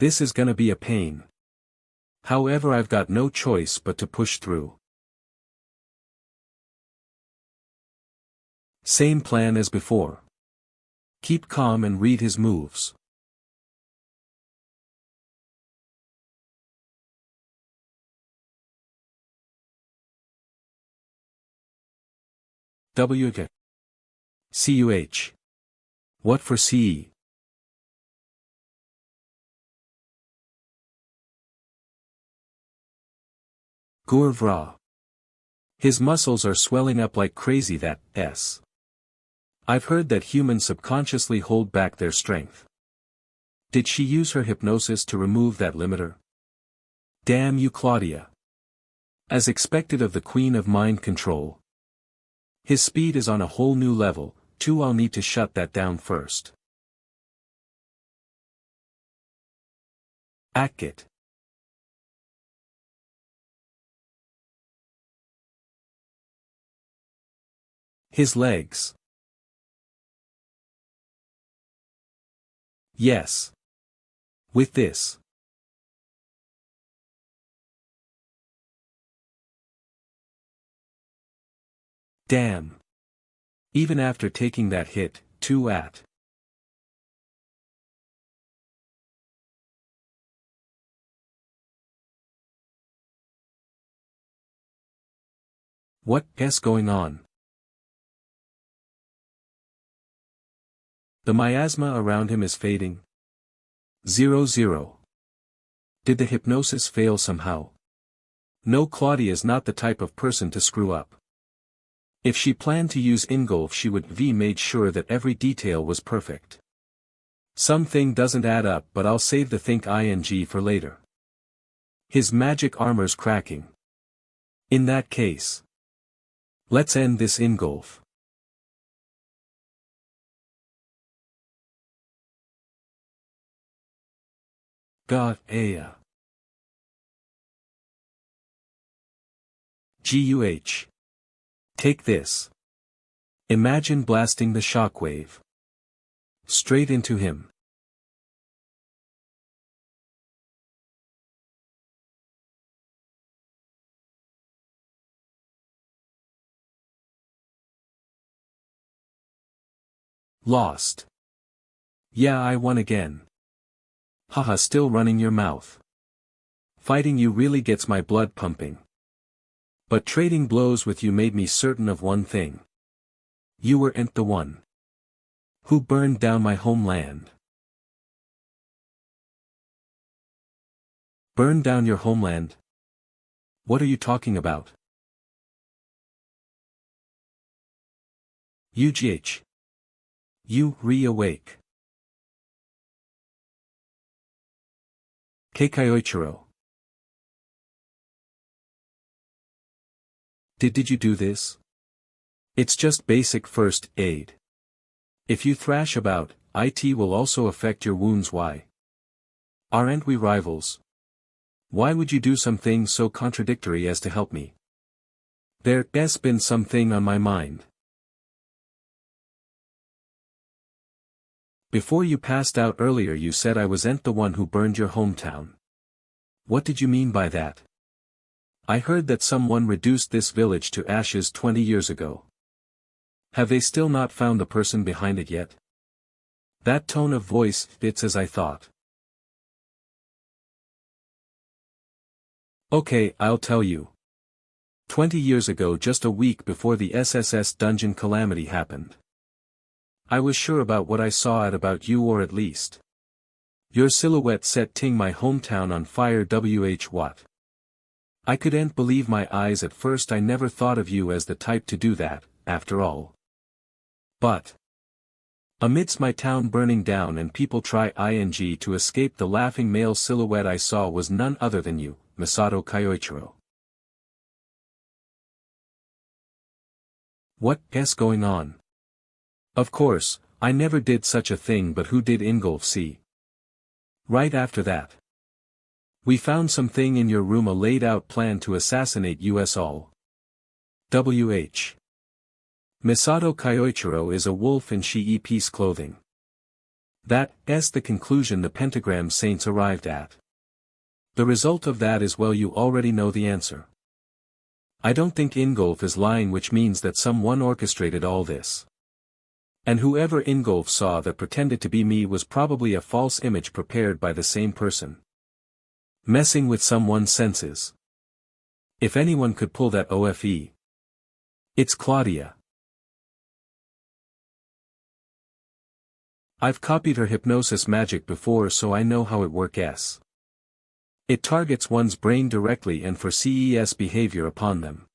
This is gonna be a pain. However, I've got no choice but to push through. Same plan as before. Keep calm and read his moves. WK. CUH. What for CE? Gourvra. His muscles are swelling up like crazy. That S. I've heard that humans subconsciously hold back their strength. Did she use her hypnosis to remove that limiter? Damn you, Claudia. As expected of the queen of mind control. His speed is on a whole new level, too. I'll need to shut that down first. Akit. His legs. Yes. With this. Damn. Even after taking that hit, too at. What is going on? The miasma around him is fading. 0-0. Did the hypnosis fail somehow? No, Claudia's not the type of person to screw up. If she planned to use Ingolf, she would have made sure that every detail was perfect. Something doesn't add up, but I'll save the think ing for later. His magic armor's cracking. In that case, let's end this Ingolf. God, Aya. GUH. Take this. Imagine blasting the shockwave. Straight into him. Lost. Yeah, I won again. Haha, still running your mouth. Fighting you really gets my blood pumping. But trading blows with you made me certain of one thing. You weren't the one who burned down my homeland. Burned down your homeland? What are you talking about? UGH. You re-awake. Keikayoichiro. Did you do this? It's just basic first aid. If you thrash about, it will also affect your wounds. Why? Aren't we rivals? Why would you do something so contradictory as to help me? There's been something on my mind. Before you passed out earlier, you said I wasn't the one who burned your hometown. What did you mean by that? I heard that someone reduced this village to ashes 20 years ago. Have they still not found the person behind it yet? That tone of voice fits as I thought. Okay, I'll tell you. 20 years ago, just a week before the SSS dungeon calamity happened. I was sure about what I saw at about you, or at least your silhouette setting my hometown on fire. What? I couldn't believe my eyes at first. I never thought of you as the type to do that, after all. But amidst my town burning down and people try ing to escape, the laughing male silhouette I saw was none other than you, Masato Kyoichiro. What's going on? Of course, I never did such a thing, but who did Ingolf see? Right after that, we found something in your room, a laid-out plan to assassinate us all. WH. Misato Kyoichiro is a wolf in she-piece clothing. That's the conclusion the pentagram saints arrived at. The result of that is, well, you already know the answer. I don't think Ingolf is lying, which means that someone orchestrated all this. And whoever Ingolf saw that pretended to be me was probably a false image prepared by the same person. Messing with someone's senses. If anyone could pull that OFE, it's Claudia. I've copied her hypnosis magic before, so I know how it works. It targets one's brain directly and for CES behavior upon them.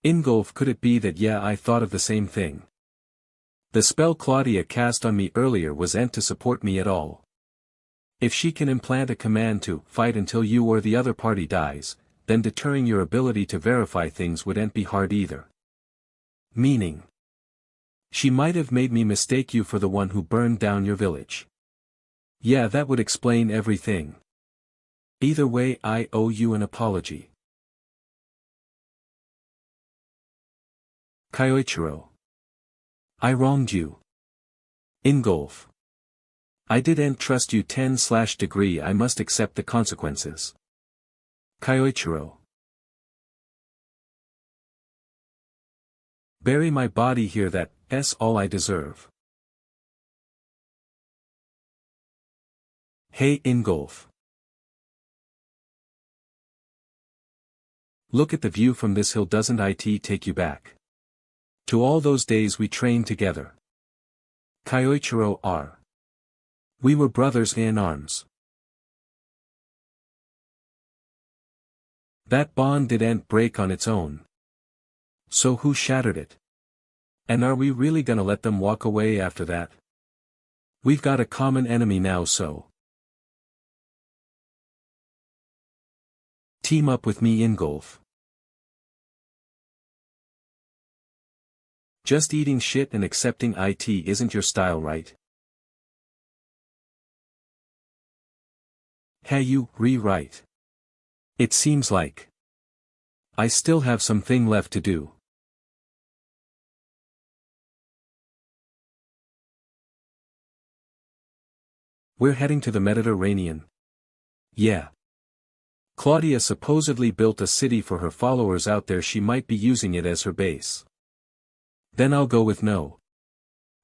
Ingolf, could it be that? Yeah, I thought of the same thing. The spell Claudia cast on me earlier was meant to support me at all. If she can implant a command to fight until you or the other party dies, then deterring your ability to verify things wouldn't be hard either. Meaning, she might have made me mistake you for the one who burned down your village. Yeah, that would explain everything. Either way, I owe you an apology. Kyoichiro. I wronged you. Ingolf. I didn't trust you 10/degree. I must accept the consequences. Kyoichiro. Bury my body here, that's all I deserve. Hey Ingolf. Look at the view from this hill, doesn't it take you back to all those days we trained together? Kyoichiro R. We were brothers in arms. That bond didn't break on its own. So who shattered it? And are we really gonna let them walk away after that? We've got a common enemy now, so team up with me, Ingolf. Just eating shit and accepting it isn't your style, right? Hey, you rewrite. It seems like I still have something left to do. We're heading to the Mediterranean. Yeah. Claudia supposedly built a city for her followers out there. She might be using it as her base. Then I'll go with no.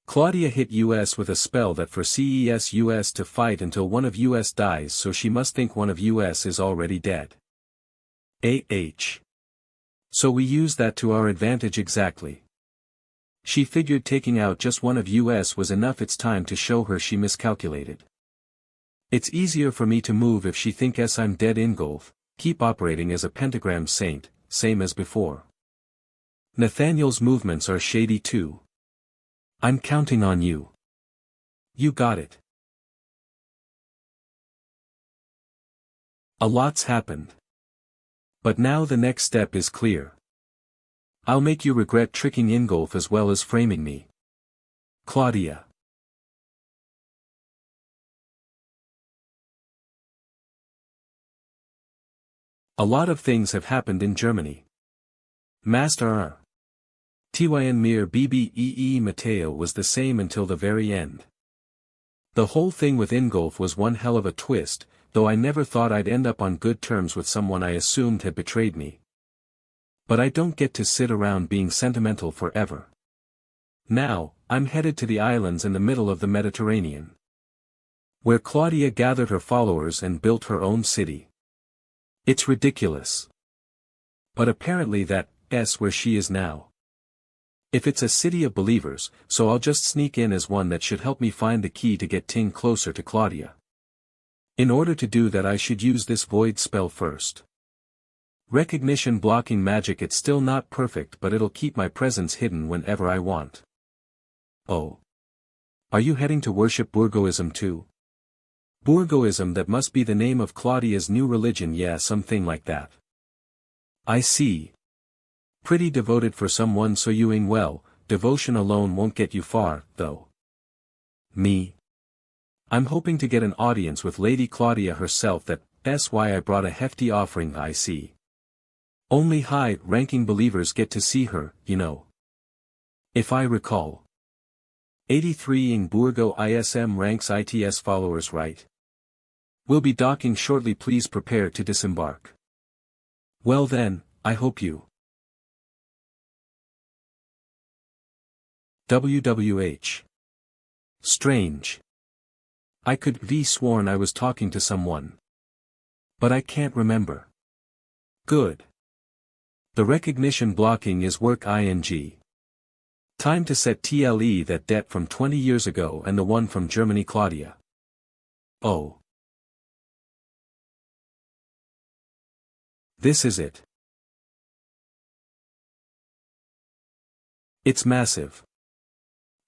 Claudia hit US with a spell that for CES US to fight until one of US dies, so she must think one of US is already dead. So we use that to our advantage exactly. She figured taking out just one of US was enough. It's time to show her she miscalculated. It's easier for me to move if she thinks I'm dead. Ingolf, keep operating as a pentagram saint, same as before. Nathaniel's movements are shady too. I'm counting on you. You got it. A lot's happened. But now the next step is clear. I'll make you regret tricking Ingolf as well as framing me. Claudia. A lot of things have happened in Germany. Master R. Tyn Mir Bbee Mateo was the same until the very end. The whole thing with Ingolf was one hell of a twist, though I never thought I'd end up on good terms with someone I assumed had betrayed me. But I don't get to sit around being sentimental forever. Now, I'm headed to the islands in the middle of the Mediterranean, where Claudia gathered her followers and built her own city. It's ridiculous. But apparently that's where she is now. If it's a city of believers, so I'll just sneak in as one that should help me find the key to get Ting closer to Claudia. In order to do that, I should use this void spell first. Recognition blocking magic. It's still not perfect, but it'll keep my presence hidden whenever I want. Oh. Are you heading to worship Burgoism too? Burgoism, that must be the name of Claudia's new religion. Yeah, something like that. I see. Pretty devoted for someone so young. Well, devotion alone won't get you far, though. Me? I'm hoping to get an audience with Lady Claudia herself. That's why I brought a hefty offering. I see. Only high-ranking believers get to see her, you know. If I recall. 83 ing Burgo ISM ranks ITS followers right. We'll be docking shortly, please prepare to disembark. Well then, I hope you. WWH. Strange. I could be sworn I was talking to someone. But I can't remember. Good. The recognition blocking is work ing. Time to set TLE that debt from 20 years ago and the one from Germany Claudia. Oh. This is it. It's massive.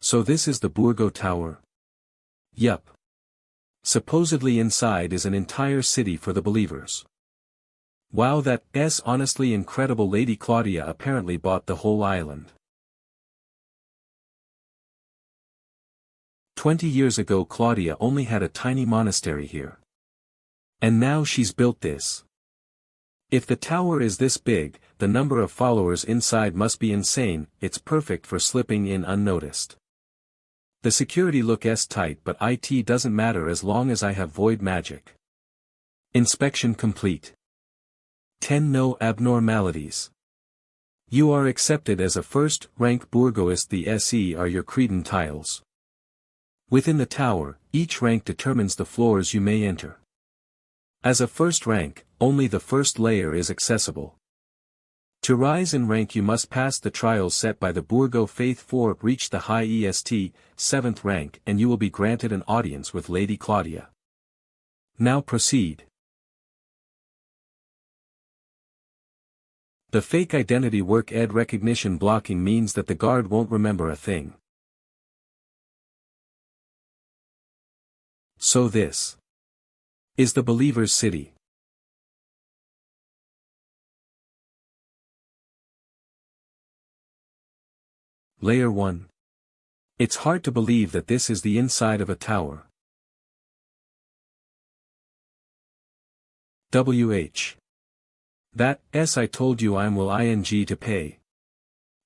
So this is the Burgo Tower? Yup. Supposedly inside is an entire city for the believers. Wow, that's honestly incredible. Lady Claudia apparently bought the whole island. 20 years ago Claudia only had a tiny monastery here. And now she's built this. If the tower is this big, the number of followers inside must be insane. It's perfect for slipping in unnoticed. The security looks tight, but it doesn't matter as long as I have void magic. Inspection complete. 10 No abnormalities. You are accepted as a first-rank Burgoist. The SE are your Cretan tiles. Within the tower, each rank determines the floors you may enter. As a first rank, only the first layer is accessible. To rise in rank you must pass the trials set by the Burgo Faith 4, reach the high EST, 7th rank, and you will be granted an audience with Lady Claudia. Now proceed. The fake identity work ed recognition blocking means that the guard won't remember a thing. So this is the Believer's City. Layer 1. It's hard to believe that this is the inside of a tower. WH. That S I told you I'm will ing to pay.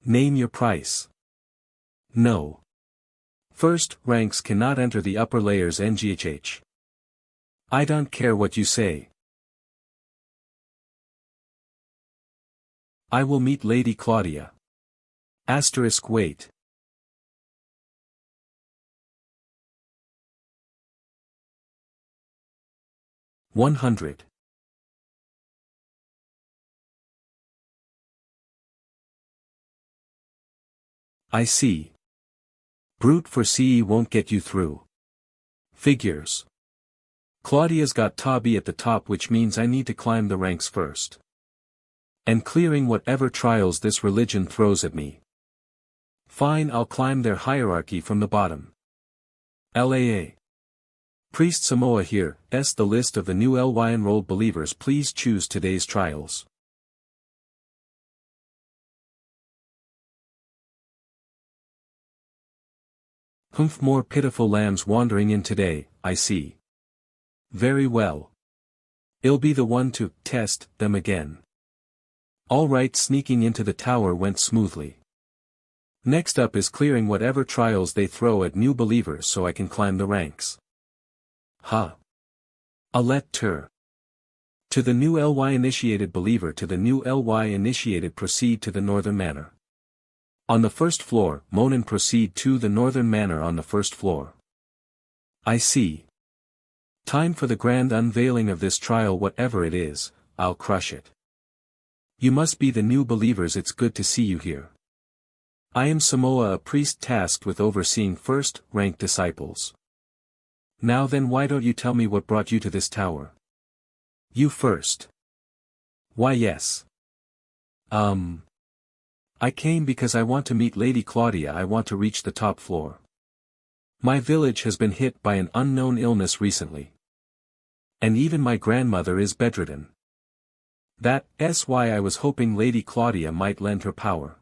Name your price. No. First ranks cannot enter the upper layers NGHH. I don't care what you say. I will meet Lady Claudia. Asterisk wait. $100. I see. Brute for CE won't get you through. Figures. Claudia's got Tabi at the top, which means I need to climb the ranks first. And clearing whatever trials this religion throws at me. Fine, I'll climb their hierarchy from the bottom. LAA. Priest Samoa here, the list of the new LY enrolled believers. Please choose today's trials. Humph, more pitiful lambs wandering in today, I see. Very well. I'll be the one to test them again. Alright, sneaking into the tower went smoothly. Next up is clearing whatever trials they throw at new believers so I can climb the ranks. Ha. Alet tur. To the new LY initiated believer, to the new LY initiated, proceed to the northern manor. On the first floor, Monin, proceed to the northern manor on the first floor. I see. Time for the grand unveiling of this trial, whatever it is, I'll crush it. You must be the new believers, it's good to see you here. I am Samoa, a priest tasked with overseeing first-rank disciples. Now then, why don't you tell me what brought you to this tower? You first. Why yes. I came because I want to meet Lady Claudia. I want to reach the top floor. My village has been hit by an unknown illness recently. And even my grandmother is bedridden. That's why I was hoping Lady Claudia might lend her power.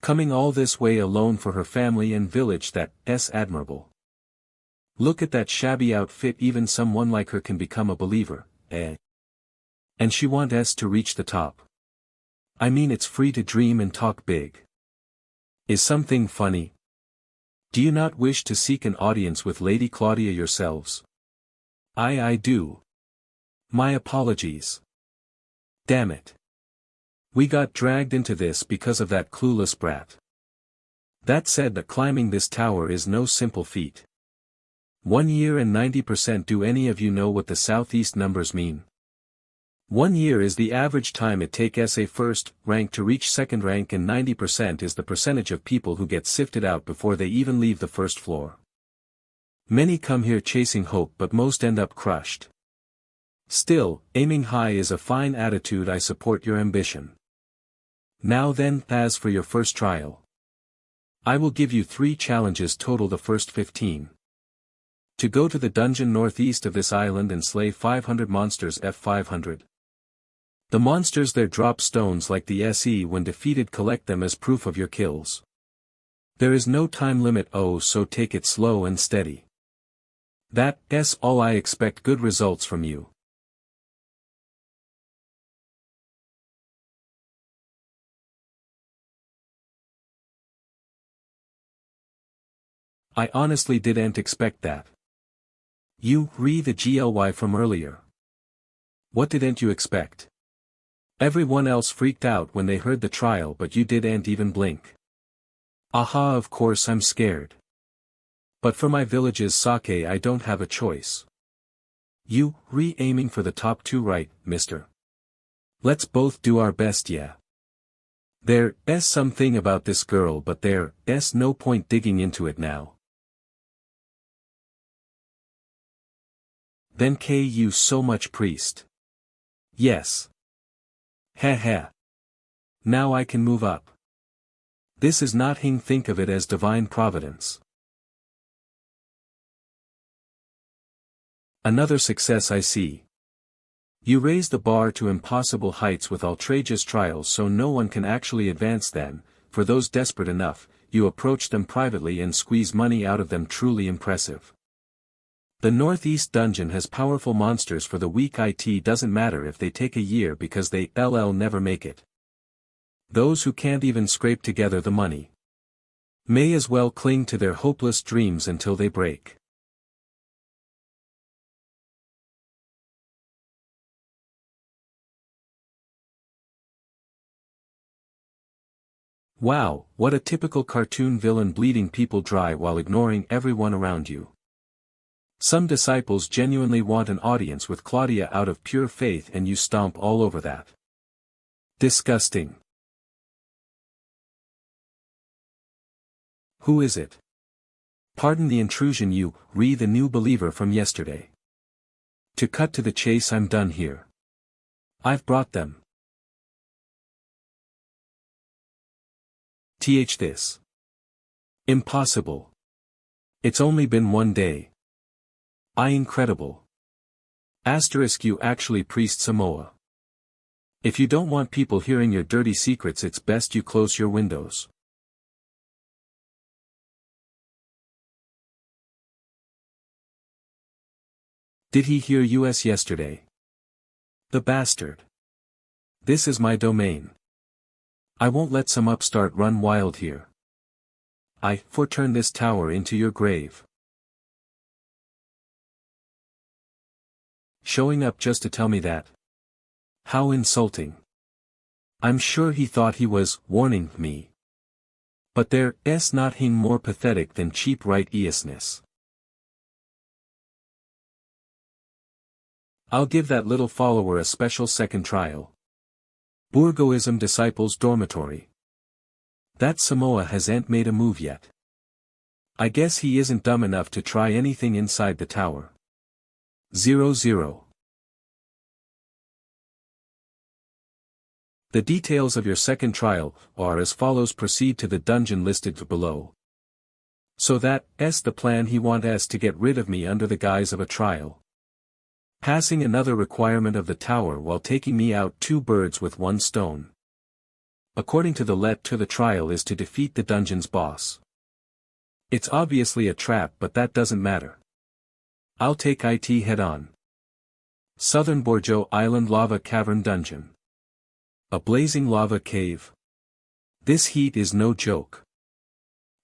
Coming all this way alone for her family and village, that's admirable. Look at that shabby outfit, even someone like her can become a believer, eh? And she wants to reach the top. I mean, it's free to dream and talk big. Is something funny? Do you not wish to seek an audience with Lady Claudia yourselves? I do. My apologies. Damn it. We got dragged into this because of that clueless brat. That said, that climbing this tower is no simple feat. 1 year and 90%. Do any of you know what the southeast numbers mean? 1 year is the average time it takes a first rank to reach second rank, and 90% is the percentage of people who get sifted out before they even leave the first floor. Many come here chasing hope, but most end up crushed. Still, aiming high is a fine attitude. I support your ambition. Now then, as for your first trial, I will give you 3 challenges total. The first 15. To go to the dungeon northeast of this island and slay 500 monsters. F500. The monsters there drop stones like the SE. When defeated, collect them as proof of your kills. There is no time limit, so take it slow and steady. That's all. I expect good results from you. I honestly didn't expect that. You re the GLY from earlier. What didn't you expect? Everyone else freaked out when they heard the trial, but you didn't even blink. Aha, of course I'm scared. But for my village's sake I don't have a choice. You aiming for the top 2, right, mister? Let's both do our best, yeah. There's something about this girl, but there's no point digging into it now. Then you so much, priest. Yes. Heh. Now I can move up. This is not hing. Think of it as divine providence. Another success, I see. You raise the bar to impossible heights with outrageous trials, so no one can actually advance. Then, for those desperate enough, you approach them privately and squeeze money out of them. Truly impressive. The Northeast Dungeon has powerful monsters for the weak. It doesn't matter if they take a year because they never make it. Those who can't even scrape together the money may as well cling to their hopeless dreams until they break. Wow, what a typical cartoon villain, bleeding people dry while ignoring everyone around you. Some disciples genuinely want an audience with Claudia out of pure faith, and you stomp all over that. Disgusting. Who is it? Pardon the intrusion, you the new believer from yesterday. To cut to the chase, I'm done here. I've brought them. This. Impossible. It's only been 1 day. Incredible. You actually, priest Samoa. If you don't want people hearing your dirty secrets, it's best you close your windows. Did he hear us yesterday? The bastard. This is my domain. I won't let some upstart run wild here. I turn this tower into your grave. Showing up just to tell me that? How insulting. I'm sure he thought he was warning me. But there's nothing more pathetic than cheap righteousness. I'll give that little follower a special second trial. Bourgoism Disciples Dormitory. That Samoa hasn't made a move yet. I guess he isn't dumb enough to try anything inside the tower. 0-0. The details of your second trial are as follows. Proceed to the dungeon listed below. So that's the plan. He wants to get rid of me under the guise of a trial. Passing another requirement of the tower while taking me out, 2 birds with 1 stone. According to the trial is to defeat the dungeon's boss. It's obviously a trap, but that doesn't matter. I'll take it head on. Southern Bordeaux Island Lava Cavern Dungeon. A blazing lava cave. This heat is no joke.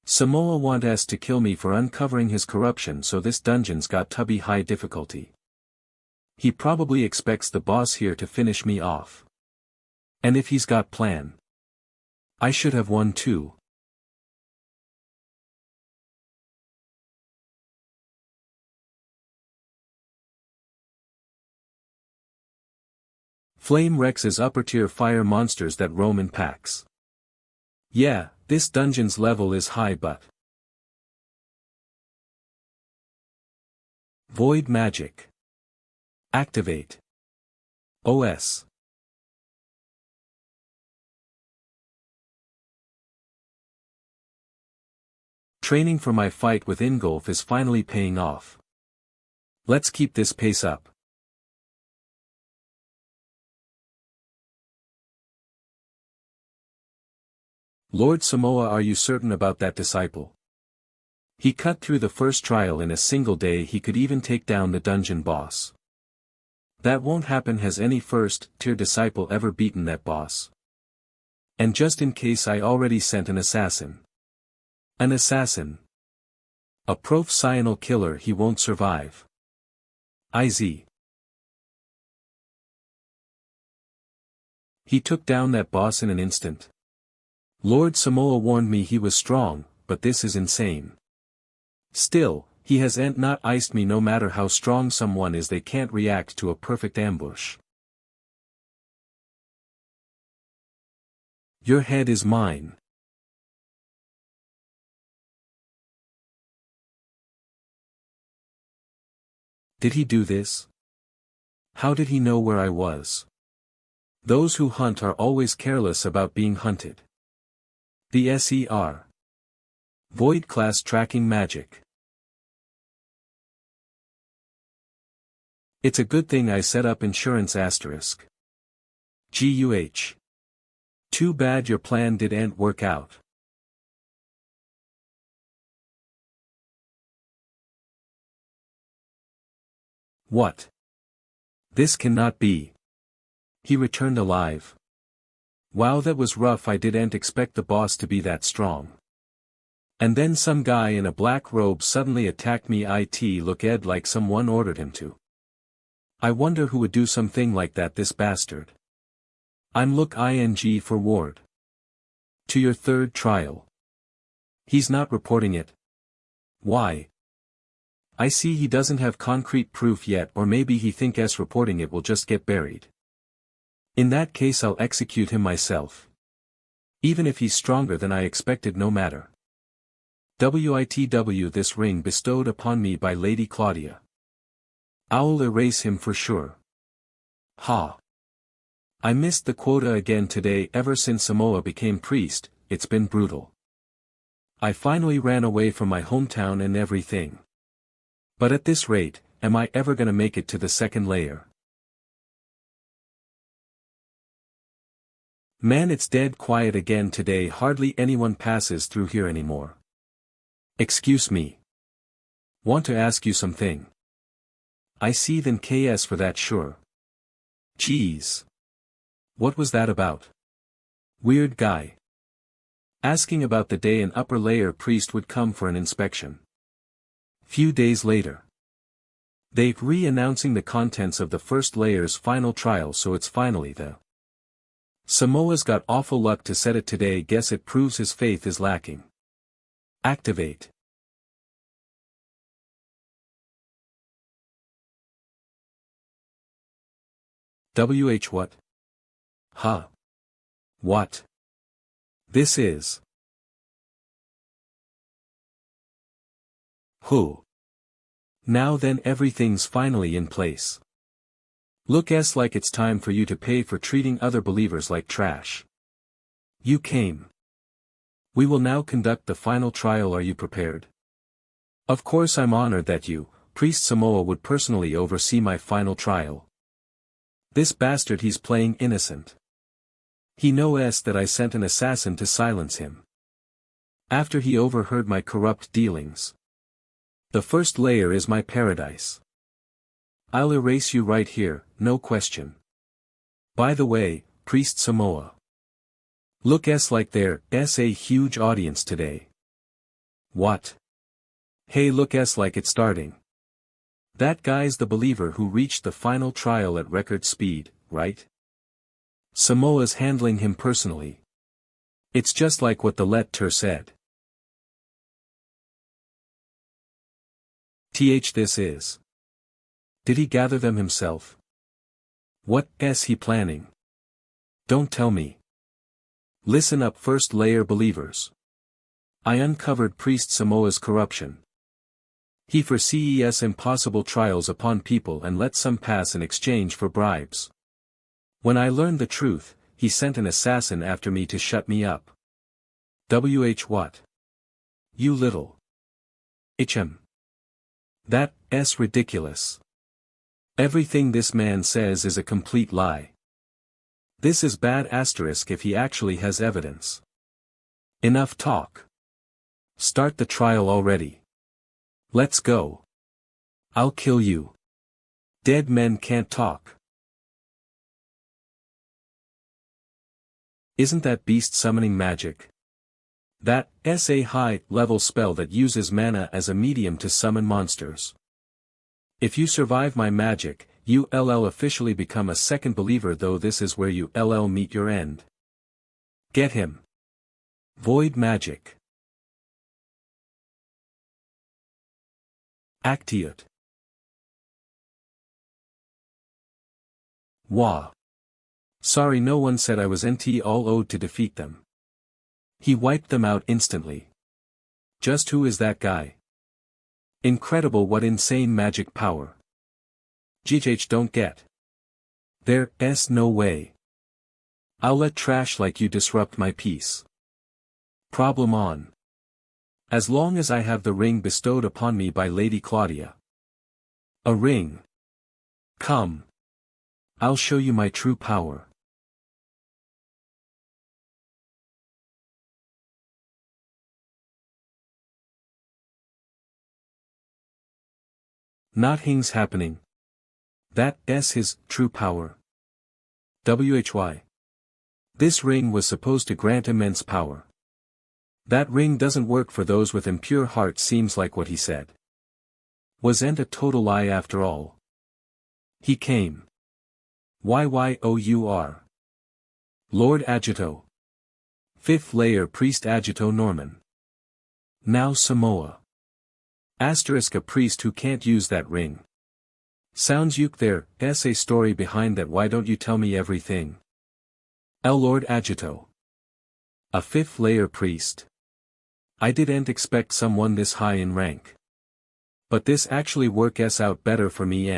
Samoa want us to kill me for uncovering his corruption, so this dungeon's got tubby high difficulty. He probably expects the boss here to finish me off. And if he's got plan, I should have won too. Flame Rex's upper tier fire monsters that roam in packs. Yeah, this dungeon's level is high, but Void Magic. Activate. OS. Training for my fight with Ingolf is finally paying off. Let's keep this pace up. Lord Samoa, are you certain about that disciple? He cut through the first trial in a single day. He could even take down the dungeon boss. That won't happen. Has any first-tier disciple ever beaten that boss? And just in case, I already sent an assassin. An assassin. A professional killer. He won't survive. IZ. He took down that boss in an instant. Lord Samoa warned me he was strong, but this is insane. Still, he has not iced me. No matter how strong someone is, they can't react to a perfect ambush. Your head is mine. Did he do this? How did he know where I was? Those who hunt are always careless about being hunted. The SER. Void Class Tracking Magic. It's a good thing I set up insurance asterisk. GUH. Too bad your plan didn't work out. What? This cannot be. He returned alive. Wow, that was rough. I didn't expect the boss to be that strong. And then some guy in a black robe suddenly attacked me. It looked like someone ordered him to. I wonder who would do something like that. This bastard. I'm look ing for Ward. To your third trial. He's not reporting it. Why? I see he doesn't have concrete proof yet, or maybe he thinks reporting it will just get buried. In that case, I'll execute him myself. Even if he's stronger than I expected, no matter. WITW, this ring bestowed upon me by Lady Claudia. I'll erase him for sure. Ha. I missed the quota again today. Ever since Samoa became priest, it's been brutal. I finally ran away from my hometown and everything. But at this rate, am I ever gonna make it to the second layer? Man, it's dead quiet again today. Hardly anyone passes through here anymore. Excuse me. Want to ask you something. I see then KS for that, sure. Jeez. What was that about? Weird guy. Asking about the day an upper layer priest would come for an inspection. Few days later. They're re-announcing the contents of the first layer's final trial, so it's finally the Samoa's got awful luck to set it today. Guess it proves his faith is lacking. Activate. WH what? Huh. What? This is. Who? Now then, everything's finally in place. Looks like it's time for you to pay for treating other believers like trash. You came. We will now conduct the final trial. Are you prepared? Of course, I'm honored that you, Priest Samoa, would personally oversee my final trial. This bastard, he's playing innocent. He knows that I sent an assassin to silence him. After he overheard my corrupt dealings. The first layer is my paradise. I'll erase you right here, no question. By the way, Priest Samoa. Looks like there's a huge audience today. What? Hey, look, like it's starting. That guy's the believer who reached the final trial at record speed, right? Samoa's handling him personally. It's just like what the letter said. This is. Did he gather them himself? What's he planning? Don't tell me. Listen up, first layer believers. I uncovered Priest Samoa's corruption. He foresees impossible trials upon people and let some pass in exchange for bribes. When I learned the truth, he sent an assassin after me to shut me up. What? You little. HM. That's ridiculous. Everything this man says is a complete lie. This is bad if he actually has evidence. Enough talk. Start the trial already. Let's go. I'll kill you. Dead men can't talk. Isn't that beast summoning magic? That's a high-level spell that uses mana as a medium to summon monsters. If you survive my magic, you'll officially become a second believer, though this is where you'll meet your end. Get him. Void magic. Actiate. Wah. Sorry, no one said I was all owed to defeat them. He wiped them out instantly. Just who is that guy? Incredible, what insane magic power. Don't get. There's no way. I'll let trash like you disrupt my peace. Problem on. As long as I have the ring bestowed upon me by Lady Claudia. A ring. Come. I'll show you my true power. Nothing's happening. That's his true power. Why? This ring was supposed to grant immense power. That ring doesn't work for those with impure hearts, seems like what he said. Wasn't a total lie after all. He came. Your. Lord Agito. 5th layer priest Agito Norman. Now Samoa. A priest who can't use that ring. Sounds there's a story behind that, why don't you tell me everything? Lord Agito. A 5th layer priest. I didn't expect someone this high in rank. But this actually works out better for me.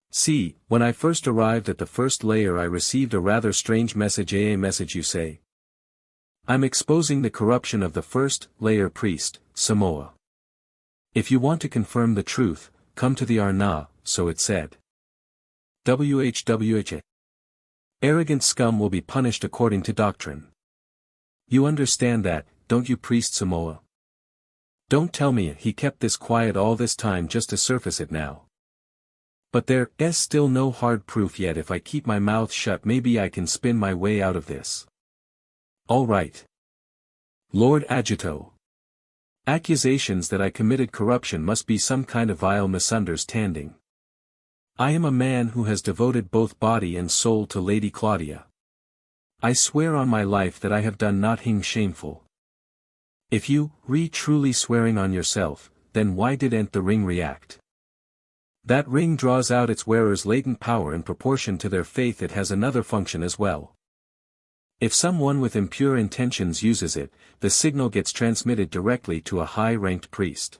See, when I first arrived at the 1st layer I received a rather strange message. A message you say. I'm exposing the corruption of the 1st layer priest, Samoa. If you want to confirm the truth, come to the Arna, so it said. WHWH. Arrogant scum will be punished according to doctrine. You understand that, don't you, Priest Samoa? Don't tell me he kept this quiet all this time just to surface it now. But there's still no hard proof yet. If I keep my mouth shut, maybe I can spin my way out of this. All right. Lord Agito. Accusations that I committed corruption must be some kind of vile misunderstanding. I am a man who has devoted both body and soul to Lady Claudia. I swear on my life that I have done nothing shameful. If you truly swearing on yourself, then why didn't the ring react? That ring draws out its wearer's latent power in proportion to their faith. It has another function as well. If someone with impure intentions uses it, the signal gets transmitted directly to a high-ranked priest.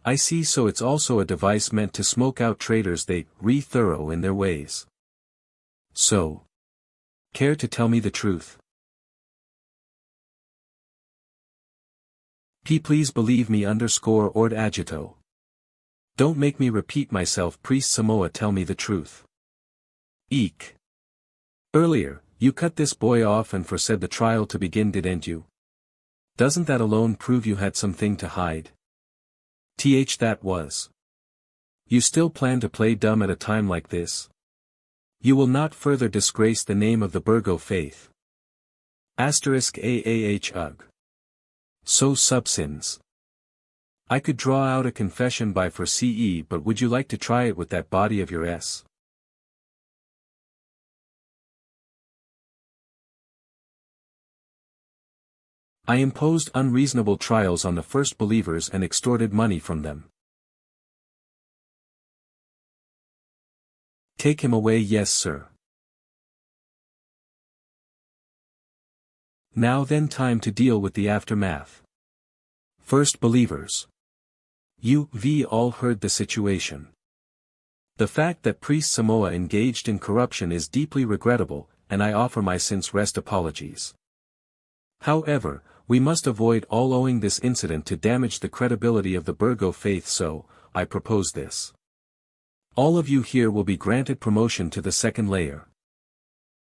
I see, so it's also a device meant to smoke out traitors they thorough in their ways. So. Care to tell me the truth? Please believe me _Ord Agito. Don't make me repeat myself. Priest Samoa, tell me the truth. Eek. Earlier, you cut this boy off and foresaid the trial to begin, didn't you? Doesn't that alone prove you had something to hide? That was. You still plan to play dumb at a time like this? You will not further disgrace the name of the Burgo faith. Asterisk AAH ugh. So subsins. I could draw out a confession by for CE, but would you like to try it with that body of your S? I imposed unreasonable trials on the first believers and extorted money from them. Take him away, yes sir. Now then, time to deal with the aftermath. First believers. You all heard the situation. The fact that priest Samoa engaged in corruption is deeply regrettable, and I offer my sincerest apologies. However, we must avoid all owing this incident to damage the credibility of the Burgo faith, so I propose this. All of you here will be granted promotion to the second layer.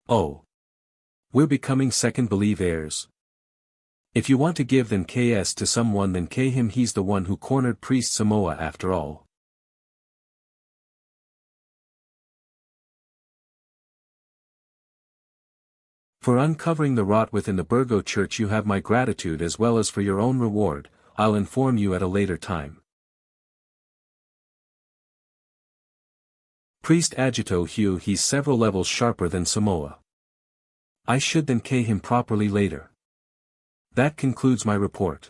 Oh. We're becoming second believe heirs. If you want to give then KS to someone, then K him, he's the one who cornered priest Samoa after all. For uncovering the rot within the Burgo Church you have my gratitude, as well as for your own reward. I'll inform you at a later time. Priest Agito Hugh, he's several levels sharper than Samoa. I should then K him properly later. That concludes my report.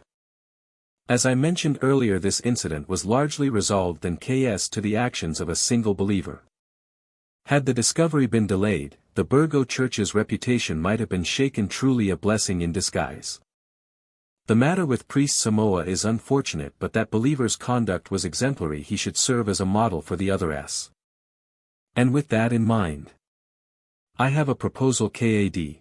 As I mentioned earlier, this incident was largely resolved then KS to the actions of a single believer. Had the discovery been delayed, the Burgo Church's reputation might have been shaken, truly a blessing in disguise. The matter with priest Samoa is unfortunate, but that believer's conduct was exemplary. He should serve as a model for the others. And with that in mind, I have a proposal, KAD.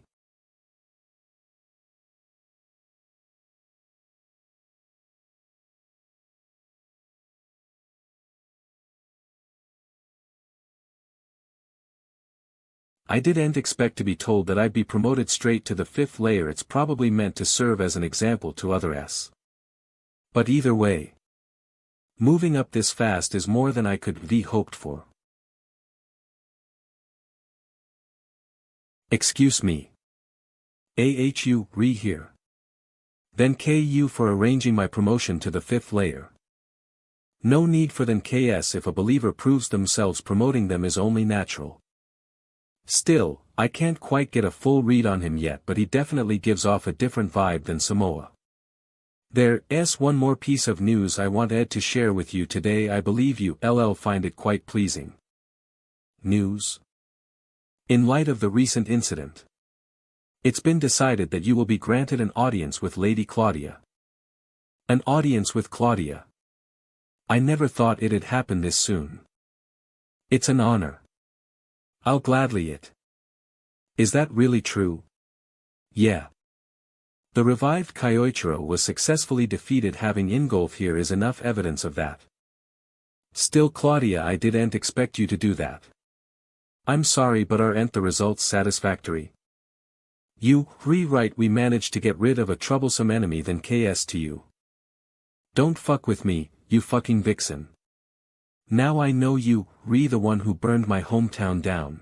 I didn't expect to be told that I'd be promoted straight to the 5th layer. It's probably meant to serve as an example to others. But either way, moving up this fast is more than I could hoped for. Excuse me. AHU here. Then KU for arranging my promotion to the 5th layer. No need for then KS if a believer proves themselves, promoting them is only natural. Still, I can't quite get a full read on him yet, but he definitely gives off a different vibe than Samoa. There's one more piece of news I want Ed to share with you today. I believe you find it quite pleasing. News? In light of the recent incident, it's been decided that you will be granted an audience with Lady Claudia. An audience with Claudia. I never thought it'd happen this soon. It's an honor. I'll gladly it. Is that really true? Yeah. The revived Kyoichiro was successfully defeated. Having Ingolf here is enough evidence of that. Still, Claudia, I didn't expect you to do that. I'm sorry, but aren't the results satisfactory? You right, we managed to get rid of a troublesome enemy then KS to you. Don't fuck with me, you fucking vixen. Now I know you, the one who burned my hometown down.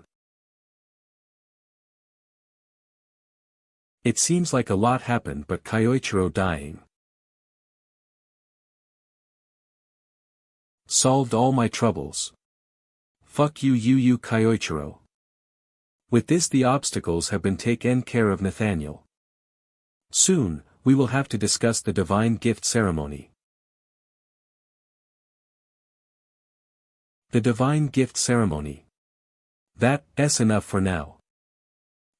It seems like a lot happened, but Kyoichiro dying solved all my troubles. Fuck you Kyoichiro. With this the obstacles have been taken care of, Nathaniel. Soon, we will have to discuss the divine gift ceremony. The divine gift ceremony. That's enough for now.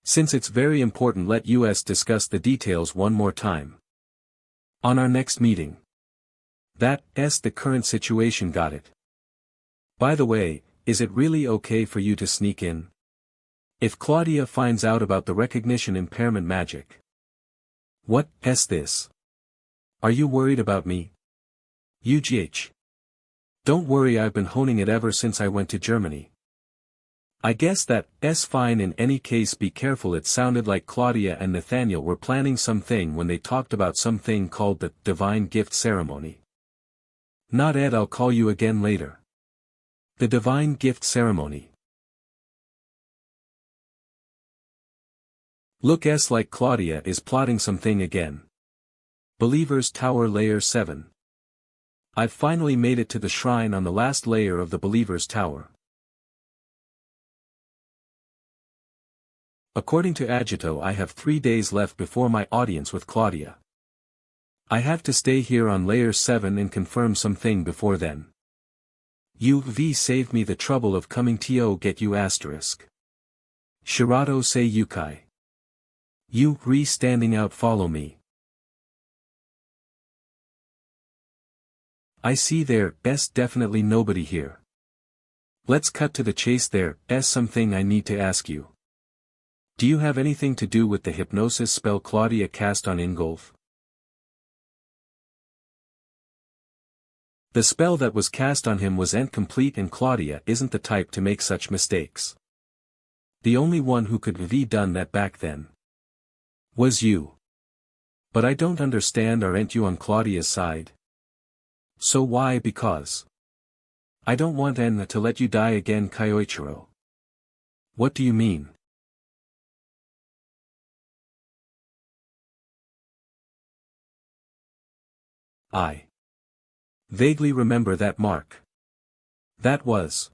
Since it's very important, let us discuss the details one more time. On our next meeting. That's the current situation, got it? By the way, is it really okay for you to sneak in? If Claudia finds out about the recognition impairment magic. What's this? Are you worried about me? UGH. Don't worry, I've been honing it ever since I went to Germany. I guess that's fine. In any case, be careful. It sounded like Claudia and Nathaniel were planning something when they talked about something called the divine gift ceremony. Not Ed, I'll call you again later. The divine gift ceremony. Looks like Claudia is plotting something again. Believer's Tower Layer 7. I've finally made it to the shrine on the last layer of the Believer's Tower. According to Agito, I have 3 days left before my audience with Claudia. I have to stay here on Layer 7 and confirm something before then. UV saved me the trouble of coming to get you asterisk. Shirato say Yukai. You re standing out follow me. I see there, definitely nobody here. Let's cut to the chase there, something I need to ask you. Do you have anything to do with the hypnosis spell Claudia cast on Ingolf? The spell that was cast on him was incomplete and Claudia isn't the type to make such mistakes. The only one who could have done that back then was you. But I don't understand, aren't you on Claudia's side? So why? Because I don't want Enna to let you die again, Kyoichiro. What do you mean? I vaguely remember that mark. That was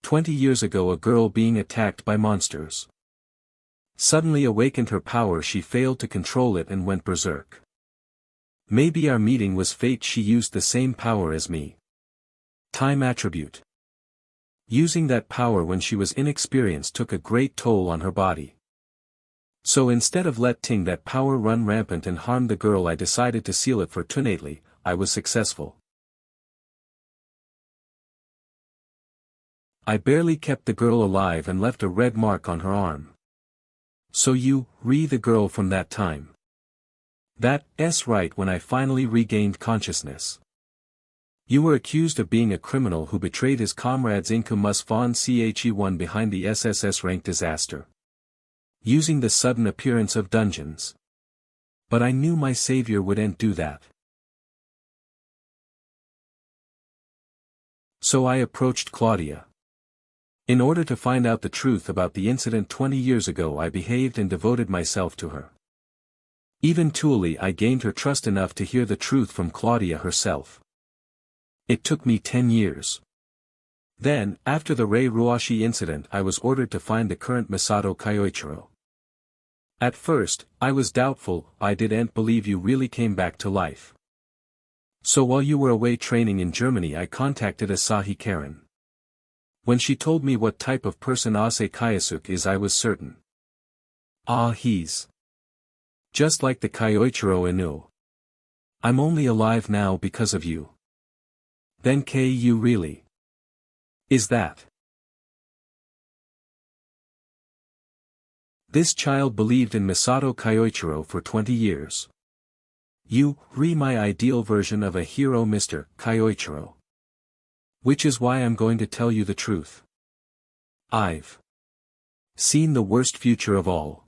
20 years ago, a girl being attacked by monsters. Suddenly awakened her power, she failed to control it and went berserk. Maybe our meeting was fate, she used the same power as me. Time attribute. Using that power when she was inexperienced took a great toll on her body. So instead of letting that power run rampant and harm the girl, I decided to seal it fortunately. I was successful. I barely kept the girl alive and left a red mark on her arm. So you, the girl from that time. That's right, when I finally regained consciousness. You were accused of being a criminal who betrayed his comrades Inku Musfon Che1 behind the SSS rank disaster. Using the sudden appearance of dungeons. But I knew my savior wouldn't do that. So I approached Claudia. In order to find out the truth about the incident 20 years ago, I behaved and devoted myself to her. Eventually I gained her trust enough to hear the truth from Claudia herself. It took me 10 years. Then, after the Rei Ruashi incident, I was ordered to find the current Masato Kyoichiro. At first, I was doubtful. I didn't believe you really came back to life. So while you were away training in Germany, I contacted Asahi Karen. When she told me what type of person Ase Kyosuke is, I was certain. He's just like the Kyoichiro Inu. I'm only alive now because of you. Then you really is that? This child believed in Masato Kyoichiro for 20 years. You, my ideal version of a hero, Mr. Kyoichiro. Which is why I'm going to tell you the truth. I've seen the worst future of all.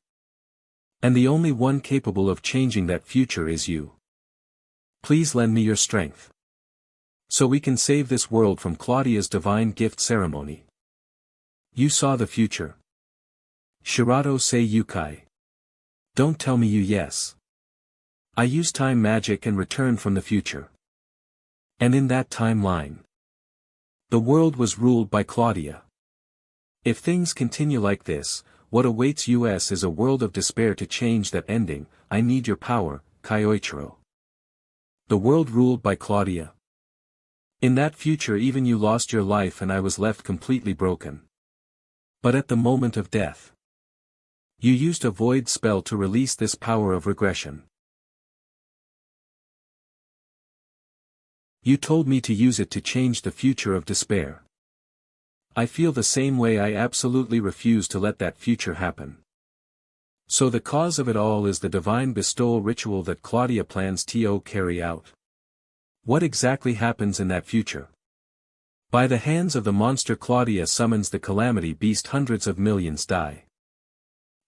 And the only one capable of changing that future is you. Please lend me your strength. So we can save this world from Claudia's divine gift ceremony. You saw the future. Shirato say Yukai. Don't tell me you yes. I used time magic and returned from the future. And in that timeline, the world was ruled by Claudia. If things continue like this, what awaits us is a world of despair. To change that ending, I need your power, Kyoichiro. The world ruled by Claudia. In that future even you lost your life and I was left completely broken. But at the moment of death, you used a void spell to release this power of regression. You told me to use it to change the future of despair. I feel the same way. I absolutely refuse to let that future happen. So the cause of it all is the divine bestowal ritual that Claudia plans to carry out. What exactly happens in that future? By the hands of the monster Claudia summons the Calamity Beast, hundreds of millions die.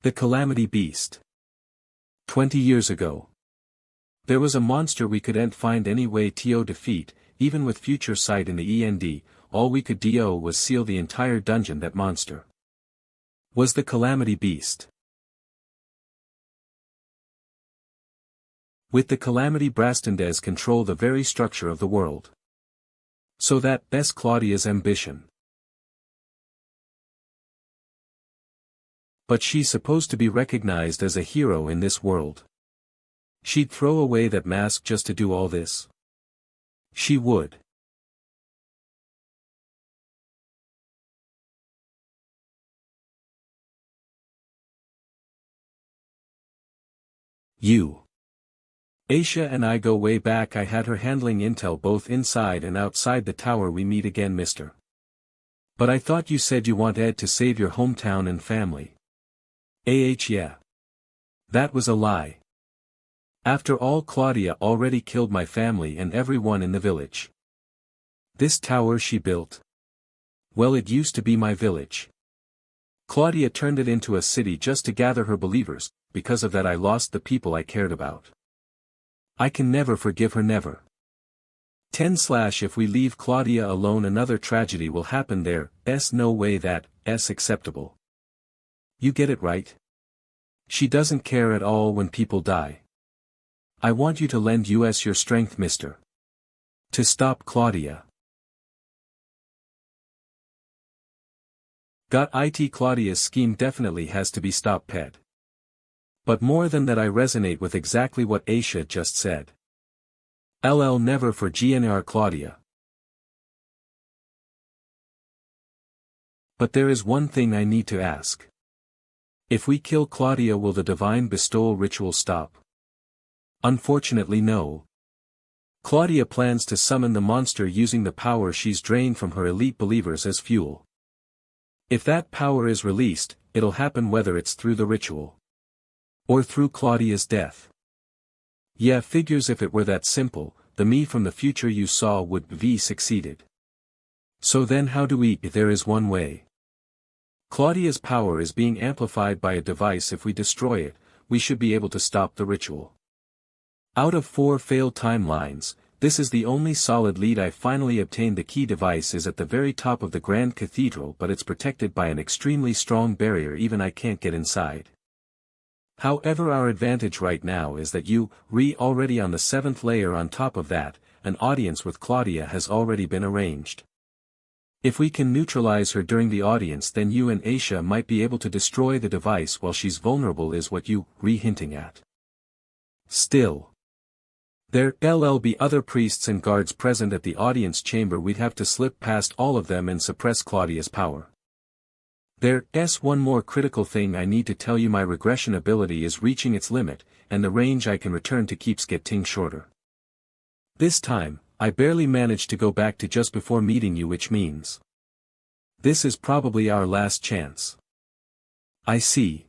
The Calamity Beast. 20 years ago. There was a monster we couldn't find any way to defeat, even with future sight in the END, all we could do was seal the entire dungeon that monster. Was the Calamity Beast. With the Calamity Brastendez control the very structure of the world. So that's Claudia's ambition. But she's supposed to be recognized as a hero in this world. She'd throw away that mask just to do all this. She would. Aisha and I go way back. I had her handling intel both inside and outside the tower. We meet again, mister. But I thought you said you want Ed to save your hometown and family. Yeah. That was a lie. After all, Claudia already killed my family and everyone in the village. This tower she built. Well, it used to be my village. Claudia turned it into a city just to gather her believers. Because of that I lost the people I cared about. I can never forgive her, never. 10/ If we leave Claudia alone, another tragedy will happen there. No way that's acceptable. You get it right? She doesn't care at all when people die. I want you to lend us your strength, mister. To stop Claudia. Got it. Claudia's scheme definitely has to be stopped, Ped. But more than that, I resonate with exactly what Aisha just said. Never for GNR Claudia. But there is one thing I need to ask. If we kill Claudia, will the divine bestowal ritual stop? Unfortunately, no. Claudia plans to summon the monster using the power she's drained from her elite believers as fuel. If that power is released, it'll happen whether it's through the ritual. Or through Claudia's death. Yeah, figures if it were that simple, the me from the future you saw would be succeeded. So then how do we? There is one way. Claudia's power is being amplified by a device. If we destroy it, we should be able to stop the ritual. Out of 4 failed timelines, this is the only solid lead. I finally obtained. The key device is at the very top of the Grand Cathedral, but it's protected by an extremely strong barrier. Even I can't get inside. However, our advantage right now is that you, already on the 7th layer. On top of that, an audience with Claudia has already been arranged. If we can neutralize her during the audience, then you and Aisha might be able to destroy the device while she's vulnerable, is what you, hinting at. Still. There'll be other priests and guards present at the audience chamber. We'd have to slip past all of them and suppress Claudia's power. There's one more critical thing I need to tell you. My regression ability is reaching its limit, and the range I can return to keeps getting shorter. This time, I barely managed to go back to just before meeting you, which means this is probably our last chance. I see.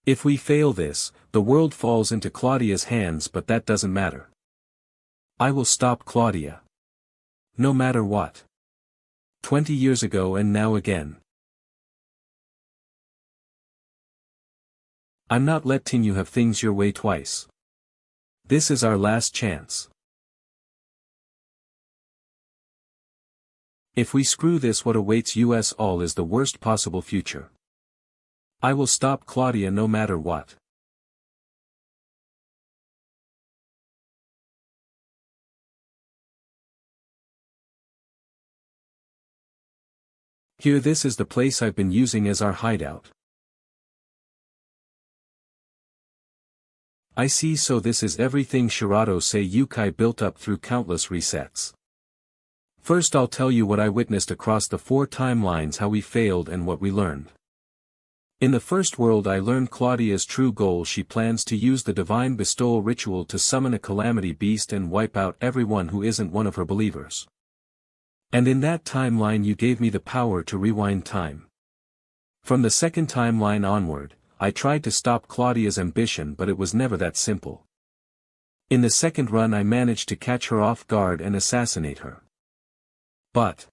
If we fail this, the world falls into Claudia's hands, but that doesn't matter. I will stop Claudia. No matter what. 20 years ago and now again. I'm not letting you have things your way twice. This is our last chance. If we screw this, what awaits us all is the worst possible future. I will stop Claudia no matter what. Here, this is the place I've been using as our hideout. I see, so this is everything Shirato Seiyukai built up through countless resets. First, I'll tell you what I witnessed across the 4 timelines, how we failed and what we learned. In the first world, I learned Claudia's true goal. She plans to use the divine bestowal ritual to summon a calamity beast and wipe out everyone who isn't one of her believers. And in that timeline you gave me the power to rewind time. From the second timeline onward, I tried to stop Claudia's ambition, but it was never that simple. In the second run I managed to catch her off guard and assassinate her. But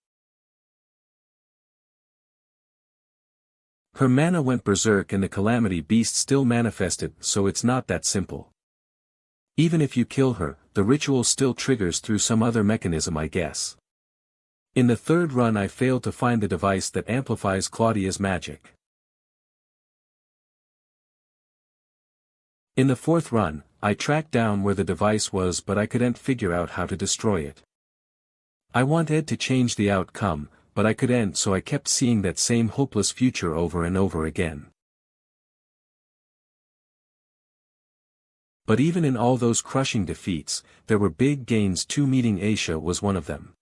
her mana went berserk and the calamity beast still manifested, so it's not that simple. Even if you kill her, the ritual still triggers through some other mechanism, I guess. In the third run I failed to find the device that amplifies Claudia's magic. In the fourth run, I tracked down where the device was but I couldn't figure out how to destroy it. I wanted to change the outcome, but I couldn't, so I kept seeing that same hopeless future over and over again. But even in all those crushing defeats, there were big gains too. Meeting Aisha was one of them.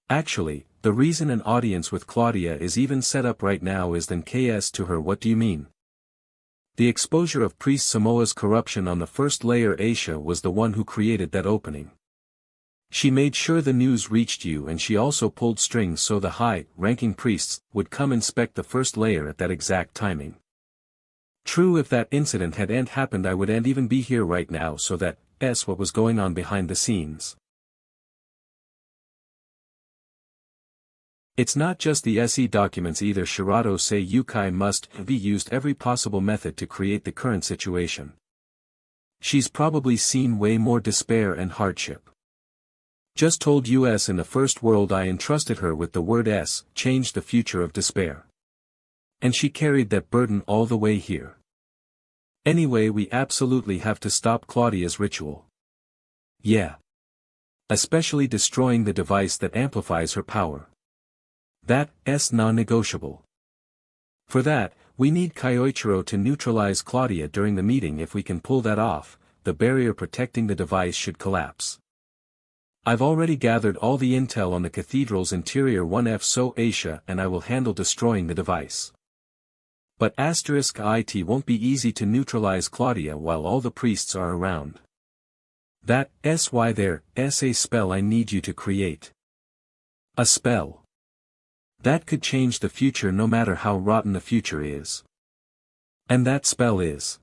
Actually, the reason an audience with Claudia is even set up right now is than KS to her. What do you mean? The exposure of Priest Samoa's corruption on the first layer. Aisha was the one who created that opening. She made sure the news reached you, and she also pulled strings so the high-ranking priests would come inspect the first layer at that exact timing. True, if that incident hadn't happened I wouldn't even be here right now, so that's what was going on behind the scenes. It's not just the SE documents either. Shirato say Yukai must have used every possible method to create the current situation. She's probably seen way more despair and hardship. Just told us in the first world I entrusted her with the word S, changed the future of despair. And she carried that burden all the way here. Anyway, we absolutely have to stop Claudia's ritual. Yeah. Especially destroying the device that amplifies her power. That's non-negotiable. For that, we need Kyoichiro to neutralize Claudia during the meeting. If we can pull that off, the barrier protecting the device should collapse. I've already gathered all the intel on the cathedral's interior 1F, so Aisha and I will handle destroying the device. But *it won't be easy to neutralize Claudia while all the priests are around. That's why there's a spell I need you to create. A spell. That could change the future no matter how rotten the future is. And that spell is.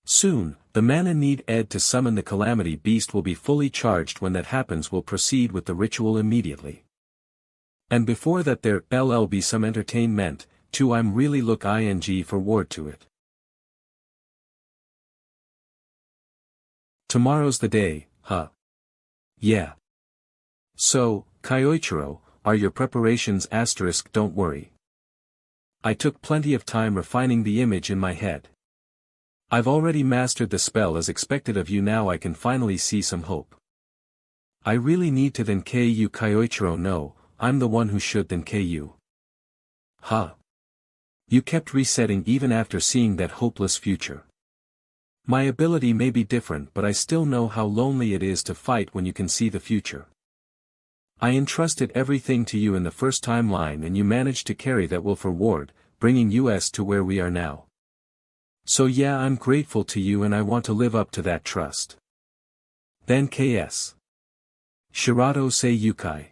Soon, the mana need Ed to summon the Calamity Beast will be fully charged. When that happens we'll proceed with the ritual immediately. And before that there'll be some entertainment, too. I'm really looking forward to it. Tomorrow's the day, huh? Yeah. So, Kyoichiro, are your preparations *? Don't worry. I took plenty of time refining the image in my head. I've already mastered the spell as expected of you. Now I can finally see some hope. I really need to thank you, Kyoichiro. No, I'm the one who should thank you. Huh? You kept resetting even after seeing that hopeless future. My ability may be different, but I still know how lonely it is to fight when you can see the future. I entrusted everything to you in the first timeline and you managed to carry that will forward, bringing us to where we are now. So yeah, I'm grateful to you and I want to live up to that trust. Then KS. Shirato say Yukai.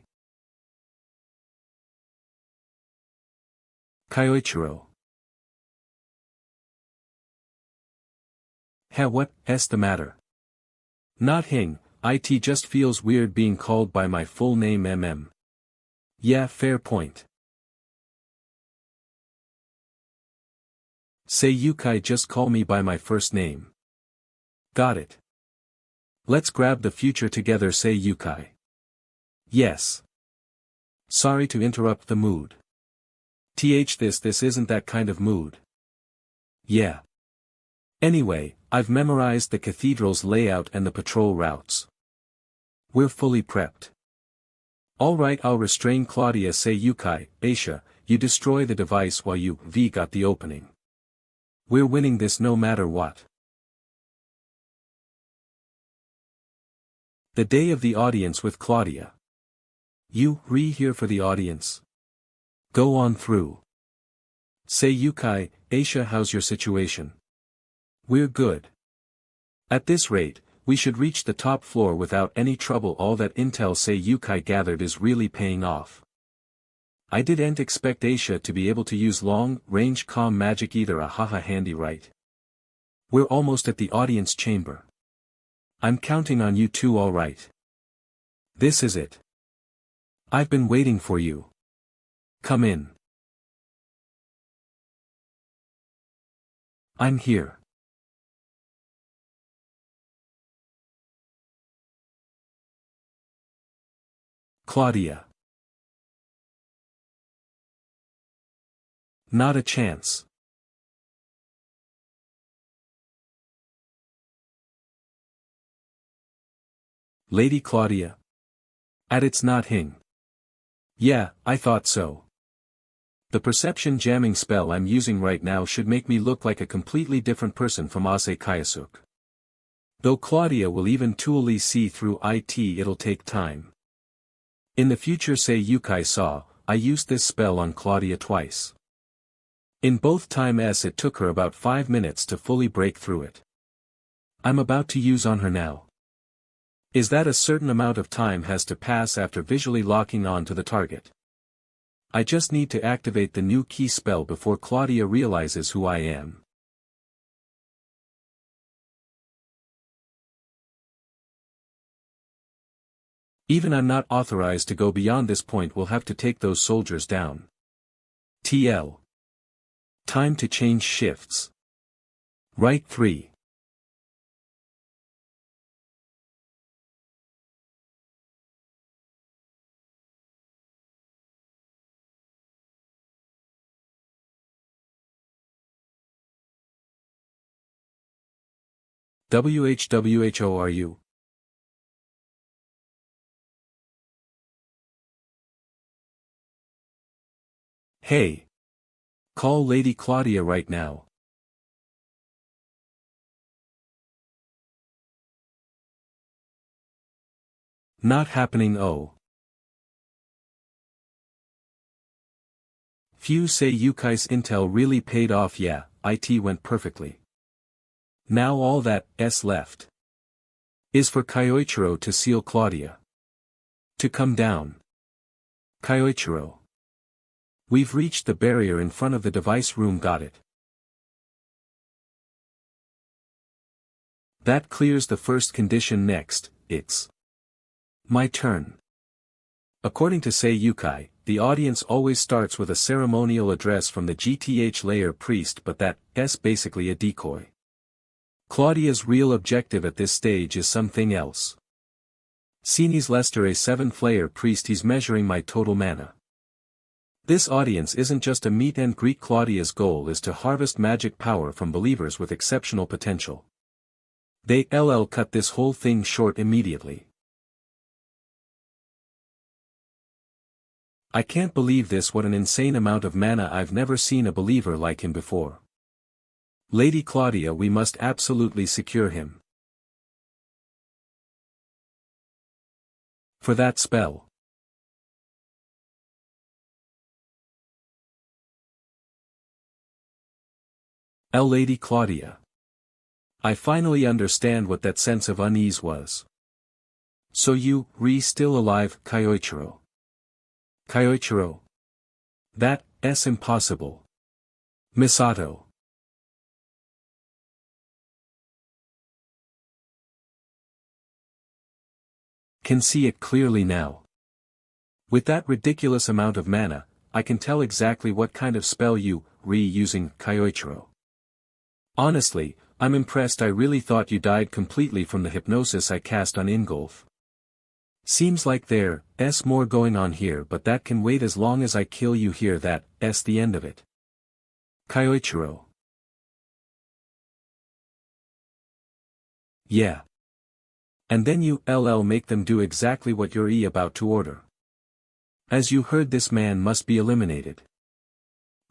Kyoichiro. What's the matter? Nothing, it just feels weird being called by my full name. Yeah, fair point. Say Yukai, just call me by my first name. Got it. Let's grab the future together, say Yukai. Yes. Sorry to interrupt the mood. This isn't that kind of mood. Yeah. Anyway, I've memorized the cathedral's layout and the patrol routes. We're fully prepped. Alright, I'll restrain Claudia, say Yukai. Aisha, you destroy the device while you got the opening. We're winning this no matter what. The day of the audience with Claudia. You here for the audience? Go on through. Say Yukai. Aisha, how's your situation? We're good. At this rate, we should reach the top floor without any trouble. All that intel, say Yukai, gathered is really paying off. I didn't expect Aisha to be able to use long-range comm magic either. Ahaha, handy, right? We're almost at the audience chamber. I'm counting on you too, alright. This is it. I've been waiting for you. Come in. I'm here. Claudia. Not a chance. Lady Claudia. It's not hing. Yeah, I thought so. The perception jamming spell I'm using right now should make me look like a completely different person from Ase Kayasuk. Though Claudia will even truly see through it, it'll take time. In the future, say Yukai saw, I used this spell on Claudia twice. In both times it took her about 5 minutes to fully break through it. I'm about to use on her now. Is that a certain amount of time has to pass after visually locking on to the target? I just need to activate the new key spell before Claudia realizes who I am. Even I'm not authorized to go beyond this point. We'll have to take those soldiers down. TL. Time to change shifts. Right 3. WHWHORU. Hey. Call Lady Claudia right now. Not happening. Oh. Few say Yukai's intel really paid off. Yeah, it went perfectly. Now all that's left is for Kyoichiro to seal Claudia. To come down. Kyoichiro. We've reached the barrier in front of the device room. Got it. That clears the first condition. Next, it's my turn. According to Sei Yukai, the audience always starts with a ceremonial address from the GTH layer priest, but that's basically a decoy. Claudia's real objective at this stage is something else. Sini's Lester, a 7th layer priest. He's measuring my total mana. This audience isn't just a meet and greet. Claudia's goal is to harvest magic power from believers with exceptional potential. They cut this whole thing short immediately. I can't believe this. What an insane amount of mana. I've never seen a believer like him before. Lady Claudia, we must absolutely secure him. For that spell. Lady Claudia. I finally understand what that sense of unease was. So you, still alive, Kyoichiro? Kyoichiro. That's impossible. Misato. Can see it clearly now. With that ridiculous amount of mana, I can tell exactly what kind of spell you, using, Kyoichiro. Honestly, I'm impressed. I really thought you died completely from the hypnosis I cast on Ingolf. Seems like there's more going on here, but that can wait as long as I kill you here. That's the end of it. Kyoichiro. Yeah. And then you make them do exactly what you're about to order. As you heard, this man must be eliminated.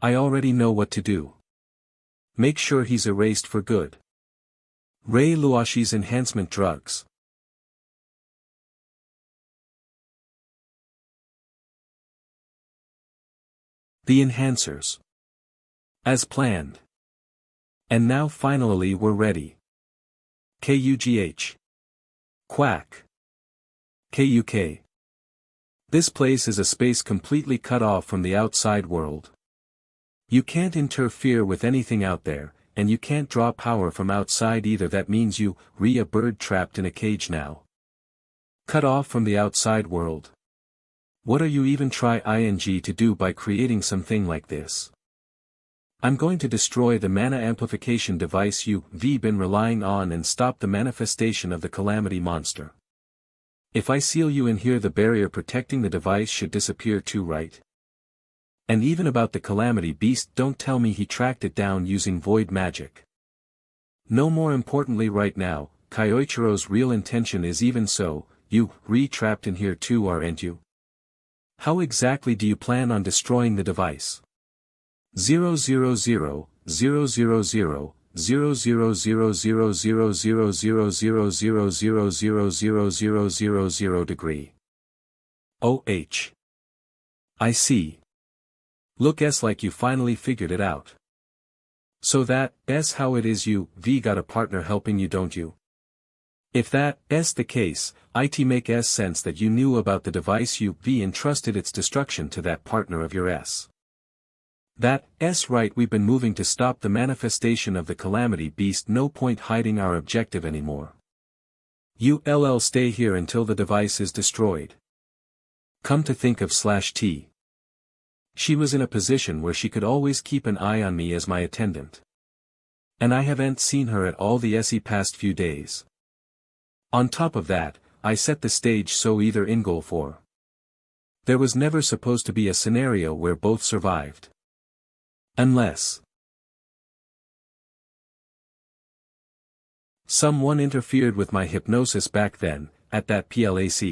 I already know what to do. Make sure he's erased for good. Rei Luashi's enhancement drugs. The enhancers. As planned. And now finally we're ready. KUGH. Quack. KUK. This place is a space completely cut off from the outside world. You can't interfere with anything out there, and you can't draw power from outside either. That means you, a bird trapped in a cage now. Cut off from the outside world. What are you even try to do by creating something like this? I'm going to destroy the mana amplification device you've been relying on and stop the manifestation of the calamity monster. If I seal you in here, the barrier protecting the device should disappear too, right? And even about the calamity beast, don't tell me he tracked it down using void magic. No, more importantly right now, Kyoichiro's real intention is even so, you, trapped in here too, aren't you? How exactly do you plan on destroying the device? 000 000 000 000 degree. OH. I see. Look, like you finally figured it out. So that's how it is. You got a partner helping you, don't you? If that's the case, it makes sense that you knew about the device. You entrusted its destruction to that partner of yours. That's right, we've been moving to stop the manifestation of the calamity beast. No point hiding our objective anymore. You'll stay here until the device is destroyed. Come to think of /T. She was in a position where she could always keep an eye on me as my attendant. And I haven't seen her at all the past few days. On top of that, I set the stage so either Ingolf or there was never supposed to be a scenario where both survived. Unless someone interfered with my hypnosis back then, at that place.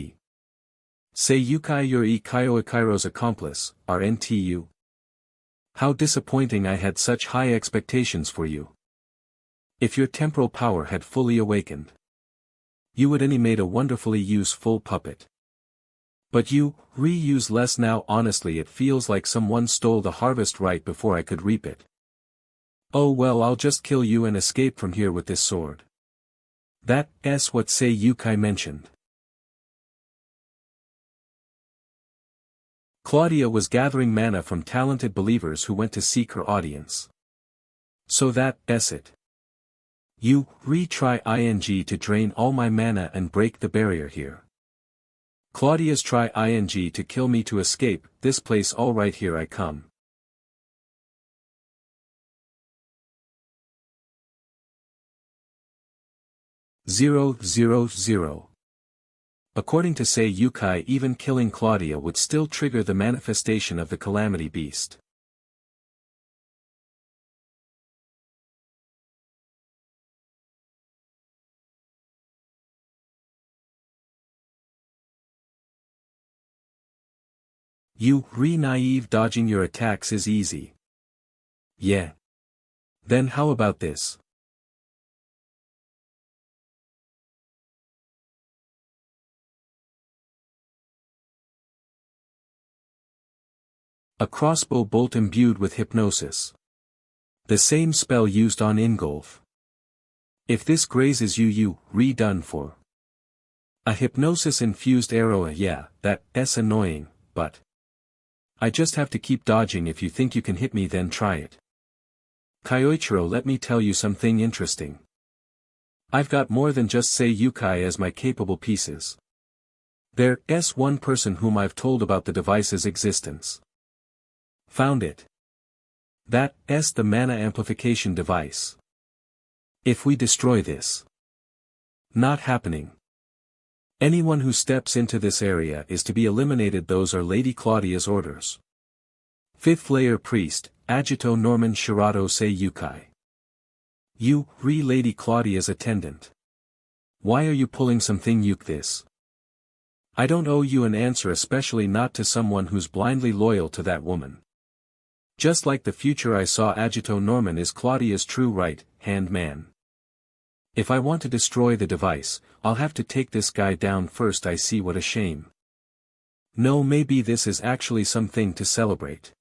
Say Yukai, you're Kyoichiro's accomplice, aren't you? How disappointing, I had such high expectations for you. If your temporal power had fully awakened, you would animate a wonderfully useful puppet. But you use less now. Honestly, it feels like someone stole the harvest right before I could reap it. Oh well, I'll just kill you and escape from here with this sword. That's what Sei Yukai mentioned. Claudia was gathering mana from talented believers who went to seek her audience. So that's it. You try ing to drain all my mana and break the barrier here. Claudia's try ing to kill me to escape this place. All right, here I come. Zero. According to Sei Yukai, even killing Claudia would still trigger the manifestation of the calamity beast. You naive, dodging your attacks is easy. Yeah. Then how about this? A crossbow bolt imbued with hypnosis. The same spell used on Ingolf. If this grazes you done for. A hypnosis-infused arrow, yeah, that's annoying, but I just have to keep dodging. If you think you can hit me, then try it. Kyoichiro, let me tell you something interesting. I've got more than just Sei Yukai as my capable pieces. There's one person whom I've told about the device's existence. Found it. That's the mana amplification device. If we destroy this. Not happening. Anyone who steps into this area is to be eliminated. Those are Lady Claudia's orders. 5th layer priest, Agito Norman Shirato Sei Yukai. You, Lady Claudia's attendant. Why are you pulling something this? I don't owe you an answer, especially not to someone who's blindly loyal to that woman. Just like the future I saw, Agito Norman is Claudia's true right-hand man. If I want to destroy the device, I'll have to take this guy down first. I see, what a shame. No, maybe this is actually something to celebrate.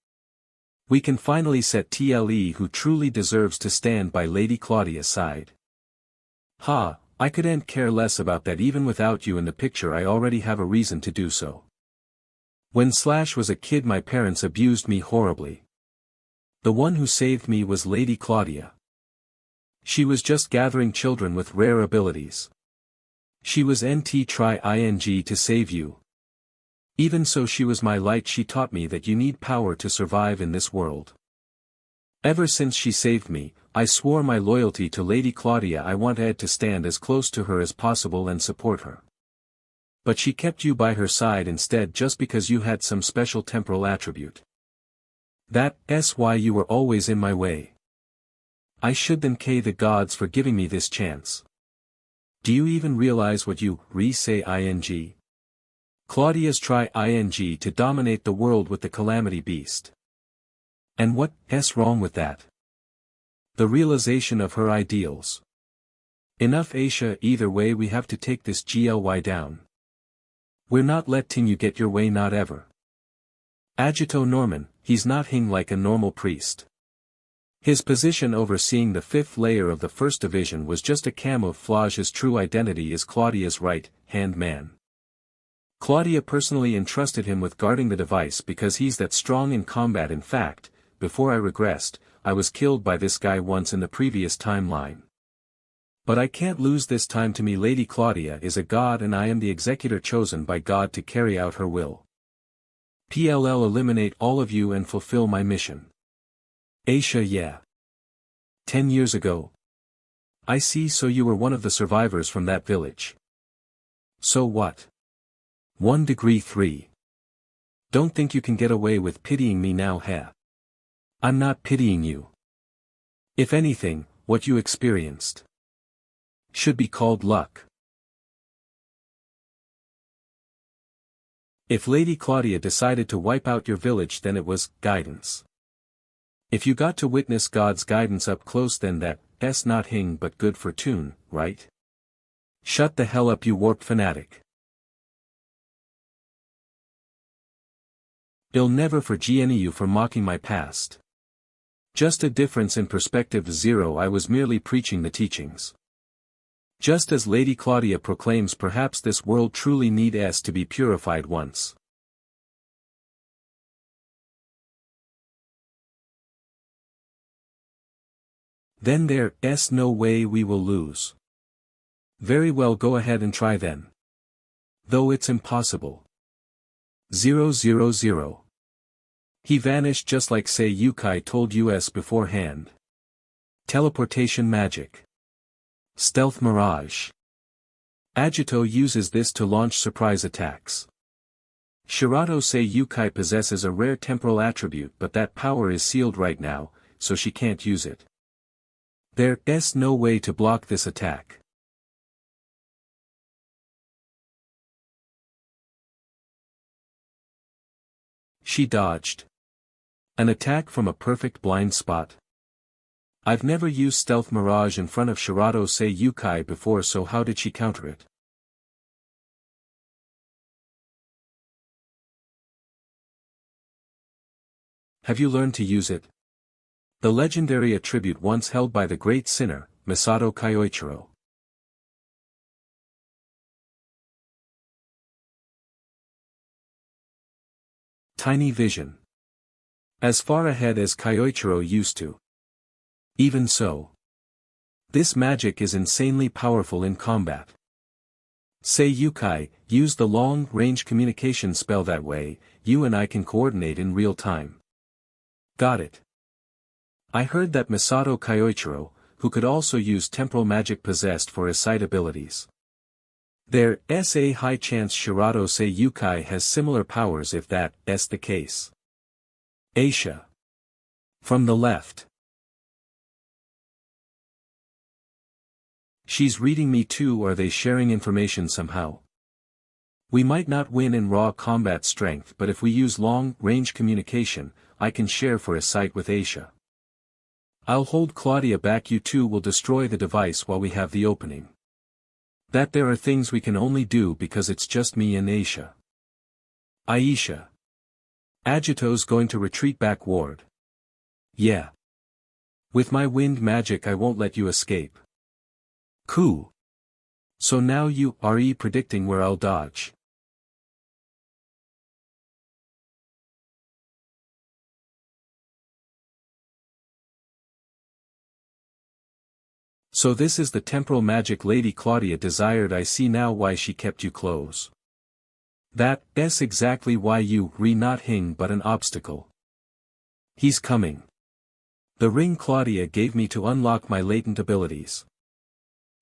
We can finally set TLE who truly deserves to stand by Lady Claudia's side. Ha, I couldn't care less about that. Even without you in the picture, I already have a reason to do so. When / was a kid, my parents abused me horribly. The one who saved me was Lady Claudia. She was just gathering children with rare abilities. She was try ing to save you. Even so, she was my light. She taught me that you need power to survive in this world. Ever since she saved me, I swore my loyalty to Lady Claudia. I wanted to stand as close to her as possible and support her. But she kept you by her side instead, just because you had some special temporal attribute. That's why you were always in my way. I should thank the gods for giving me this chance. Do you even realize what you say ing? Claudia's try ing to dominate the world with the calamity beast. And what's wrong with that? The realization of her ideals. Enough Aisha, either way we have to take this gly down. We're not letting you get your way, not ever. Agito Norman, he's not hing like a normal priest. His position overseeing the 5th layer of the 1st division was just a camouflage. His true identity is Claudia's right-hand man. Claudia personally entrusted him with guarding the device because he's that strong in combat. In fact, before I regressed, I was killed by this guy once in the previous timeline. But I can't lose this time to me. Lady Claudia is a god and I am the executor chosen by God to carry out her will. PLL eliminate all of you and fulfill my mission. Aisha, yeah. 10 years ago. I see, so you were one of the survivors from that village. So what? 1 degree 3. Don't think you can get away with pitying me now, heh? I'm not pitying you. If anything, what you experienced should be called luck. If Lady Claudia decided to wipe out your village, then it was guidance. If you got to witness God's guidance up close, then that's not hing but good fortune, right? Shut the hell up, you warped fanatic. I'll never forgive you for mocking my past. Just a difference in perspective. 0. I was merely preaching the teachings. Just as Lady Claudia proclaims, perhaps this world truly needs to be purified once. Then there's no way we will lose. Very well, go ahead and try then. Though it's impossible. 000. He vanished just like Sei Yukai told us beforehand. Teleportation magic. Stealth mirage. Agito uses this to launch surprise attacks. Shirato Sei Yukai possesses a rare temporal attribute, but that power is sealed right now, so she can't use it. There's no way to block this attack. She dodged an attack from a perfect blind spot. I've never used Stealth Mirage in front of Shirato Sei Yukai before, so how did she counter it? Have you learned to use it? The legendary attribute once held by the great sinner, Masato Kyoichiro. Tiny vision. As far ahead as Kyoichiro used to. Even so, this magic is insanely powerful in combat. Sei Yukai, use the long-range communication spell, that way, you and I can coordinate in real time. Got it. I heard that Masato Kyoichiro, who could also use temporal magic, possessed for his sight abilities. There's a high chance Shirato Sei Yukai has similar powers if that's the case. Aisha. From the left. She's reading me too. Are they sharing information somehow? We might not win in raw combat strength, but if we use long-range communication, I can share for a sight with Aisha. I'll hold Claudia back, you two will destroy the device while we have the opening. That there are things we can only do because it's just me and Aisha. Aisha. Agito's going to retreat back ward. Yeah. With my wind magic I won't let you escape. Cool. So now you are predicting where I'll dodge. So this is the temporal magic Lady Claudia desired. I see now why she kept you close. That's exactly why you not hing but an obstacle. He's coming. The ring Claudia gave me to unlock my latent abilities.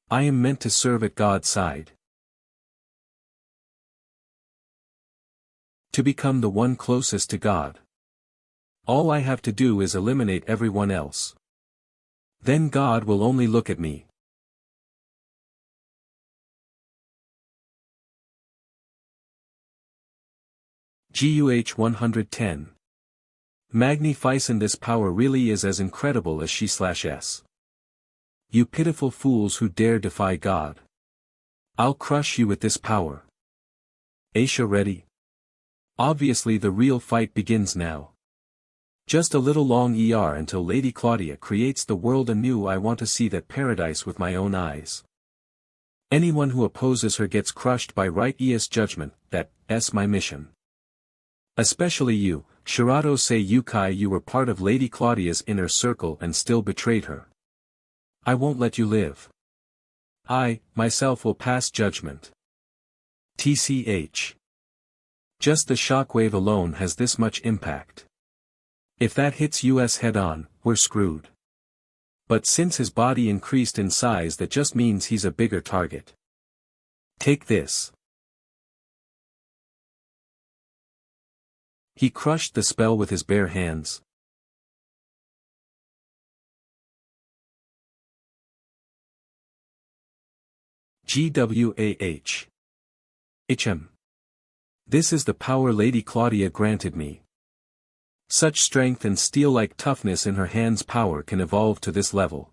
I am meant to serve at God's side. To become the one closest to God. All I have to do is eliminate everyone else. Then God will only look at me. GUH 110. Magnificent, this power really is as incredible as she/s. You pitiful fools who dare defy God. I'll crush you with this power. Aisha ready? Obviously the real fight begins now. Just a little long until Lady Claudia creates the world anew. I want to see that paradise with my own eyes. Anyone who opposes her gets crushed by right's judgment. That's my mission. Especially you, Shirato say Yukai, you were part of Lady Claudia's inner circle and still betrayed her. I won't let you live. I, myself will pass judgment. TCH. Just the shockwave alone has this much impact. If that hits us head-on, we're screwed. But since his body increased in size, that just means he's a bigger target. Take this. He crushed the spell with his bare hands. GWAH. HM. This is the power Lady Claudia granted me. Such strength and steel-like toughness in her hands. Power can evolve to this level.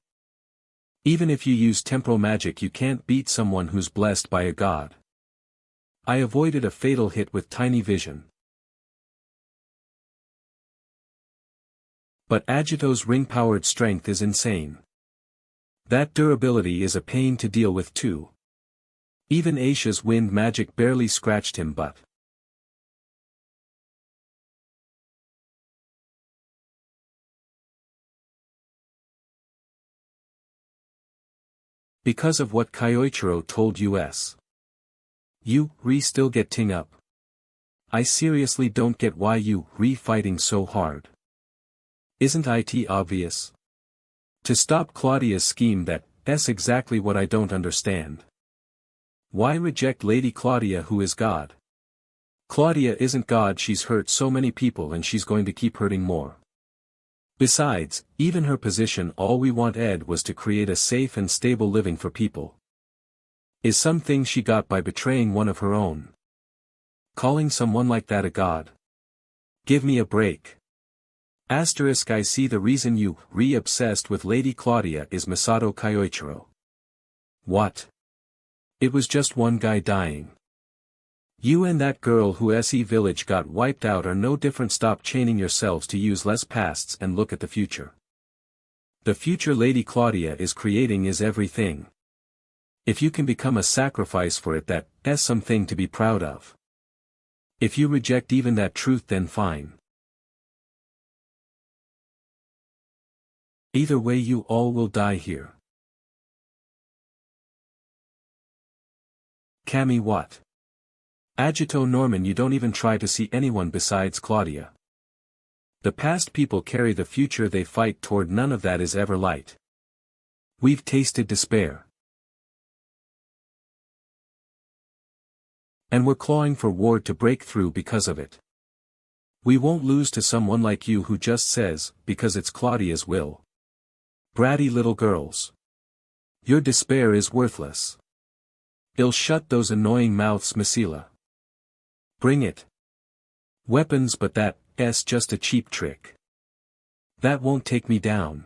Even if you use temporal magic, you can't beat someone who's blessed by a god. I avoided a fatal hit with tiny vision. But Agito's ring-powered strength is insane. That durability is a pain to deal with too. Even Aisha's wind magic barely scratched him, but because of what Kyoichiro told us. You, still getting up. I seriously don't get why you, fighting so hard. Isn't it obvious? To stop Claudia's scheme. That's exactly what I don't understand. Why reject Lady Claudia, who is God? Claudia isn't God. She's hurt so many people and she's going to keep hurting more. Besides, even her position, all we wanted was to create a safe and stable living for people. Is something she got by betraying one of her own. Calling someone like that a god? Give me a break. I see the reason you, obsessed with Lady Claudia is Masato Kyoichiro. What? It was just one guy dying. You and that girl who SE village got wiped out are no different. Stop chaining yourselves to use less pasts and look at the future. The future Lady Claudia is creating is everything. If you can become a sacrifice for it, that's something to be proud of. If you reject even that truth, then fine. Either way, you all will die here. Cammy, what? Agito Norman, you don't even try to see anyone besides Claudia. The past people carry the future they fight toward. None of that is ever light. We've tasted despair. And we're clawing for Ward to break through because of it. We won't lose to someone like you who just says, because it's Claudia's will. Bratty little girls. Your despair is worthless. I'll shut those annoying mouths, Masila. Bring it. Weapons, but that's just a cheap trick. That won't take me down.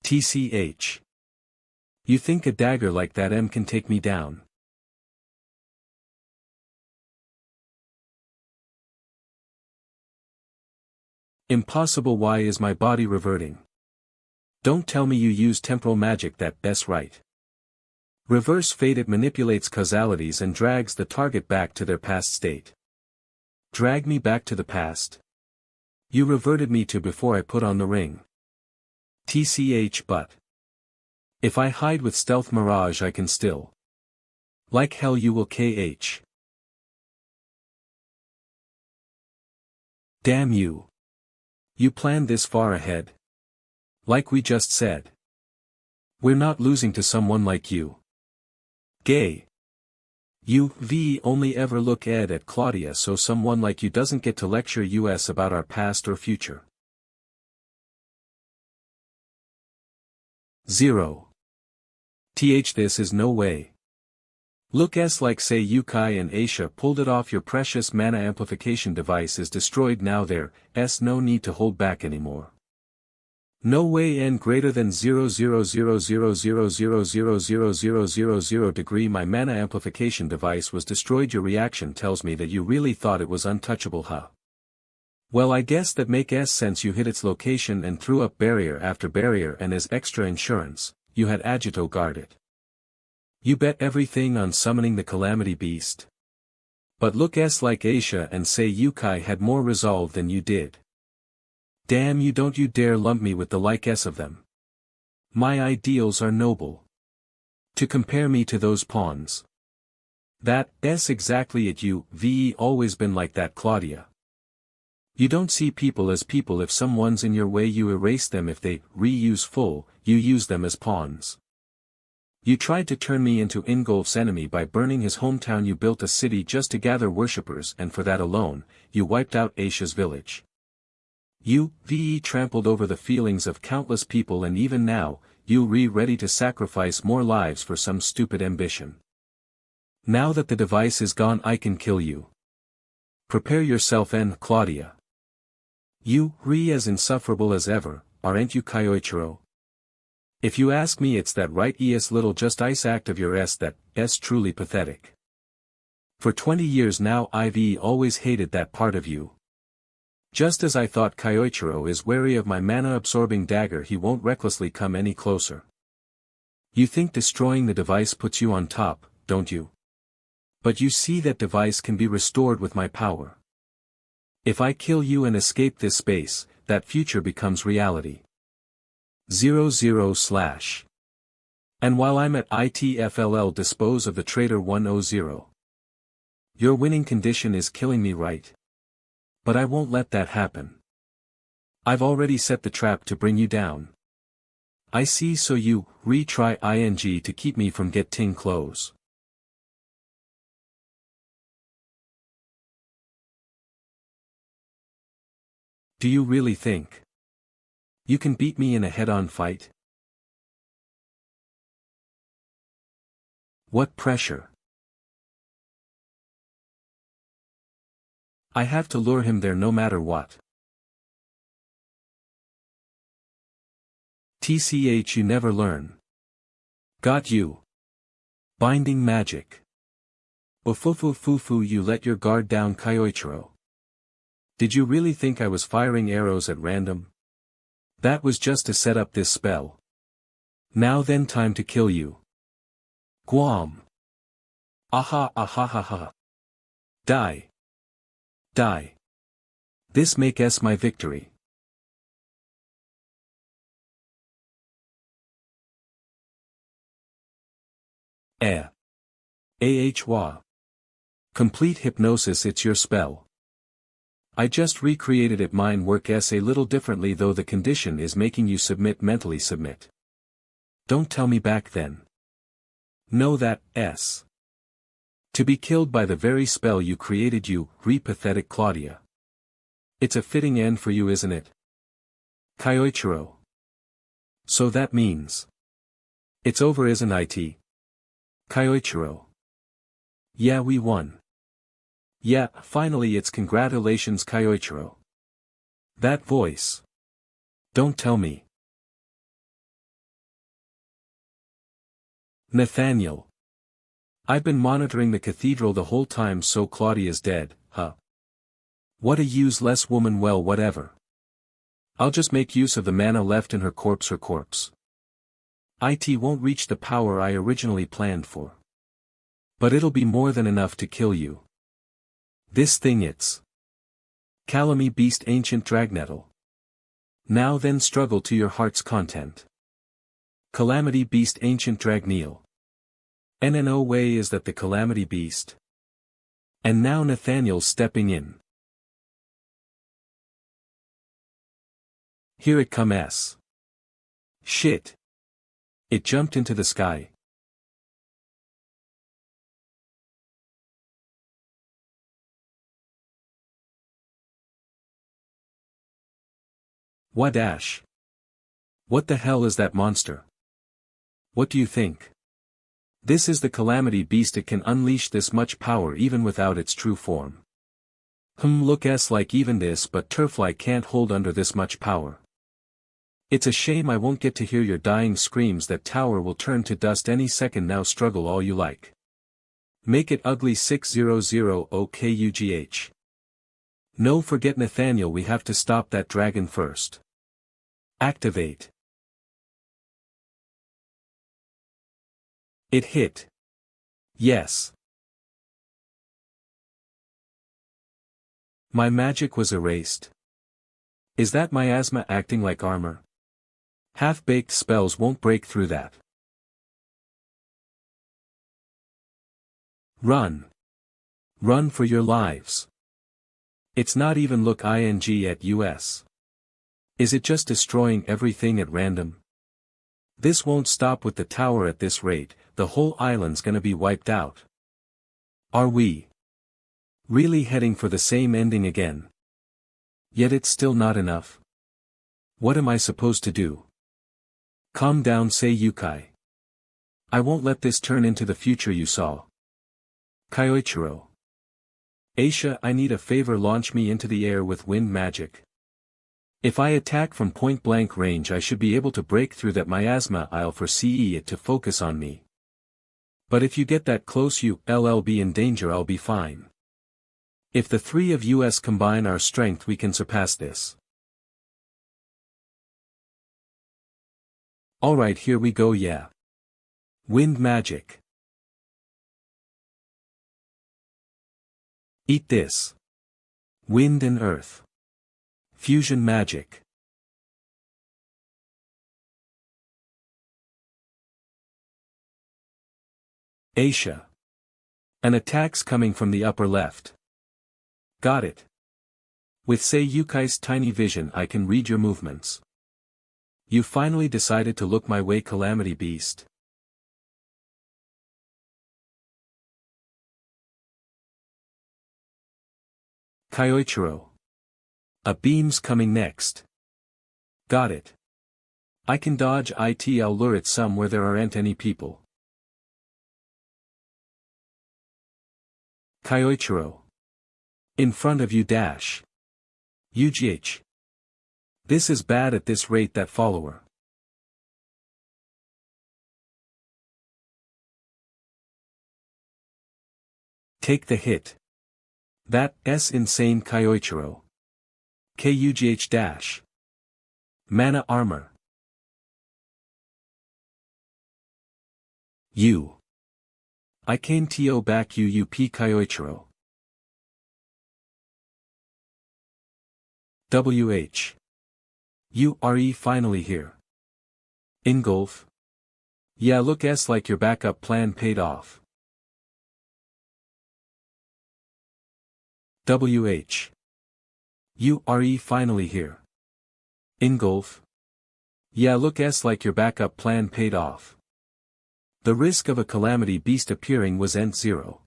TCH. You think a dagger like that can take me down? Impossible. Why is my body reverting? Don't tell me you use temporal magic. That's right. Reverse fate. It manipulates causalities and drags the target back to their past state. Drag me back to the past? You reverted me to before I put on the ring. TCH. But if I hide with stealth mirage, I can still. Like hell you will. KH. Damn you. You planned this far ahead. Like we just said. We're not losing to someone like you. Gay. You only ever look at Claudia, so someone like you doesn't get to lecture us about our past or future. 0. This is no way. Look like say Yukai and Aisha pulled it off. Your precious mana amplification device is destroyed now. There's no need to hold back anymore. No way. N greater than 0.00000000000 degree. My mana amplification device was destroyed. Your reaction tells me that you really thought it was untouchable, huh? Well, I guess that makes sense. You hit its location and threw up barrier after barrier, and as extra insurance, you had Agito guard it. You bet everything on summoning the Calamity Beast. But look like Aisha and say Yukai had more resolve than you did. Damn you, don't you dare lump me with the like-s of them. My ideals are noble. To compare me to those pawns. That's exactly it. You've always been like that, Claudia. You don't see people as people. If someone's in your way you erase them. If they reuse full, you use them as pawns. You tried to turn me into Ingolf's enemy by burning his hometown. You built a city just to gather worshippers, and for that alone, you wiped out Aisha's village. You trampled over the feelings of countless people, and even now, you ready to sacrifice more lives for some stupid ambition. Now that the device is gone, I can kill you. Prepare yourself, Claudia. You as insufferable as ever, aren't you, Kyoichiro? If you ask me, it's that right little just ice act of yours that's truly pathetic. For 20 years now I've always hated that part of you. Just as I thought Kyoichiro is wary of my mana-absorbing dagger, he won't recklessly come any closer. You think destroying the device puts you on top, don't you? But you see, that device can be restored with my power. If I kill you and escape this space, that future becomes reality. 00/. And while I'm at ITFLL, dispose of the traitor 100. Your winning condition is killing me, right? But I won't let that happen. I've already set the trap to bring you down. I see, so you retry ing to keep me from getting close. Do you really think you can beat me in a head-on fight? What pressure! I have to lure him there no matter what. TCH, you never learn. Got you. Binding magic. Fufu, you let your guard down, Kyoichiro. Did you really think I was firing arrows at random? That was just to set up this spell. Now then, time to kill you. Guam. Aha. Die. Die. This makes my victory. Ahwa. Complete hypnosis, it's your spell. I just recreated it. Mine works a little differently though. The condition is making you submit. Mentally submit. Don't tell me back then. Know that, to be killed by the very spell you created. You pathetic Claudia. It's a fitting end for you, isn't it? Kyoichiro. So that means it's over, isn't it? Kyoichiro. Yeah, we won. Yeah, finally, it's congratulations, Kyoichiro. That voice. Don't tell me. Nathaniel. I've been monitoring the cathedral the whole time. So Claudia's dead, huh? What a useless woman. Well, whatever. I'll just make use of the mana left in her corpse. It won't reach the power I originally planned for. But it'll be more than enough to kill you. This thing, it's Calamity Beast, Ancient Dragnettle. Now then, struggle to your heart's content. Calamity Beast, Ancient Dragneel. No way is that the Calamity Beast. And now Nathaniel's stepping in. Here it comes. Shit. It jumped into the sky. Why dash? What the hell is that monster? What do you think? This is the calamity beast. It can unleash this much power even without its true form. Looks like even this but Turfly can't hold under this much power. It's a shame I won't get to hear your dying screams. That tower will turn to dust any second now. Struggle all you like. Make it ugly. 600 OKUGH. No, forget Nathaniel, we have to stop that dragon first. Activate. It hit. Yes. My magic was erased. Is that miasma acting like armor? Half-baked spells won't break through that. Run. Run for your lives. It's not even look ing at us. Is it just destroying everything at random? This won't stop with the tower at this rate. The whole island's gonna be wiped out. Are we really heading for the same ending again? Yet it's still not enough. What am I supposed to do? Calm down, say Yukai. I won't let this turn into the future you saw. Kyoichiro. Aisha, I need a favor. Launch me into the air with wind magic. If I attack from point-blank range I should be able to break through that miasma. I'll foresee it to focus on me. But if you get that close you'll be in danger. I'll be fine. If the three of us combine our strength we can surpass this. Alright, here we go. Yeah. Wind magic. Eat this. Wind and earth. Fusion magic. Aisha. An attack's coming from the upper left. Got it. With Seiyukai's tiny vision I can read your movements. You finally decided to look my way, Calamity Beast. Kyoichiro. A beam's coming next. Got it. I can dodge it. I'll lure it somewhere there aren't any people. Kyoichiro. In front of you dash. UGH. This is bad at this rate. That follower. Take the hit. That's insane, Kyoichiro. KUGH dash. Mana armor. U. I came to back UUP Kyoichiro. WH. You are finally here. Ingolf. Yeah, look like your backup plan paid off. WH. You are finally here. Ingolf. Yeah, look like your backup plan paid off. The risk of a calamity beast appearing was N0.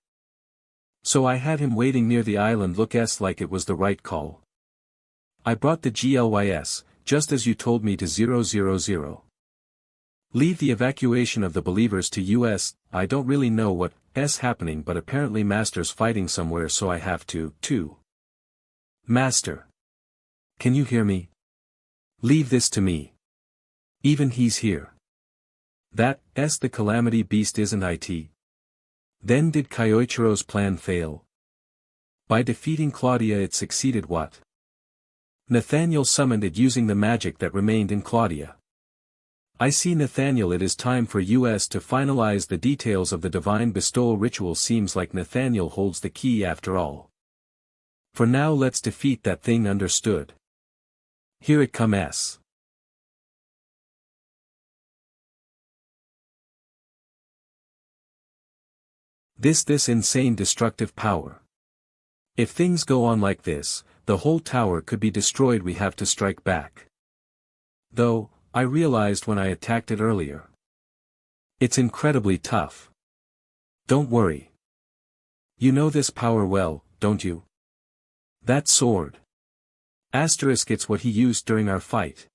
So I had him waiting near the island. Look like it was the right call. I brought the GLYS, just as you told me, to 000. Leave the evacuation of the believers to US. I don't really know what's happening, but apparently Master's fighting somewhere, so I have to, too. Master. Can you hear me? Leave this to me. Even he's here. That's the calamity beast, isn't it? Then did Kyoichiro's plan fail? By defeating Claudia it succeeded. What? Nathaniel summoned it using the magic that remained in Claudia. I see, Nathaniel. It is time for us to finalize the details of the divine bestowal ritual. Seems like Nathaniel holds the key after all. For now let's defeat that thing, understood? Here it comes. This insane destructive power. If things go on like this, the whole tower could be destroyed. We have to strike back. Though, I realized when I attacked it earlier. It's incredibly tough. Don't worry. You know this power well, don't you? That sword. Asterisk it's what he used during our fight.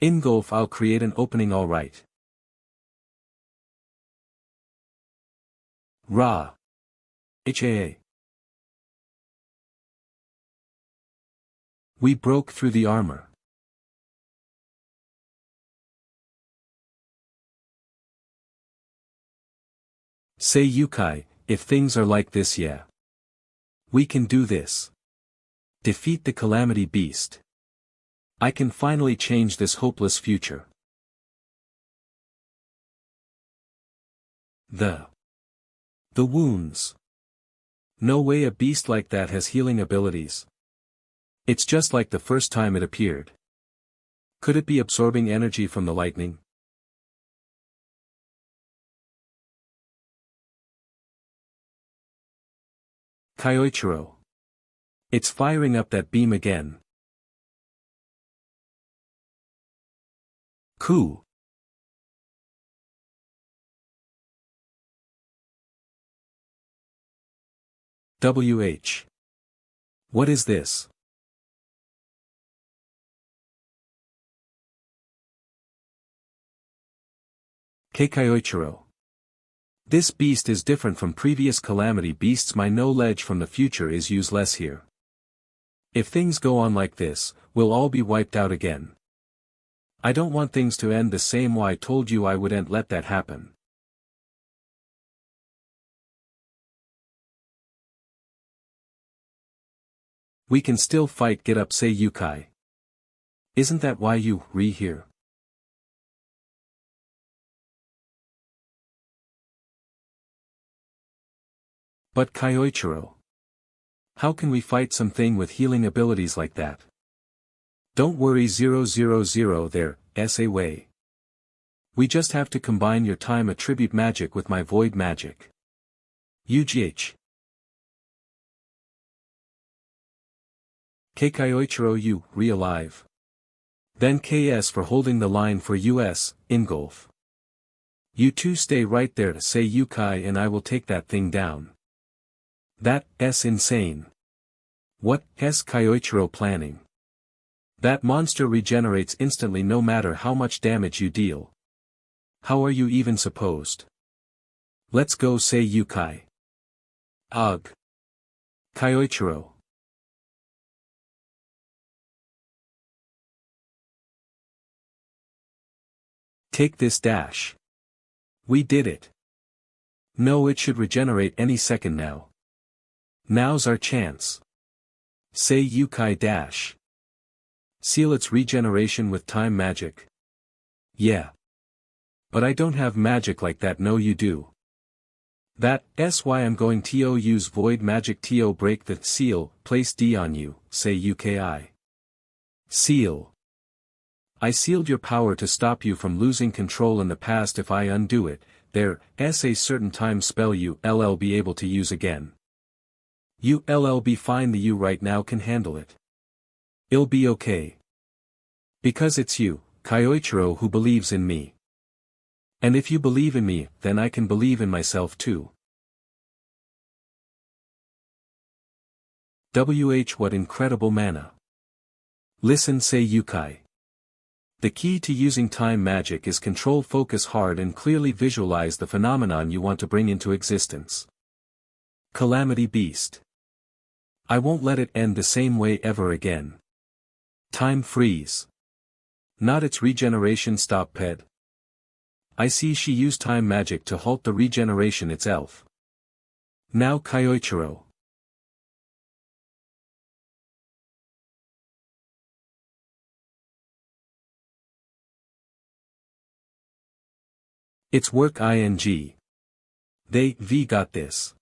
Ingolf I'll create an opening alright. Ra. HAA. We broke through the armor. Say Yukai, if things are like this yeah. We can do this. Defeat the Calamity Beast. I can finally change this hopeless future. The wounds. No way a beast like that has healing abilities. It's just like the first time it appeared. Could it be absorbing energy from the lightning? Kyoichiro. It's firing up that beam again. Ku. WH. What is this? Kyoichiro. This beast is different from previous calamity beasts. My knowledge from the future is useless here. If things go on like this, we'll all be wiped out again. I don't want things to end the same way I told you I wouldn't let that happen. We can still fight. Get up, say Yukai. Isn't that why you here? But Kyoichiro. How can we fight something with healing abilities like that? Don't worry 000 there, SA way. We just have to combine your time attribute magic with my void magic. UGH. Kyoichiro you, re-alive. Then KS for holding the line for US, Ingolf. You two stay right there to say Yukai and I will take that thing down. That's insane. What is Kyoichiro planning? That monster regenerates instantly no matter how much damage you deal. How are you even supposed? Let's go, say Yukai. Ugh. Kyoichiro. Take this dash. We did it. No, it should regenerate any second now. Now's our chance. Say Yukai dash. Seal its regeneration with time magic. Yeah. But I don't have magic like that. No you do. That's why I'm going to use void magic to break the seal, place D on you, say UKI. Seal. I sealed your power to stop you from losing control in the past. If I undo it, there's a certain time spell you'll be able to use again. You'll be fine. The you right now can handle it. It'll be okay. Because it's you, Kyoichiro, who believes in me. And if you believe in me, then I can believe in myself too. What incredible mana. Listen, say Yukai. The key to using time magic is control, focus hard and clearly visualize the phenomenon you want to bring into existence. Calamity Beast. I won't let it end the same way ever again. Time freeze. Not its regeneration. Stop, Ped. I see she used time magic to halt the regeneration itself. Now Kyoichiro. It's work ing. They got this.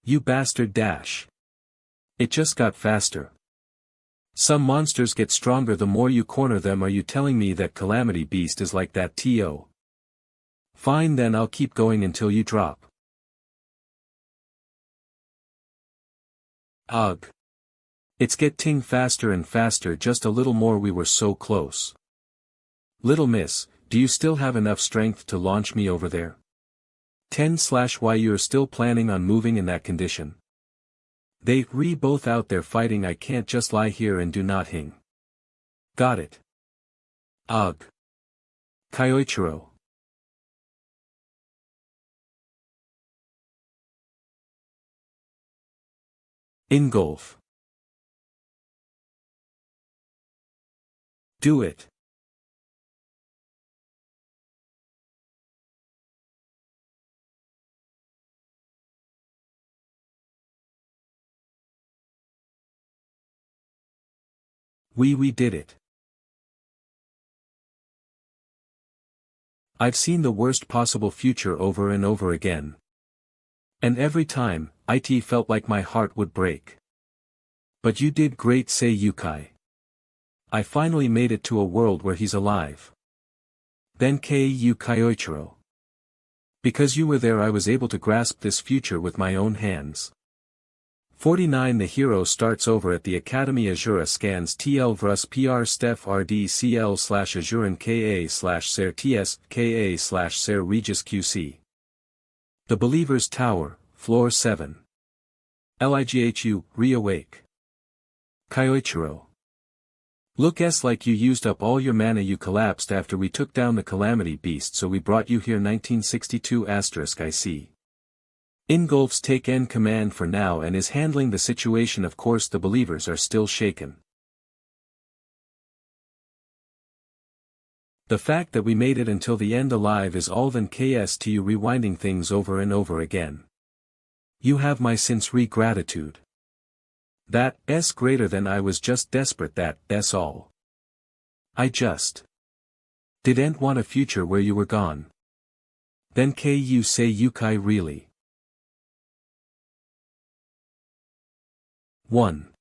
You bastard dash. It just got faster. Some monsters get stronger the more you corner them. Are you telling me that Calamity Beast is like that? To. Fine, then I'll keep going until you drop. Ugh. It's getting faster and faster. Just a little more. We were so close. Little miss, do you still have enough strength to launch me over there? 10/Y you're still planning on moving in that condition. They both out there fighting. I can't just lie here and do nothing. Got it. Ugh. Kyoichiro. Ingolf. Do it. We did it. I've seen the worst possible future over and over again. And every time, it felt like my heart would break. But you did great, say Yukai. I finally made it to a world where he's alive. Then Keiyu Kyoichiro. Because you were there I was able to grasp this future with my own hands. 49 The hero starts over at the Academy. Azura scans TL Vrus PR Steph RDCL /Azuran KA/Ser TS KA/Ser Regis QC. The Believer's Tower, Floor 7. Lighu, reawake. Kyoichiro. Look like you used up all your mana. You collapsed after we took down the Calamity Beast, so we brought you here. 1962 I see. Ingolf's taken command for now and is handling the situation. Of course the believers are still shaken. The fact that we made it until the end alive is all. Then KSTU rewinding things over and over again. You have my sincere gratitude. That's greater than I was just desperate. That's all. I just didn't want a future where you were gone. Then you say Yukai really. 1.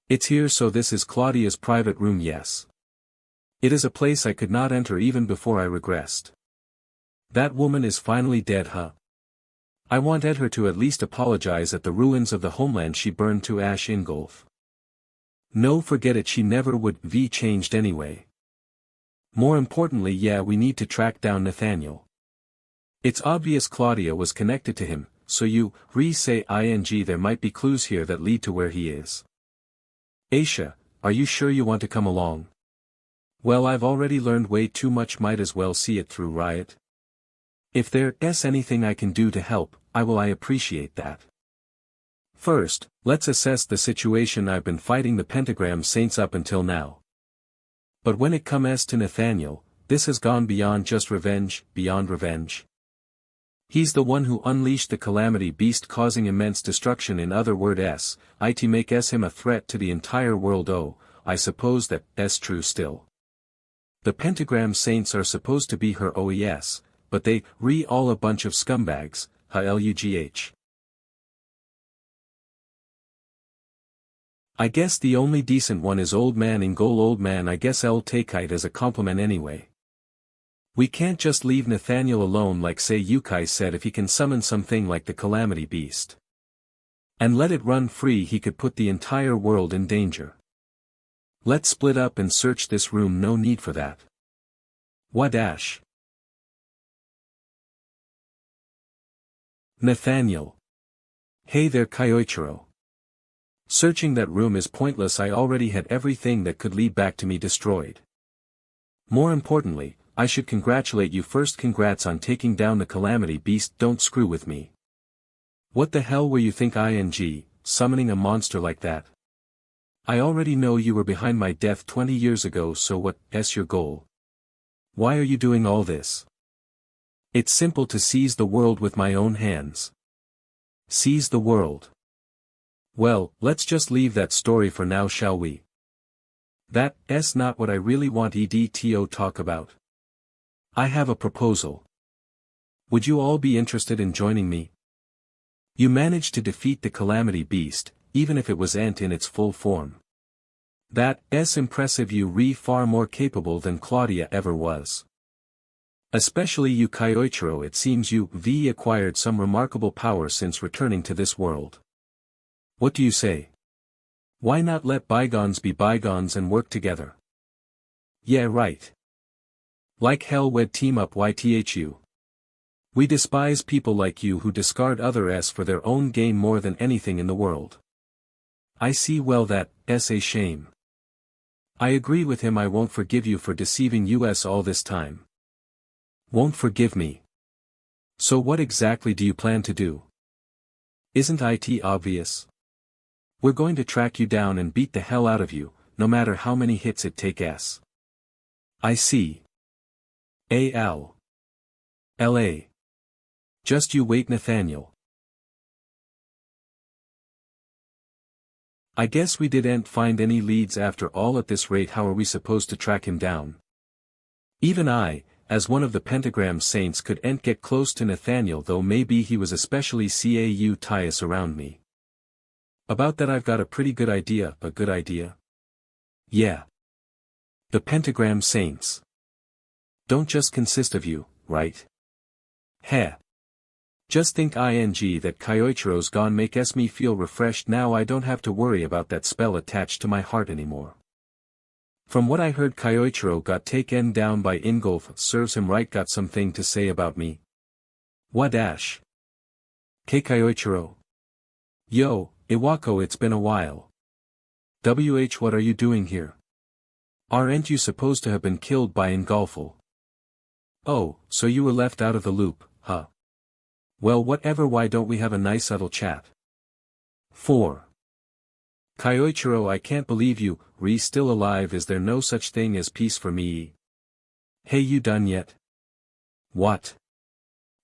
It's here, so this is Claudia's private room. Yes. It is a place I could not enter even before I regressed. That woman is finally dead, huh? I wanted her to at least apologize at the ruins of the homeland she burned to ash. Ingolf. No, forget it, she never would. Changed anyway. More importantly, yeah, we need to track down Nathaniel. It's obvious Claudia was connected to him, so you say there might be clues here that lead to where he is. Aisha, are you sure you want to come along? Well, I've already learned way too much, might as well see it through, right? If there's anything I can do to help, I appreciate that. First, let's assess the situation. I've been fighting the Pentagram Saints up until now. But when it comes to Nathaniel, this has gone beyond just revenge, beyond revenge. He's the one who unleashed the Calamity Beast, causing immense destruction. In other words, it makes him a threat to the entire world. Oh, I suppose that's true still. The Pentagram Saints are supposed to be her OES, but they all a bunch of scumbags, lugh. I guess the only decent one is Old Man Ingol. Old Man, I guess I'll take it as a compliment anyway. We can't just leave Nathaniel alone, like say Yukai said. If he can summon something like the Calamity Beast and let it run free, he could put the entire world in danger. Let's split up and search this room. No need for that. Wadash. Nathaniel. Hey there, Kyoichiro. Searching that room is pointless. I already had everything that could lead back to me destroyed. More importantly, I should congratulate you first. Congrats on taking down the Calamity Beast. Don't screw with me. What the hell were you think summoning a monster like that? I already know you were behind my death 20 years ago, so what's your goal? Why are you doing all this? It's simple, to seize the world with my own hands. Seize the world. Well, let's just leave that story for now, shall we? That's not what I really want to talk about. I have a proposal. Would you all be interested in joining me? You managed to defeat the Calamity Beast, even if it wasn't in its full form. That's impressive. You far more capable than Claudia ever was. Especially you, Kyoichiro. It seems you acquired some remarkable power since returning to this world. What do you say? Why not let bygones be bygones and work together? Yeah, right. Like hell we'd team up YTHU. We despise people like you who discard others for their own gain more than anything in the world. I see well that's a shame. I agree with him. I won't forgive you for deceiving us all this time. Won't forgive me. So what exactly do you plan to do? Isn't it obvious? We're going to track you down and beat the hell out of you, no matter how many hits it takes. I see. A.L. L.A. Just you wait, Nathaniel. I guess we didn't find any leads after all. At this rate, how are we supposed to track him down? Even I, as one of the Pentagram Saints, couldn't get close to Nathaniel, though maybe he was especially curious around me. About that I've got a pretty good idea. A good idea? Yeah. The Pentagram Saints don't just consist of you, right? Heh. Just think that Kyoichiro's gone makes me feel refreshed. Now I don't have to worry about that spell attached to my heart anymore. From what I heard, Kyoichiro got taken down by Ingolf. Serves him right. Got something to say about me? What dash? Kyoichiro. Yo, Iwako, it's been a while. What are you doing here? Aren't you supposed to have been killed by Ingolfo? Oh, so you were left out of the loop, huh? Well, whatever. Why don't we have a nice subtle chat? 4. Kyoichiro, I can't believe you, still alive. Is there no such thing as peace for me? Hey, you done yet? What?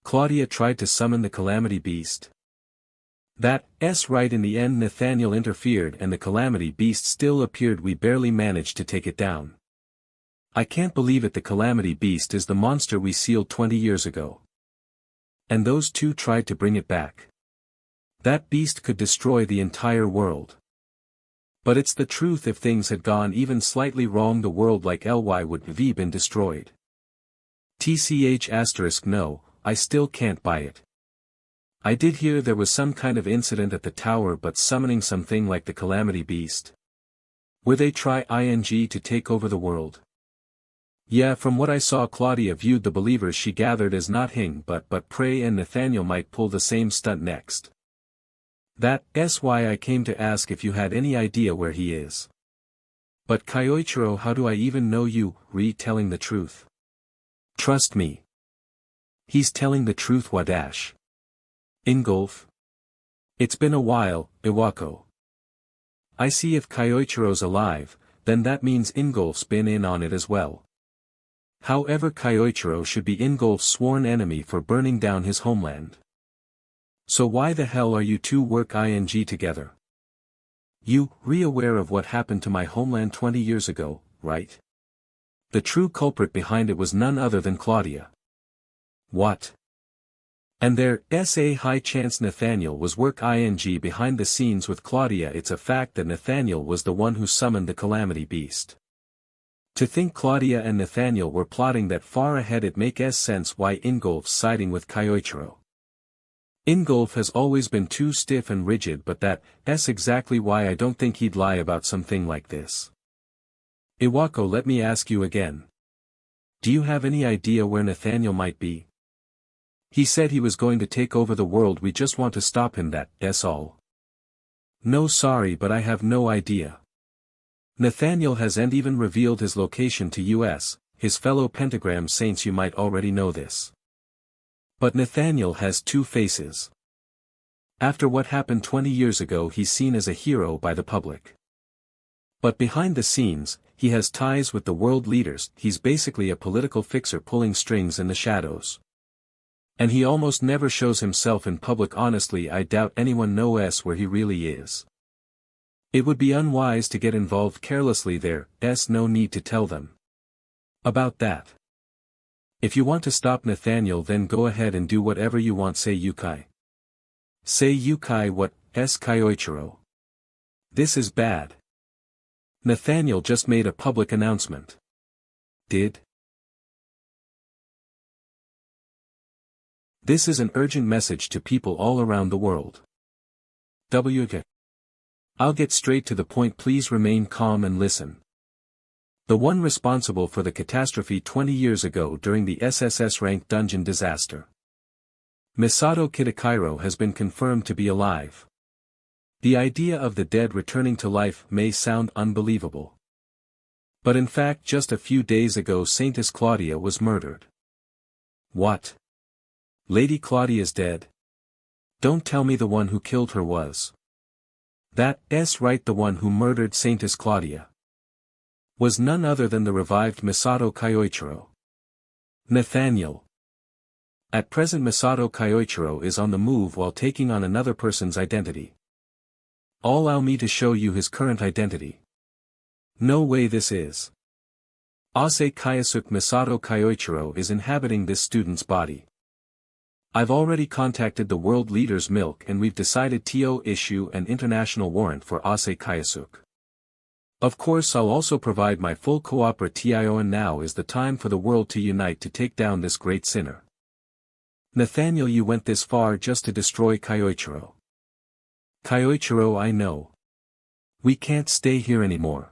Claudia tried to summon the Calamity Beast. That's right. In the end Nathaniel interfered and the Calamity Beast still appeared. We barely managed to take it down. I can't believe it. The Calamity Beast is the monster we sealed 20 years ago. And those two tried to bring it back. That beast could destroy the entire world. But it's the truth. If things had gone even slightly wrong, the world like LY would have been destroyed. TCH*, no, I still can't buy it. I did hear there was some kind of incident at the tower, but summoning something like the Calamity Beast. Were they try to take over the world? Yeah, from what I saw, Claudia viewed the believers she gathered as not hing but prey, and Nathaniel might pull the same stunt next. That's why I came to ask if you had any idea where he is. But Kyoichiro, how do I even know you telling the truth? Trust me. He's telling the truth. What dash? Ingolf? It's been a while, Iwako. I see. If Kyoichiro's alive, then that means Ingolf's been in on it as well. However, Kyoichiro should be Ingolf's sworn enemy for burning down his homeland. So why the hell are you two working together? You aware of what happened to my homeland 20 years ago, right? The true culprit behind it was none other than Claudia. What? And there's a high chance Nathaniel was working behind the scenes with Claudia. It's a fact that Nathaniel was the one who summoned the Calamity Beast. To think Claudia and Nathaniel were plotting that far ahead, it makes sense why Ingolf's siding with Kyoichiro. Ingolf has always been too stiff and rigid, but that's exactly why I don't think he'd lie about something like this. Iwako, let me ask you again. Do you have any idea where Nathaniel might be? He said he was going to take over the world. We just want to stop him. That's all. No, sorry, but I have no idea. Nathaniel hasn't even revealed his location to us, his fellow Pentagram Saints. You might already know this. But Nathaniel has two faces. After what happened 20 years ago, he's seen as a hero by the public. But behind the scenes, he has ties with the world leaders. He's basically a political fixer pulling strings in the shadows. And he almost never shows himself in public. Honestly, I doubt anyone knows where he really is. It would be unwise to get involved carelessly. There's no need to tell them about that. If you want to stop Nathaniel, then go ahead and do whatever you want. Say Yukai. Say Yukai what? Kyoichiro. This is bad. Nathaniel just made a public announcement. Did? This is an urgent message to people all around the world. WK. I'll get straight to the point. Please remain calm and listen. The one responsible for the catastrophe 20 years ago during the SSS-ranked dungeon disaster. Misato Kitakairo has been confirmed to be alive. The idea of the dead returning to life may sound unbelievable. But in fact just a few days ago Saintess Claudia was murdered. What? Lady Claudia's dead? Don't tell me the one who killed her was. That's right, the one who murdered Saintess Claudia was none other than the revived Misato Kyoichiro. Nathaniel. At present Misato Kyoichiro is on the move while taking on another person's identity. Allow me to show you his current identity. No way this is. Ase Kayasuke Misato Kyoichiro is inhabiting this student's body. I've already contacted the world leaders Milk and we've decided to issue an international warrant for Ase Kayasuke. Of course I'll also provide my full cooperation, and now is the time for the world to unite to take down this great sinner. Nathaniel, you went this far just to destroy Kyoichiro. Kyoichiro, I know. We can't stay here anymore.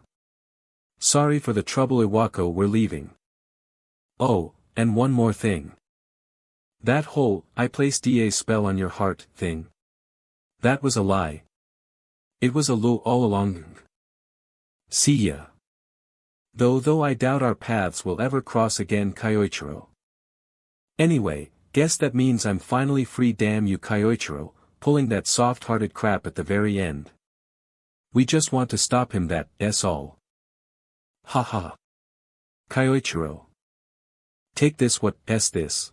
Sorry for the trouble, Iwako, we're leaving. Oh, and one more thing. That whole, I placed a spell on your heart, thing. That was a lie. It was a lure all along. See ya. Though I doubt our paths will ever cross again, Kyoichiro. Anyway, guess that means I'm finally free, damn you Kyoichiro, pulling that soft-hearted crap at the very end. We just want to stop him, that's all. Haha. Kyoichiro. Take this, what's this?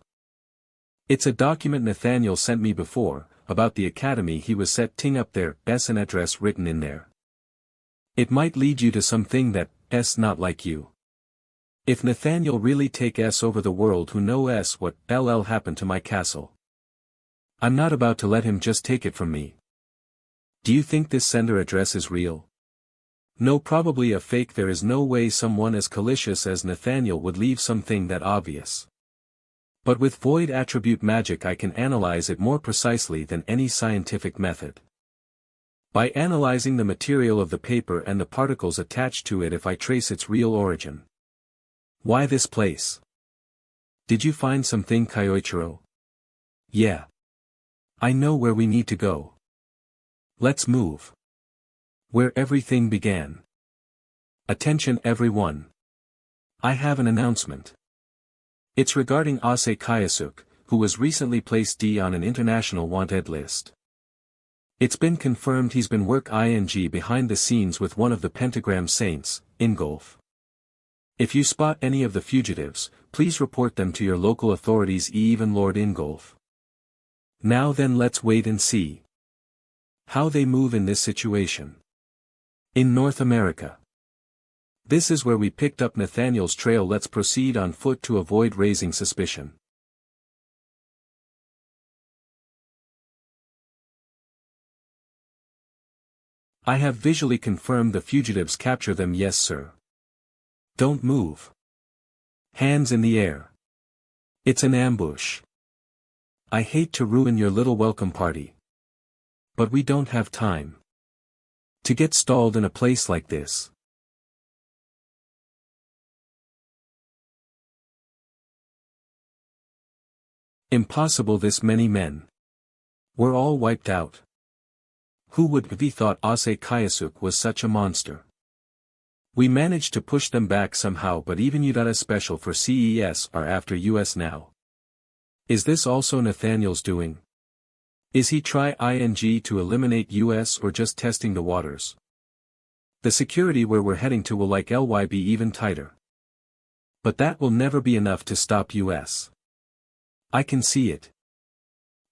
It's a document Nathaniel sent me before, about the academy he was setting up there, an address written in there. It might lead you to something that's not like you. If Nathaniel really takes over the world, who knows what happened to my castle. I'm not about to let him just take it from me. Do you think this sender address is real? No, probably a fake. There is no way someone as malicious as Nathaniel would leave something that obvious. But with void attribute magic I can analyze it more precisely than any scientific method. By analyzing the material of the paper and the particles attached to it, if I trace its real origin. Why this place? Did you find something, Kyoichiro? Yeah. I know where we need to go. Let's move. Where everything began. Attention everyone. I have an announcement. It's regarding Ase Kayasuke, who was recently placed on an international wanted list. It's been confirmed he's been working behind the scenes with one of the Pentagram Saints, Ingolf. If you spot any of the fugitives, please report them to your local authorities, even Lord Ingolf. Now then, let's wait and see how they move in this situation. In North America. This is where we picked up Nathaniel's trail. Let's proceed on foot to avoid raising suspicion. I have visually confirmed the fugitives. Capture them. Yes, sir. Don't move. Hands in the air. It's an ambush. I hate to ruin your little welcome party. But we don't have time to get stalled in a place like this. Impossible, this many men. We're all wiped out. Who would have thought Ase Kayasuke was such a monster? We managed to push them back somehow, but even you special for CES are after us now. Is this also Nathaniel's doing? Is he trying to eliminate us or just testing the waters? The security where we're heading to will be even tighter. But that will never be enough to stop us. I can see it.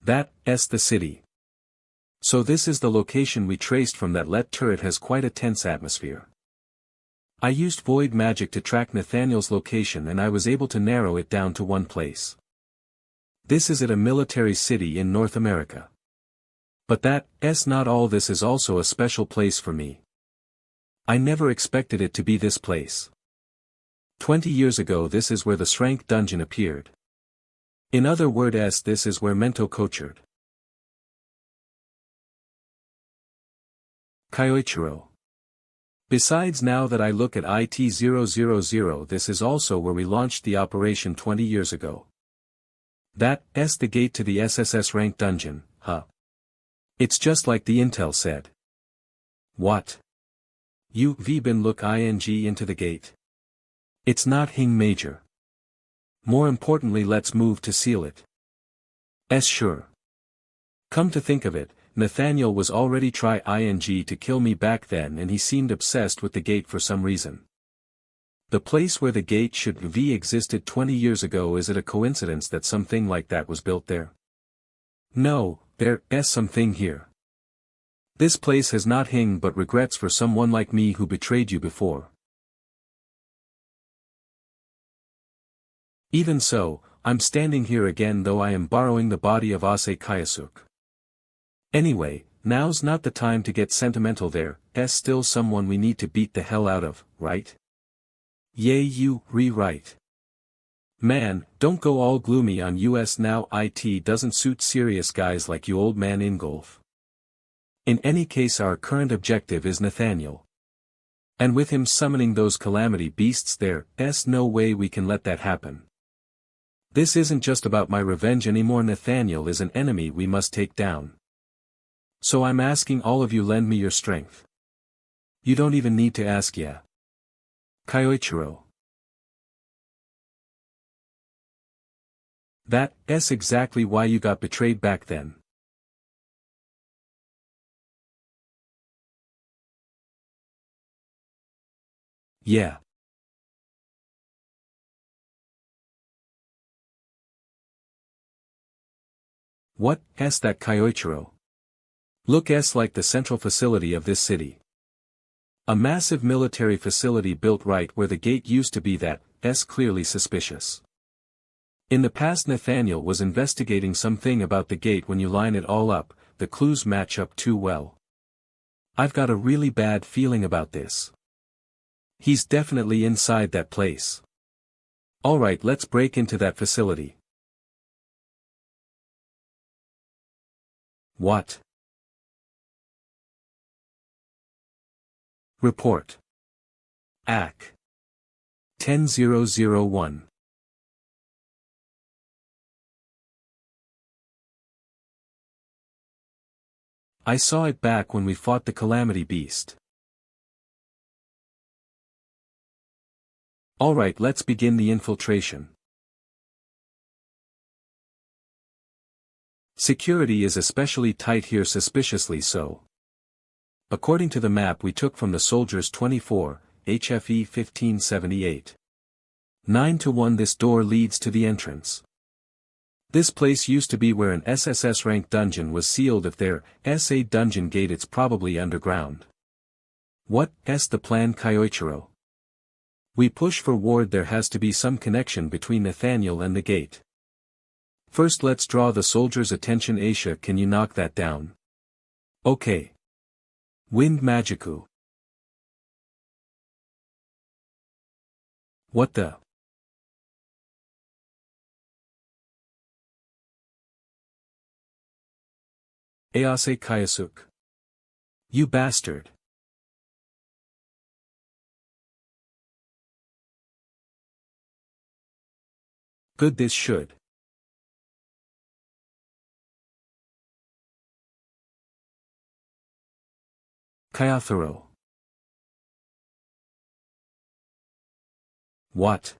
That's the city. So this is the location we traced from. That let turret has quite a tense atmosphere. I used void magic to track Nathaniel's location and I was able to narrow it down to one place. This is at a military city in North America. But that's not all. This is also a special place for me. I never expected it to be this place. 20 years ago this is where the Shrank dungeon appeared. In other words, this is where Mento coached. Kyoichiro. Besides, now that I look at IT-000, this is also where we launched the operation 20 years ago. That's the gate to the SSS rank dungeon, huh? It's just like the intel said. What? You've been look ing into the gate. It's not hing major. More importantly, let's move to seal it. Sure. Come to think of it, Nathaniel was already try ing to kill me back then, and he seemed obsessed with the gate for some reason. The place where the gate should be existed 20 years ago, is it a coincidence that something like that was built there? No, there's something here. This place has not hing but regrets for someone like me who betrayed you before. Even so, I'm standing here again, though I am borrowing the body of Ase Kayasuk. Anyway, now's not the time to get sentimental. There's still someone we need to beat the hell out of, right? Yay, you rewrite. Man, don't go all gloomy on us now. It doesn't suit serious guys like you, old man Ingolf. In any case, our current objective is Nathaniel. And with him summoning those calamity beasts, there's no way we can let that happen. This isn't just about my revenge anymore. Nathaniel is an enemy we must take down. So I'm asking all of you, lend me your strength. You don't even need to ask, yeah. Kyoichiro. That's exactly why you got betrayed back then. Yeah. What's that, Kyoichiro? Looks like the central facility of this city. A massive military facility built right where the gate used to be. That's clearly suspicious. In the past, Nathaniel was investigating something about the gate. When you line it all up, the clues match up too well. I've got a really bad feeling about this. He's definitely inside that place. Alright, let's break into that facility. What? Report. AC. 10001. I saw it back when we fought the Calamity Beast. Alright, let's begin the infiltration. Security is especially tight here, suspiciously so. According to the map we took from the Soldiers 24, HFE 1578. 9-1, this door leads to the entrance. This place used to be where an SSS rank dungeon was sealed. If there's a dungeon gate, it's probably underground. What's the plan, Kyoichiro? We push forward. There has to be some connection between Nathaniel and the gate. First, let's draw the soldiers' attention. Aisha, can you knock that down? Okay. Wind Magiku. What the? Ayase Kayasuk. You bastard. Good, this should. Kyatharo. What?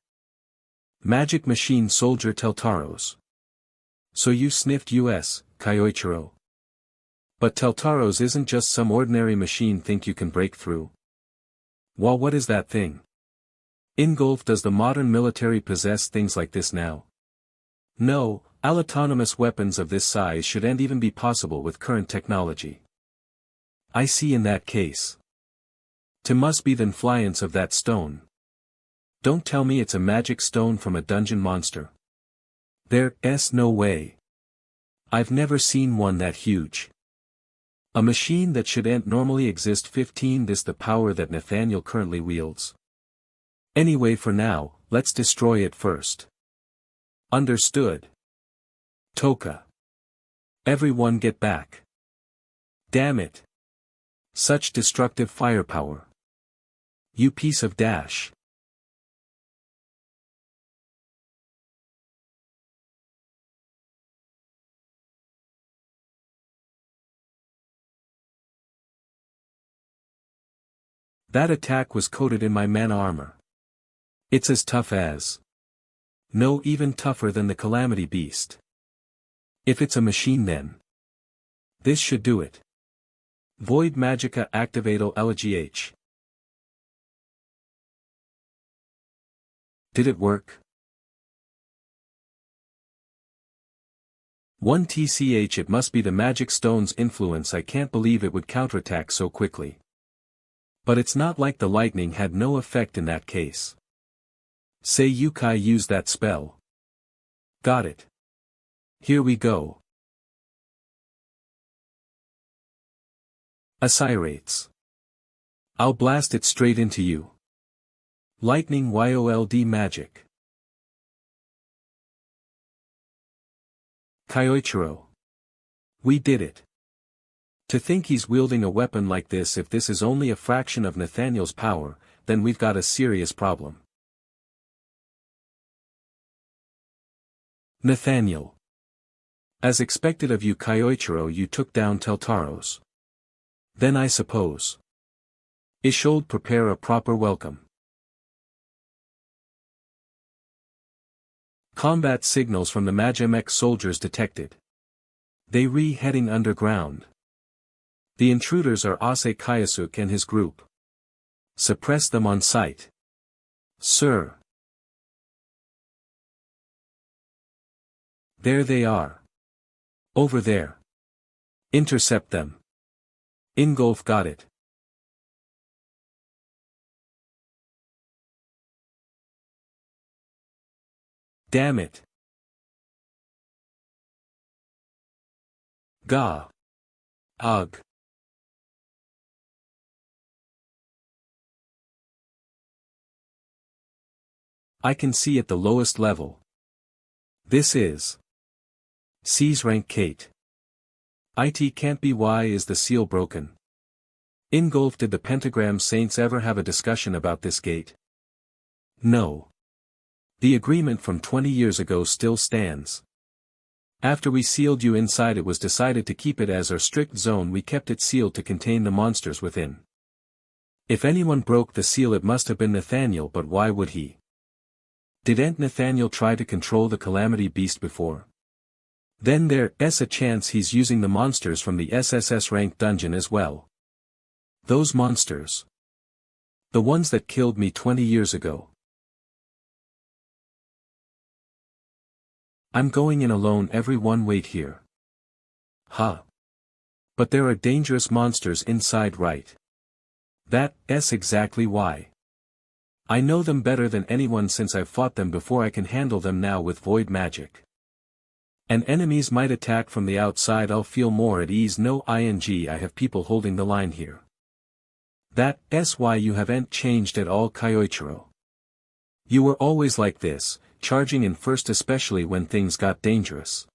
Magic machine soldier Teltaros. So you sniffed us, Kyoichiro. But Teltaros isn't just some ordinary machine. Think you can break through? Well, what is that thing? Ingolf, does the modern military possess things like this now? No, autonomous weapons of this size shouldn't even be possible with current technology. I see. In that case, must be the influence of that stone. Don't tell me it's a magic stone from a dungeon monster. There's no way. I've never seen one that huge. A machine that shouldn't normally exist. 15. This the power that Nathaniel currently wields. Anyway, for now, let's destroy it first. Understood. Toka. Everyone get back. Damn it. Such destructive firepower. You piece of dash. That attack was coated in my mana armor. It's as tough as. No, even tougher than the Calamity Beast. If it's a machine then. This should do it. Void Magicka Activato LGH. Did it work? 1 TCH. It must be the Magic Stone's influence. I can't believe it would counterattack so quickly. But it's not like the lightning had no effect in that case. Say Yukai used that spell. Got it. Here we go. Acirates. I'll blast it straight into you. Lightning YOLD magic. Kyoichiro. We did it. To think he's wielding a weapon like this. If this is only a fraction of Nathaniel's power, then we've got a serious problem. Nathaniel. As expected of you, Kyoichiro, you took down Teltaros. Then I suppose. Ishold prepare a proper welcome. Combat signals from the Majamek soldiers detected. They heading underground. The intruders are Ase Kayasuk and his group. Suppress them on sight. Sir. There they are. Over there. Intercept them. Ingolf got it. Damn it. Gah. Ugh. I can see at the lowest level. This is. C's rank Kate. It can't be. Why is the seal broken? Ingolf, did the Pentagram Saints ever have a discussion about this gate? No. The agreement from 20 years ago still stands. After we sealed you inside, it was decided to keep it as our strict zone. We kept it sealed to contain the monsters within. If anyone broke the seal, it must have been Nathaniel, but why would he? Didn't Nathaniel try to control the Calamity Beast before? Then there's a chance he's using the monsters from the SSS rank dungeon as well. Those monsters. The ones that killed me 20 years ago. I'm going in alone. Everyone wait here. Huh. But there are dangerous monsters inside, right? That's exactly why. I know them better than anyone since I've fought them before. I can handle them now with void magic. And enemies might attack from the outside. I'll feel more at ease. No ing, I have people holding the line here. That's why you haven't changed at all, Kyoichiro. You were always like this, charging in first, especially when things got dangerous.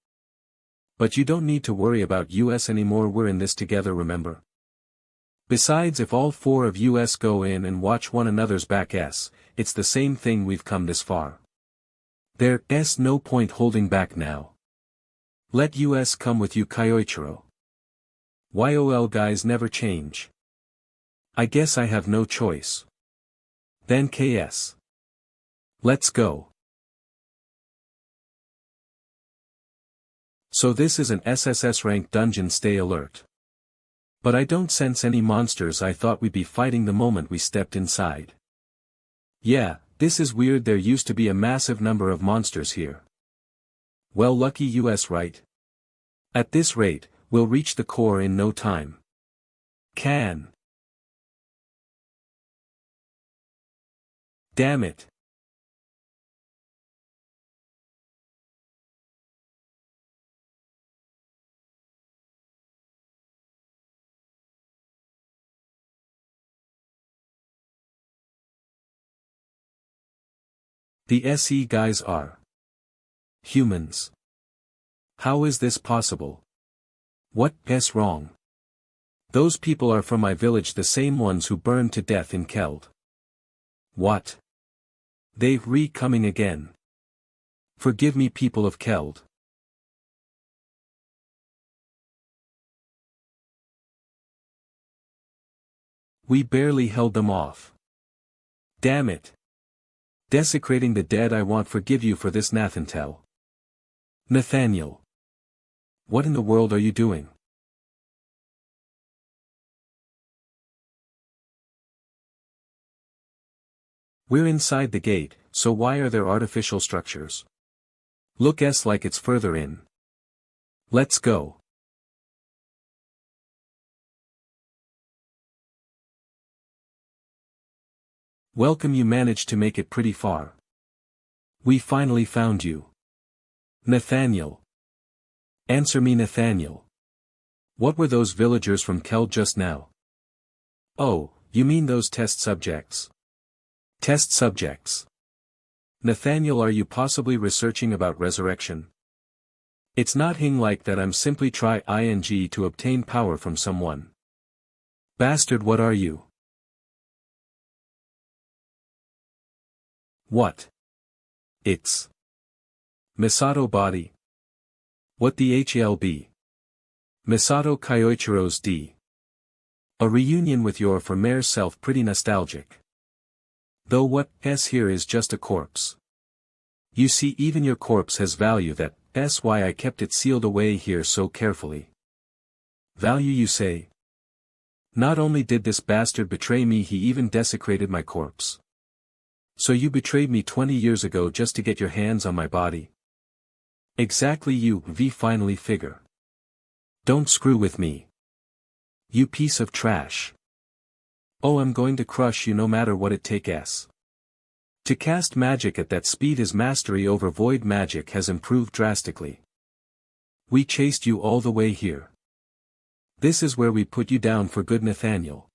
But you don't need to worry about us anymore. We're in this together, remember? Besides, if all four of us go in and watch one another's back, it's the same thing. We've come this far. There's no point holding back now. Let us come with you, Kyoichiro. YOL guys never change. I guess I have no choice. Then KS. Let's go. So this is an SSS rank dungeon. Stay alert. But I don't sense any monsters. I thought we'd be fighting the moment we stepped inside. Yeah, this is weird. There used to be a massive number of monsters here. Well, lucky us, right? At this rate, we'll reach the core in no time. Can. Damn it. The SE guys are humans. How is this possible? What's wrong? Those people are from my village, the same ones who burned to death in Keld. What? They've coming again. Forgive me, people of Keld. We barely held them off. Damn it. Desecrating the dead, I won't forgive you for this, Nathantel. Nathaniel. What in the world are you doing? We're inside the gate, so why are there artificial structures? Looks like it's further in. Let's go. Welcome, you managed to make it pretty far. We finally found you. Nathaniel. Answer me, Nathaniel. What were those villagers from Keld just now? Oh, you mean those test subjects? Test subjects. Nathaniel, are you possibly researching about resurrection? It's not hing like that, I'm simply trying to obtain power from someone. Bastard, what are you? What? It's Misato body. What the hell be? Misato Kyoichiro's D. A reunion with your former self, pretty nostalgic. Though what here is just a corpse. You see, even your corpse has value, that's why I kept it sealed away here so carefully. Value, you say? Not only did this bastard betray me, he even desecrated my corpse. So you betrayed me 20 years ago just to get your hands on my body? Exactly, you finally figure. Don't screw with me. You piece of trash. Oh, I'm going to crush you no matter what it takes. To cast magic at that speed, his mastery over void magic has improved drastically. We chased you all the way here. This is where we put you down for good, Nathaniel.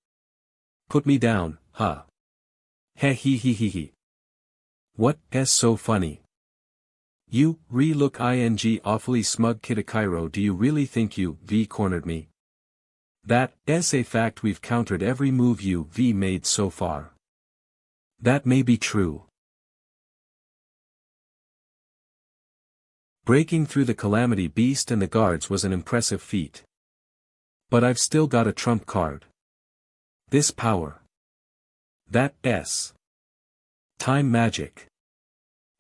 Put me down, huh? He. What's so funny? You look awfully smug, Kitakiro. Do you really think you cornered me? That's a fact. We've countered every move you made so far. That may be true. Breaking through the Calamity Beast and the guards was an impressive feat. But I've still got a trump card. This power. That's time magic.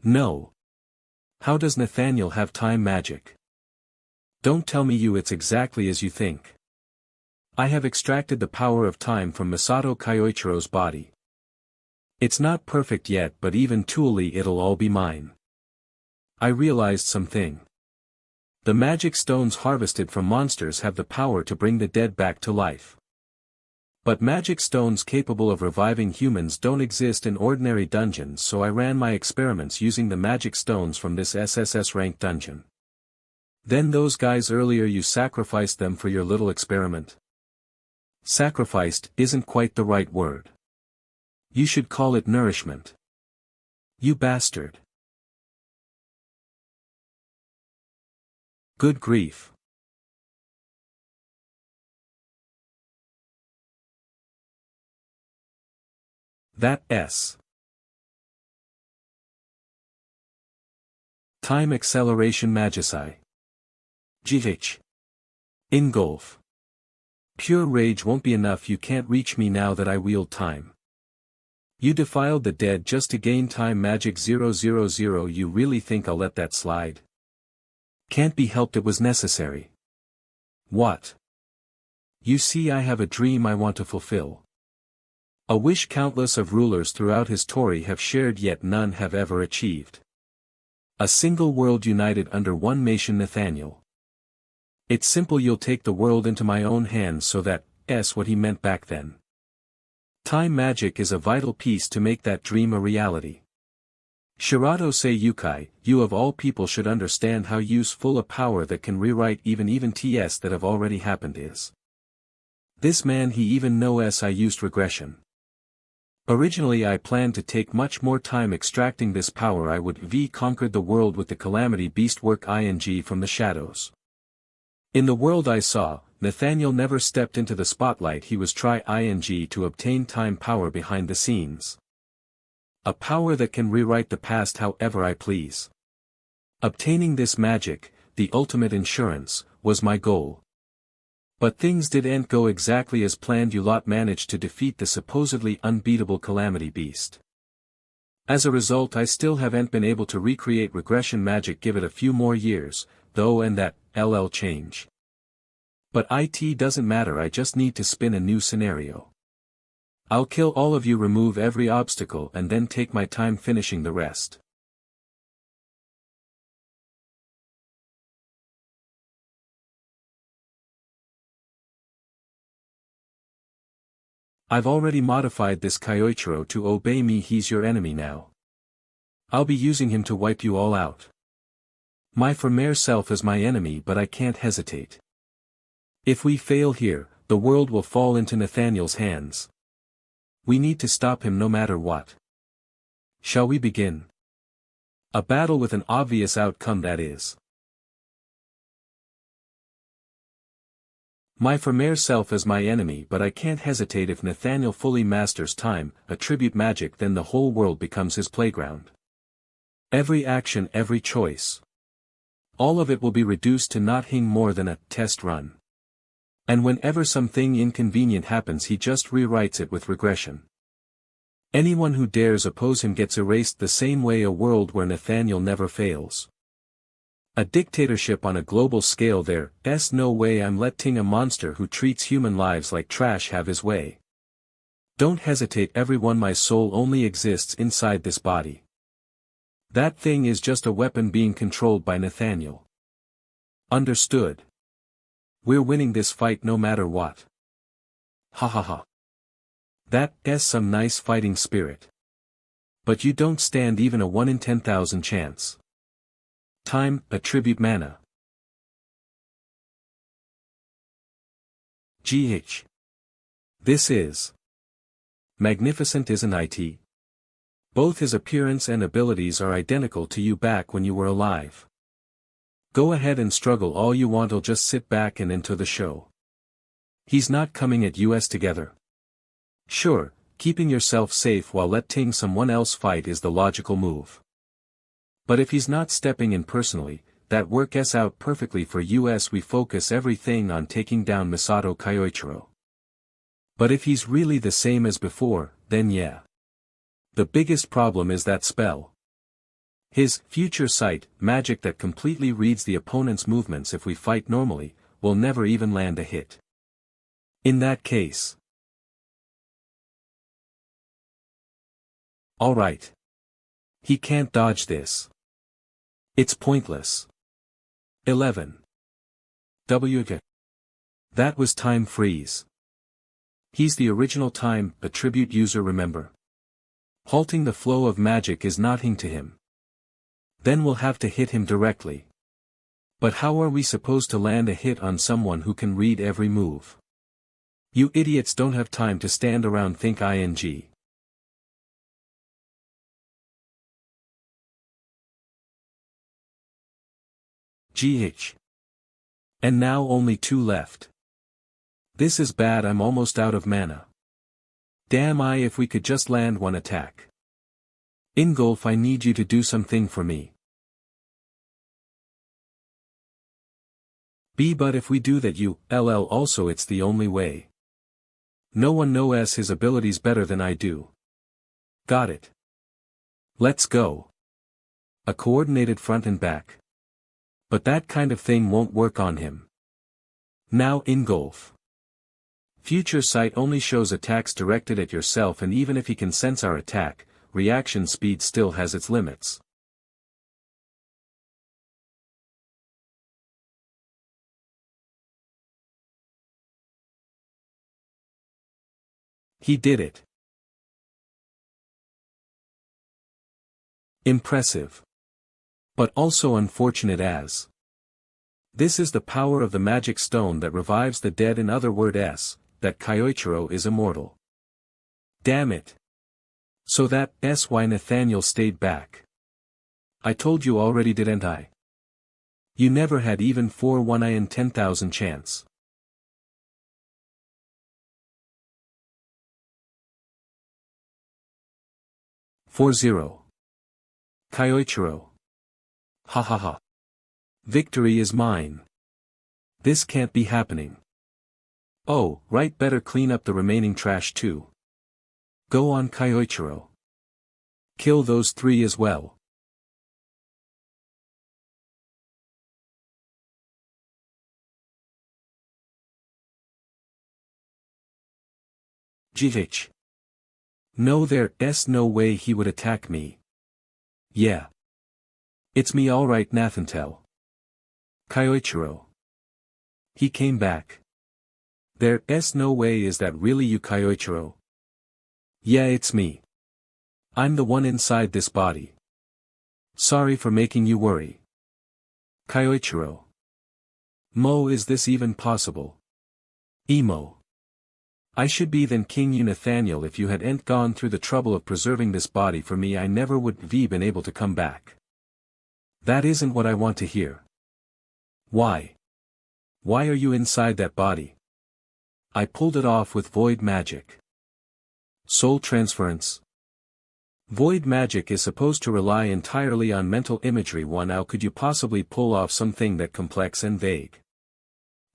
No. How does Nathaniel have time magic? Don't tell me it's exactly as you think. I have extracted the power of time from Misato Kyoichiro's body. It's not perfect yet, but even truly it'll all be mine. I realized something. The magic stones harvested from monsters have the power to bring the dead back to life. But magic stones capable of reviving humans don't exist in ordinary dungeons, so I ran my experiments using the magic stones from this SSS rank dungeon. Then those guys earlier, you sacrificed them for your little experiment. Sacrificed isn't quite the right word. You should call it nourishment. You bastard. Good grief. That's time acceleration magicite. GH. Ingolf. Pure rage won't be enough. You can't reach me now that I wield time. You defiled the dead just to gain time magic 000. You really think I'll let that slide? Can't be helped, it was necessary. What? You see, I have a dream I want to fulfill. A wish countless of rulers throughout history have shared, yet none have ever achieved. A single world united under one nation, Nathaniel. It's simple, you'll take the world into my own hands, so that's what he meant back then. Time magic is a vital piece to make that dream a reality. Shirato say Yukai, you of all people should understand how useful a power that can rewrite even TS that have already happened is. This man, he even knows I used regression. Originally I planned to take much more time extracting this power. I would conquered the world with the Calamity Beast work ing from the shadows. In the world I saw, Nathaniel never stepped into the spotlight. He was ing to obtain time power behind the scenes. A power that can rewrite the past however I please. Obtaining this magic, the ultimate insurance, was my goal. But things didn't go exactly as planned. You lot managed to defeat the supposedly unbeatable Calamity Beast. As a result, I still haven't been able to recreate regression magic. Give it a few more years, though, and that LL change. But it doesn't matter, I just need to spin a new scenario. I'll kill all of you, remove every obstacle, and then take my time finishing the rest. I've already modified this Kyoichiro to obey me. He's your enemy now. I'll be using him to wipe you all out. My former self is my enemy, but I can't hesitate. If we fail here, the world will fall into Nathaniel's hands. We need to stop him no matter what. Shall we begin? A battle with an obvious outcome, that is. My former self is my enemy, but I can't hesitate. If Nathaniel fully masters time, attribute magic, then the whole world becomes his playground. Every action, every choice. All of it will be reduced to nothing more than a test run. And whenever something inconvenient happens, he just rewrites it with regression. Anyone who dares oppose him gets erased, the same way a world where Nathaniel never fails. A dictatorship on a global scale, there's no way I'm letting a monster who treats human lives like trash have his way. Don't hesitate everyone, my soul only exists inside this body. That thing is just a weapon being controlled by Nathaniel. Understood? We're winning this fight no matter what. Ha ha ha. That's some nice fighting spirit. But you don't stand even a 1 in 10,000 chance. Time, attribute mana. GH. This is magnificent, isn't it? Both his appearance and abilities are identical to you back when you were alive. Go ahead and struggle all you want, I'll just sit back and enter the show. He's not coming at us together. Sure, keeping yourself safe while letting someone else fight is the logical move. But if he's not stepping in personally, that works out perfectly for us. We focus everything on taking down Misato Kyoichiro. But if he's really the same as before, then yeah. The biggest problem is that spell. His future sight, magic that completely reads the opponent's movements. If we fight normally, we'll never even land a hit. In that case. Alright. He can't dodge this. It's pointless. 11. WG. That was time freeze. He's the original time attribute user, remember? Halting the flow of magic is nothing to him. Then we'll have to hit him directly. But how are we supposed to land a hit on someone who can read every move? You idiots don't have time to stand around, think ing. GH. And now only 2 left. This is bad, I'm almost out of mana. Damn, if we could just land one attack. Ingolf, I need you to do something for me. But if we do that, also it's the only way. No one knows his abilities better than I do. Got it. Let's go. A coordinated front and back. But that kind of thing won't work on him. Now Ingolf. Future sight only shows attacks directed at yourself, and even if he can sense our attack, reaction speed still has its limits. He did it. Impressive. But also unfortunate as. This is the power of the magic stone that revives the dead, in other words, that Kyoichiro is immortal. Damn it. So that's why Nathaniel stayed back. I told you already, didn't I? You never had even 1 in 10,000 chance. 4-0. Kyoichiro. Ha ha ha. Victory is mine. This can't be happening. Oh, right, better clean up the remaining trash too. Go on, Kyoichiro. Kill those 3 as well. GH. No, there's no way he would attack me. Yeah. It's me alright, Nathantel. Kyoichiro. He came back. There's no way, is that really you, Kyoichiro? Yeah, it's me. I'm the one inside this body. Sorry for making you worry. Kyoichiro. Mo, is this even possible? Emo. I should be then King you, Nathaniel. If you hadn't gone through the trouble of preserving this body for me, I never would have been able to come back. That isn't what I want to hear. Why? Why are you inside that body? I pulled it off with void magic. Soul transference. Void magic is supposed to rely entirely on mental imagery. How could you possibly pull off something that complex and vague?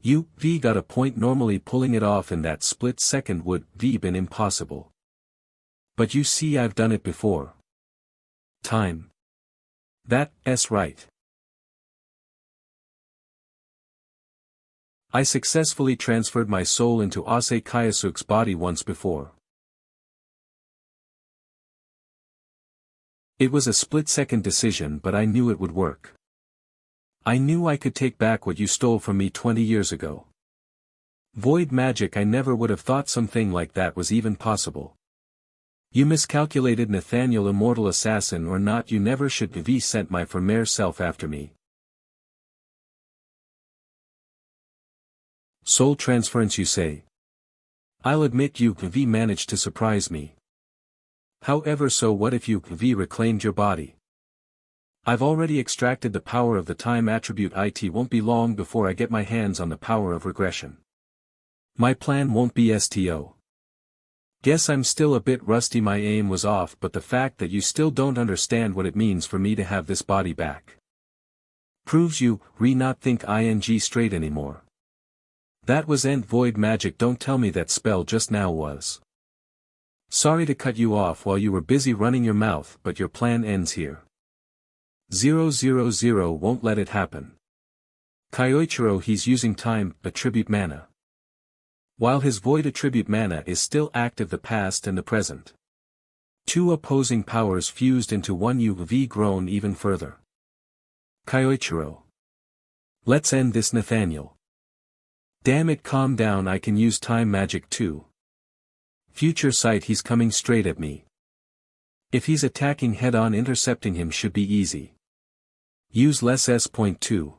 You got a point. Normally pulling it off in that split second would been impossible. But you see, I've done it before. Time. That's right. I successfully transferred my soul into Ase Kayasuke's body once before. It was a split-second decision, but I knew it would work. I knew I could take back what you stole from me 20 years ago. Void magic, I never would have thought something like that was even possible. You miscalculated, Nathaniel, immortal assassin or not, you never should have sent my former self after me. Soul transference, you say? I'll admit you have managed to surprise me. However, so what if you have reclaimed your body? I've already extracted the power of the time attribute. It won't be long before I get my hands on the power of regression. My plan won't be STO. Guess I'm still a bit rusty, my aim was off, but the fact that you still don't understand what it means for me to have this body back proves you not think ing straight anymore. That was void magic. Don't tell me that spell just now was. Sorry to cut you off while you were busy running your mouth, but your plan ends here. 000 won't let it happen. Kyoichiro, he's using time attribute mana. While his void attribute mana is still active, the past and the present. 2 opposing powers fused into one. You've grown even further. Kyoichiro. Let's end this, Nathaniel. Damn it, calm down, I can use time magic too. Future sight, he's coming straight at me. If he's attacking head-on, intercepting him should be easy. Use less S.2.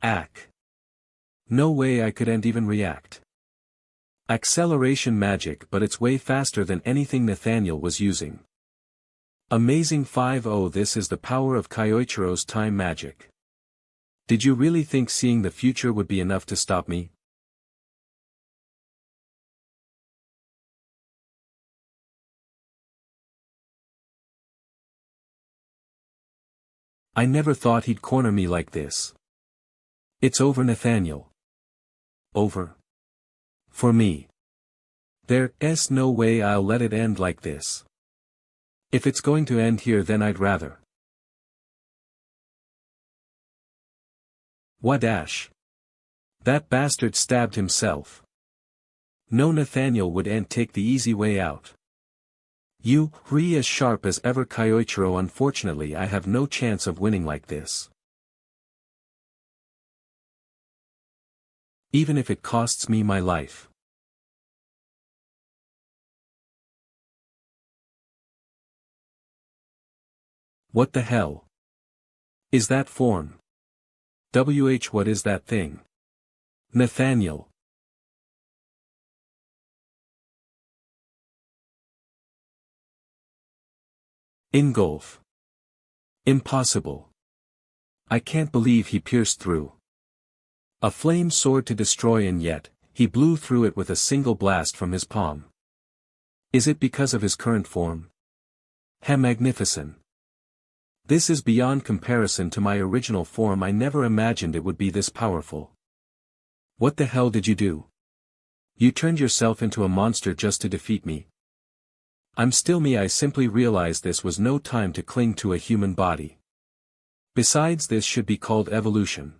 Ack. No way I could even react. Acceleration magic, but it's way faster than anything Nathaniel was using. Amazing 5-0. This is the power of Kyoichiro's time magic. Did you really think seeing the future would be enough to stop me? I never thought he'd corner me like this. It's over, Nathaniel. Over. For me. There's no way I'll let it end like this. If it's going to end here, then I'd rather. What dash? That bastard stabbed himself. No, Nathaniel would take the easy way out. You, as sharp as ever, Kyoichiro. Unfortunately, I have no chance of winning like this. Even if it costs me my life. What the hell? Is that form? What is that thing? Nathaniel. Ingolf. Impossible. I can't believe he pierced through. A flame soared to destroy, and yet, he blew through it with a single blast from his palm. Is it because of his current form? Magnificent. This is beyond comparison to my original form. I never imagined it would be this powerful. What the hell did you do? You turned yourself into a monster just to defeat me. I'm still me. I simply realized this was no time to cling to a human body. Besides, this should be called evolution.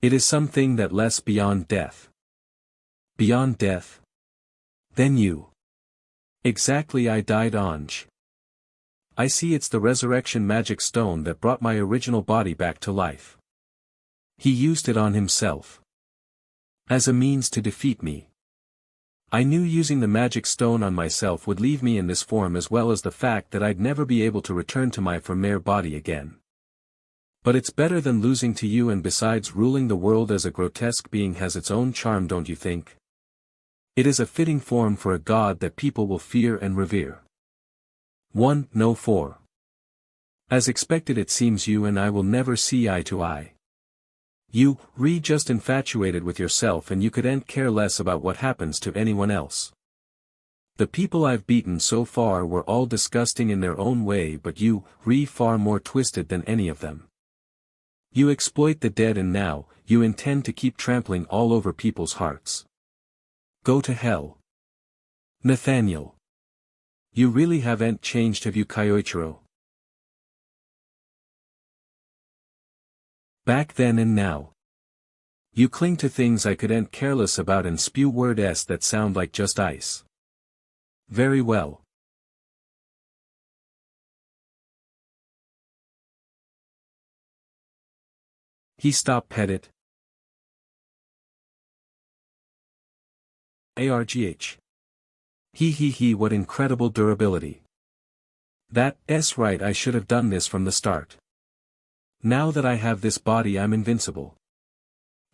It is something that less beyond death. Beyond death? Then you. Exactly, I died, Anj. I see, it's the resurrection magic stone that brought my original body back to life. He used it on himself. As a means to defeat me. I knew using the magic stone on myself would leave me in this form, as well as the fact that I'd never be able to return to my former body again. But it's better than losing to you, and besides, ruling the world as a grotesque being has its own charm, don't you think? It is a fitting form for a god that people will fear and revere. 1. No 4. As expected, it seems you and I will never see eye to eye. You, just infatuated with yourself, and you couldn't care less about what happens to anyone else. The people I've beaten so far were all disgusting in their own way, but you, far more twisted than any of them. You exploit the dead, and now, you intend to keep trampling all over people's hearts. Go to hell. Nathaniel. You really haven't changed, have you, Kyoichiro? Back then and now. You cling to things I couldn't care less about and spew words that sound like just ice. Very well. He stopped petted. Argh. He, what incredible durability. That's right, I should have done this from the start. Now that I have this body, I'm invincible.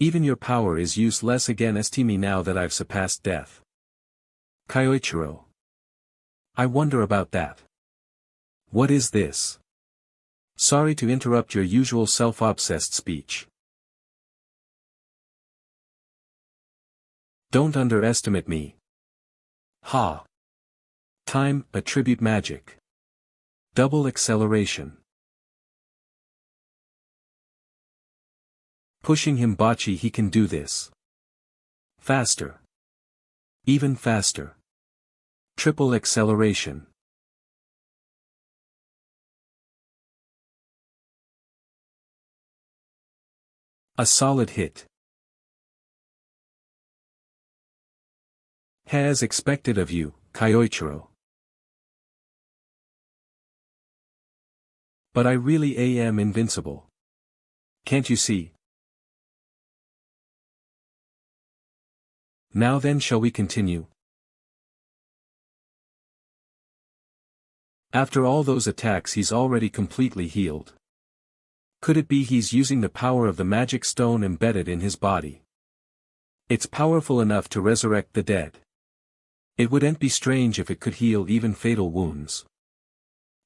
Even your power is useless against me now that I've surpassed death. Kyoichiro. I wonder about that. What is this? Sorry to interrupt your usual self-obsessed speech. Don't underestimate me. Ha. Time, attribute magic. Double acceleration. Pushing him, Bocce, he can do this. Faster. Even faster. Triple acceleration. A solid hit. As expected of you, Kyoichiro. But I really am invincible. Can't you see? Now then, shall we continue? After all those attacks, he's already completely healed. Could it be he's using the power of the magic stone embedded in his body? It's powerful enough to resurrect the dead. It wouldn't be strange if it could heal even fatal wounds.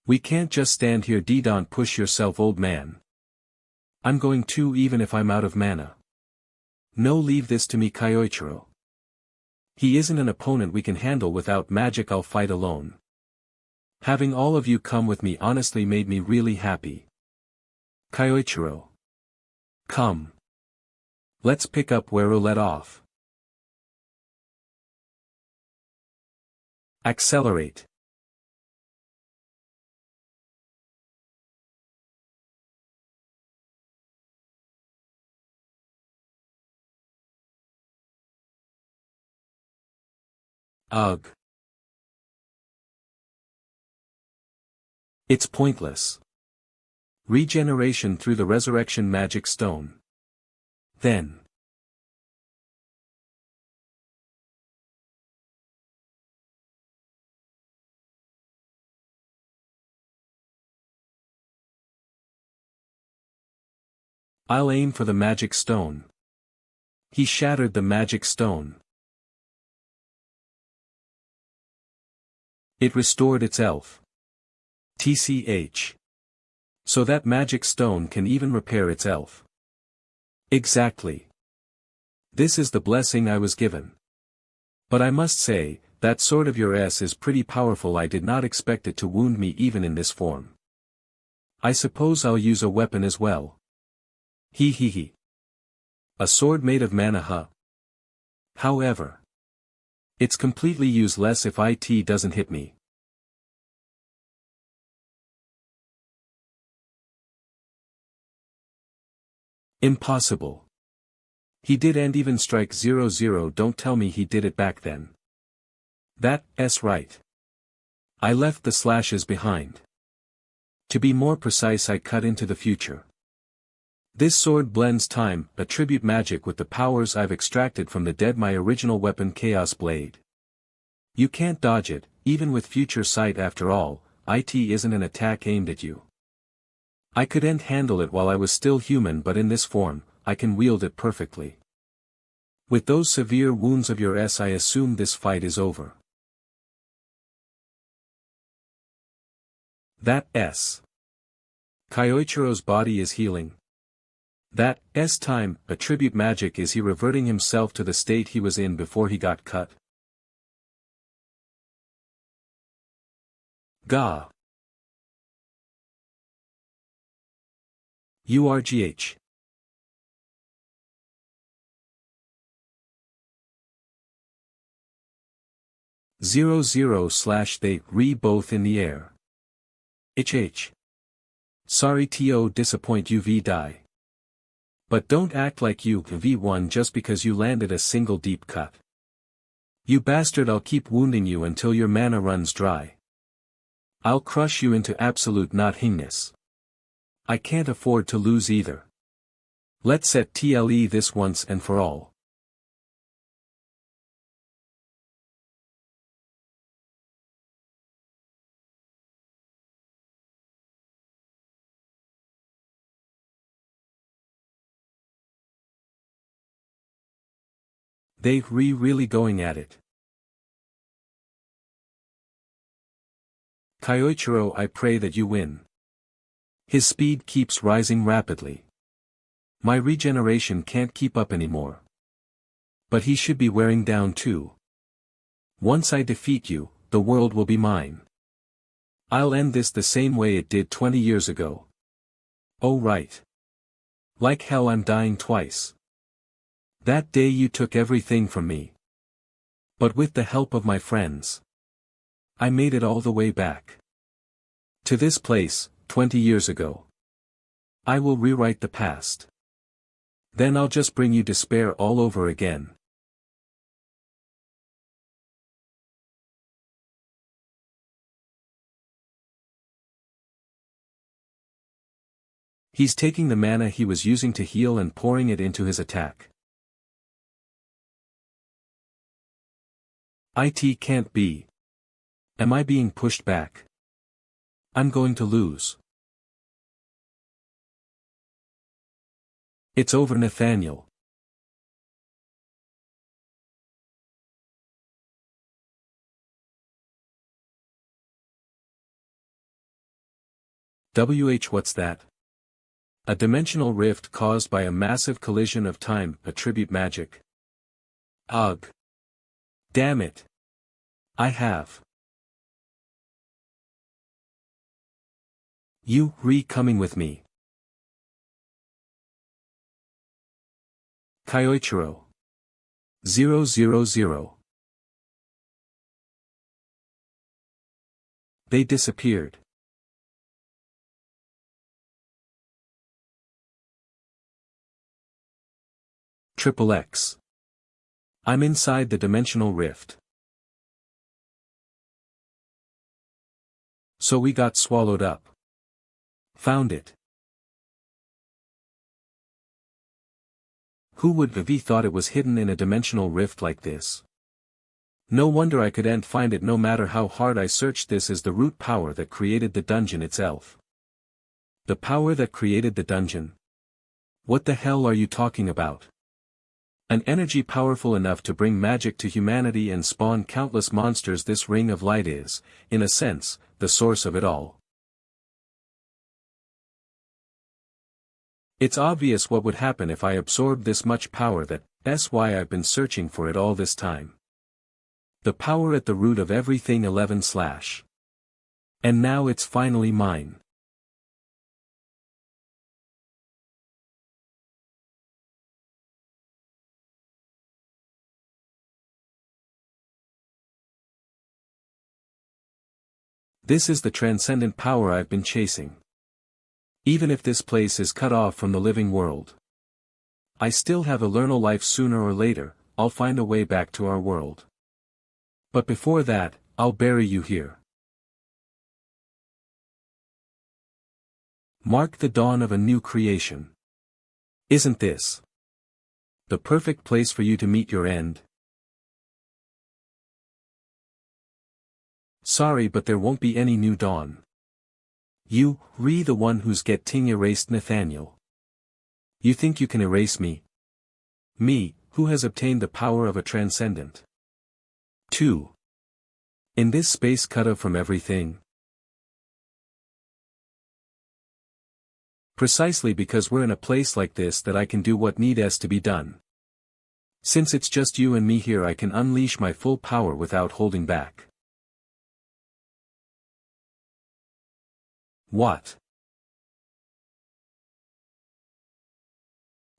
We can't just stand here. Don't push yourself, old man. I'm going to, even if I'm out of mana. No, leave this to me, Kyoichiro. He isn't an opponent we can handle without magic. I'll fight alone. Having all of you come with me honestly made me really happy. Kyoichiro. Come. Let's pick up where we let off. Accelerate. Ugh. It's pointless. Regeneration through the resurrection magic stone. Then. I'll aim for the magic stone. He shattered the magic stone. It restored itself. TCH. So that magic stone can even repair itself. Exactly. This is the blessing I was given. But I must say, that sword of yours is pretty powerful. I did not expect it to wound me even in this form. I suppose I'll use a weapon as well. He. A sword made of mana, huh? However, it's completely useless if it doesn't hit me. Impossible. He did, and even strike 0-0. Don't tell me he did it back then. That's right. I left the slashes behind. To be more precise, I cut into the future. This sword blends time, attribute magic with the powers I've extracted from the dead, my original weapon Chaos Blade. You can't dodge it, even with future sight. After all, it isn't an attack aimed at you. I couldn't handle it while I was still human, but in this form, I can wield it perfectly. With those severe wounds of yours, I assume this fight is over. That's Kyoichiro's body is healing. That's time, attribute magic. Is he reverting himself to the state he was in before he got cut? Gah. URGH. /they re both in the air. HH. Sorry to disappoint you, die. But don't act like you V1 just because you landed a single deep cut. You bastard, I'll keep wounding you until your mana runs dry. I'll crush you into absolute nothingness. I can't afford to lose either. Let's set TLE this once and for all. They really going at it. Kyoichiro, I pray that you win. His speed keeps rising rapidly. My regeneration can't keep up anymore. But he should be wearing down too. Once I defeat you, the world will be mine. I'll end this the same way it did 20 years ago. Oh right. Like hell, I'm dying twice. That day you took everything from me. But with the help of my friends, I made it all the way back. To this place, 20 years ago. I will rewrite the past. Then I'll just bring you despair all over again. He's taking the mana he was using to heal and pouring it into his attack. It can't be. Am I being pushed back? I'm going to lose. It's over, Nathaniel. What's that? A dimensional rift caused by a massive collision of time, attribute magic. Ugh. Damn it. I have. You coming with me. Kyoichiro. 000. They disappeared. XXX. I'm inside the dimensional rift. So we got swallowed up. Found it. Who would have thought it was hidden in a dimensional rift like this? No wonder I couldn't find it no matter how hard I searched. This is the root power that created the dungeon itself. The power that created the dungeon? What the hell are you talking about? An energy powerful enough to bring magic to humanity and spawn countless monsters. This ring of light is, in a sense, the source of it all. It's obvious what would happen if I absorbed this much power. That's why I've been searching for it all this time. The power at the root of everything 11 slash. And now it's finally mine. This is the transcendent power I've been chasing. Even if this place is cut off from the living world, I still have eternal life. Sooner or later, I'll find a way back to our world. But before that, I'll bury you here. Mark the dawn of a new creation. Isn't this the perfect place for you to meet your end? Sorry, but there won't be any new dawn. You, the one who's getting erased. Nathaniel. You think you can erase me? Me, who has obtained the power of a transcendent. 2. In this space cut off from everything. Precisely because we're in a place like this that I can do what needs to be done. Since it's just you and me here, I can unleash my full power without holding back. What?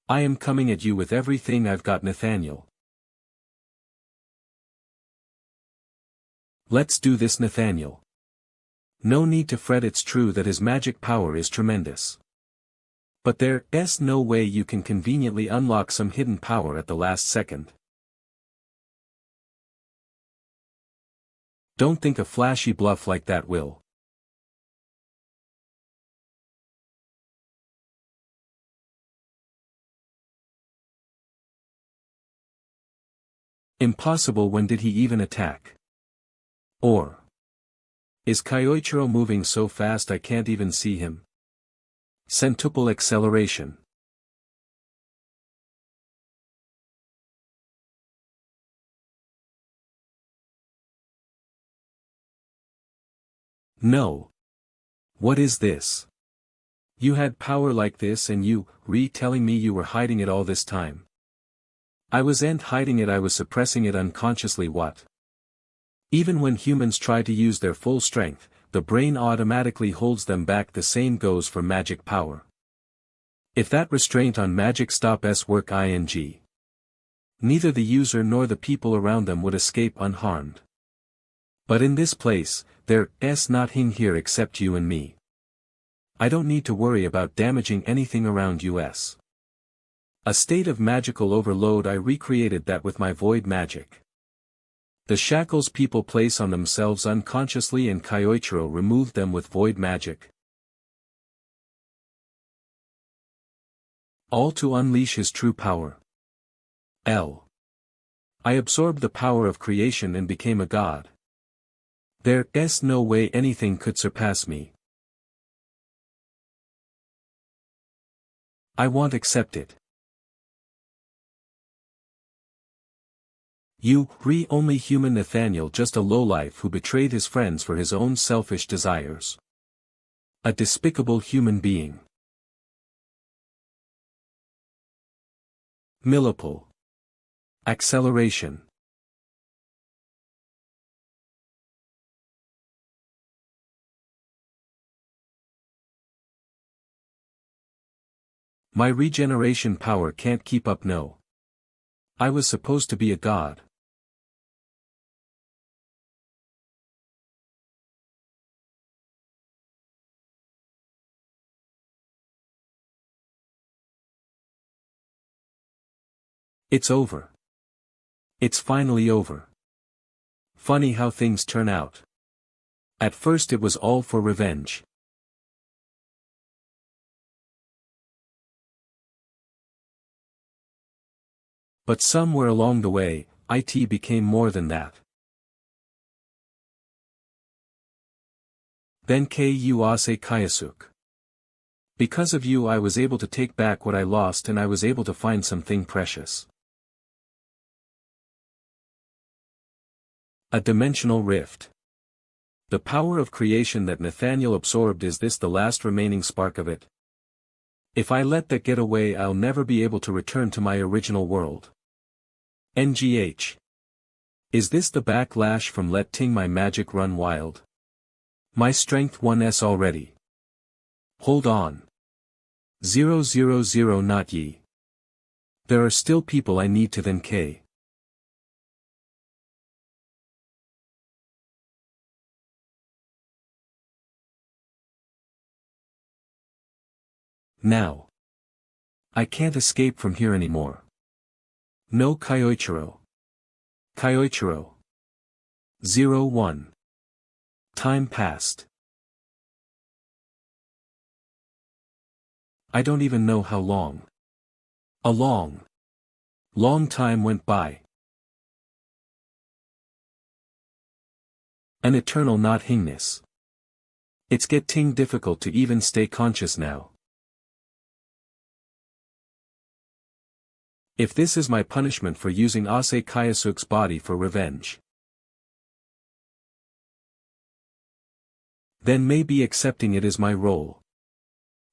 I am coming at you with everything I've got, Nathaniel. Let's do this, Nathaniel. No need to fret. It's true that his magic power is tremendous. But there's no way you can conveniently unlock some hidden power at the last second. Don't think a flashy bluff like that will. Impossible. When did he even attack? Or is Kyoichiro moving so fast I can't even see him? Centuple acceleration. No. What is this? You had power like this and you, telling me you were hiding it all this time. I wasn't hiding it, I was suppressing it unconsciously. What? Even when humans try to use their full strength, the brain automatically holds them back. The same goes for magic power. If that restraint on magic stops work, neither the user nor the people around them would escape unharmed. But in this place, there's nothing here except you and me. I don't need to worry about damaging anything around us. A state of magical overload. I recreated that with my void magic. The shackles people place on themselves unconsciously, and Kyoichiro removed them with void magic. All to unleash his true power. I absorbed the power of creation and became a god. There's no way anything could surpass me. I won't accept it. You, only human Nathaniel, just a lowlife who betrayed his friends for his own selfish desires. A despicable human being. Millipole. Acceleration. My regeneration power can't keep up. No. I was supposed to be a god. It's over. It's finally over. Funny how things turn out. At first it was all for revenge. But somewhere along the way, it became more than that. Then ku ase kayasuk. Because of you I was able to take back what I lost, and I was able to find something precious. A dimensional rift. The power of creation that Nathaniel absorbed, is this the last remaining spark of it? If I let that get away, I'll never be able to return to my original world. NGH. Is this the backlash from letting my magic run wild? My strength 1s already. Hold on. 000 not ye. There are still people I need to then K. Now. I can't escape from here anymore. No Kyoichiro. Kyoichiro. 01. Time passed. I don't even know how long. A long time went by. An eternal nothingness. It's getting difficult to even stay conscious now. If this is my punishment for using Ase Kayasuke's body for revenge, then maybe accepting it is my role.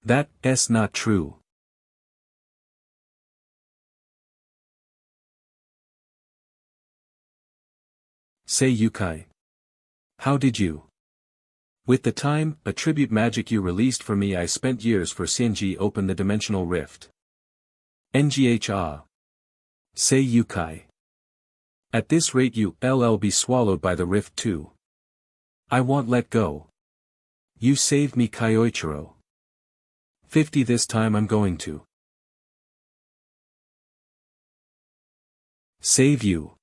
That's not true. Say Yukai. How did you? With the time, attribute magic you released for me, I spent years for Shinji open the dimensional rift. NGH. Say Yukai. At this rate you'll be swallowed by the rift too. I won't let go. You saved me, Kyoichiro. 50 this time I'm going to save you.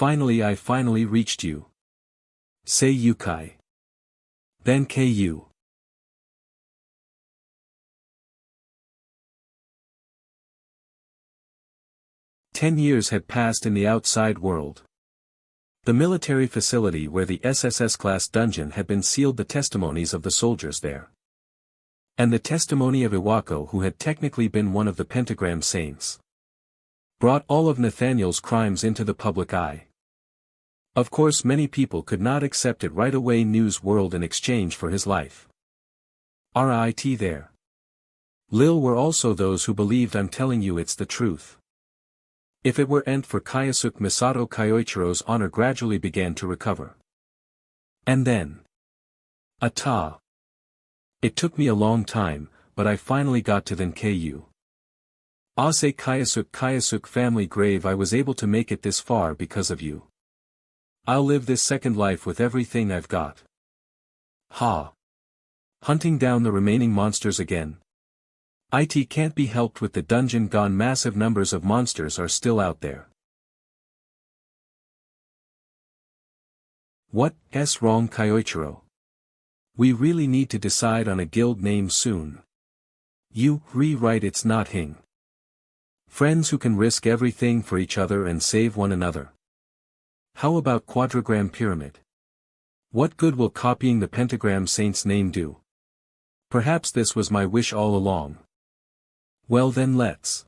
I finally reached you. Say Yukai. Then KU. Ten years had passed in the outside world. The military facility where the SSS-class dungeon had been sealed the testimonies of the soldiers there. And the testimony of Iwako, who had technically been one of the Pentagram Saints, brought all of Nathaniel's crimes into the public eye. Of course many people could not accept it right away. News world in exchange for his life. RIT there. Lil were also those who believed I'm telling you it's the truth. If it weren't for Kayasuke Misato, Kyoichiro's honor gradually began to recover. And then. It took me a long time, but I finally got to then KU. Ase Kayasuke family grave. I was able to make it this far because of you. I'll live this second life with everything I've got. Hunting down the remaining monsters again. It can't be helped with the dungeon gone. Massive numbers of monsters are still out there. What's wrong, Kyoichiro? We really need to decide on a guild name soon. You rewrite it's not Hing. Friends who can risk everything for each other and save one another. How about Quadrigram Pyramid? What good will copying the Pentagram Saint's name do? Perhaps this was my wish all along. Well then let's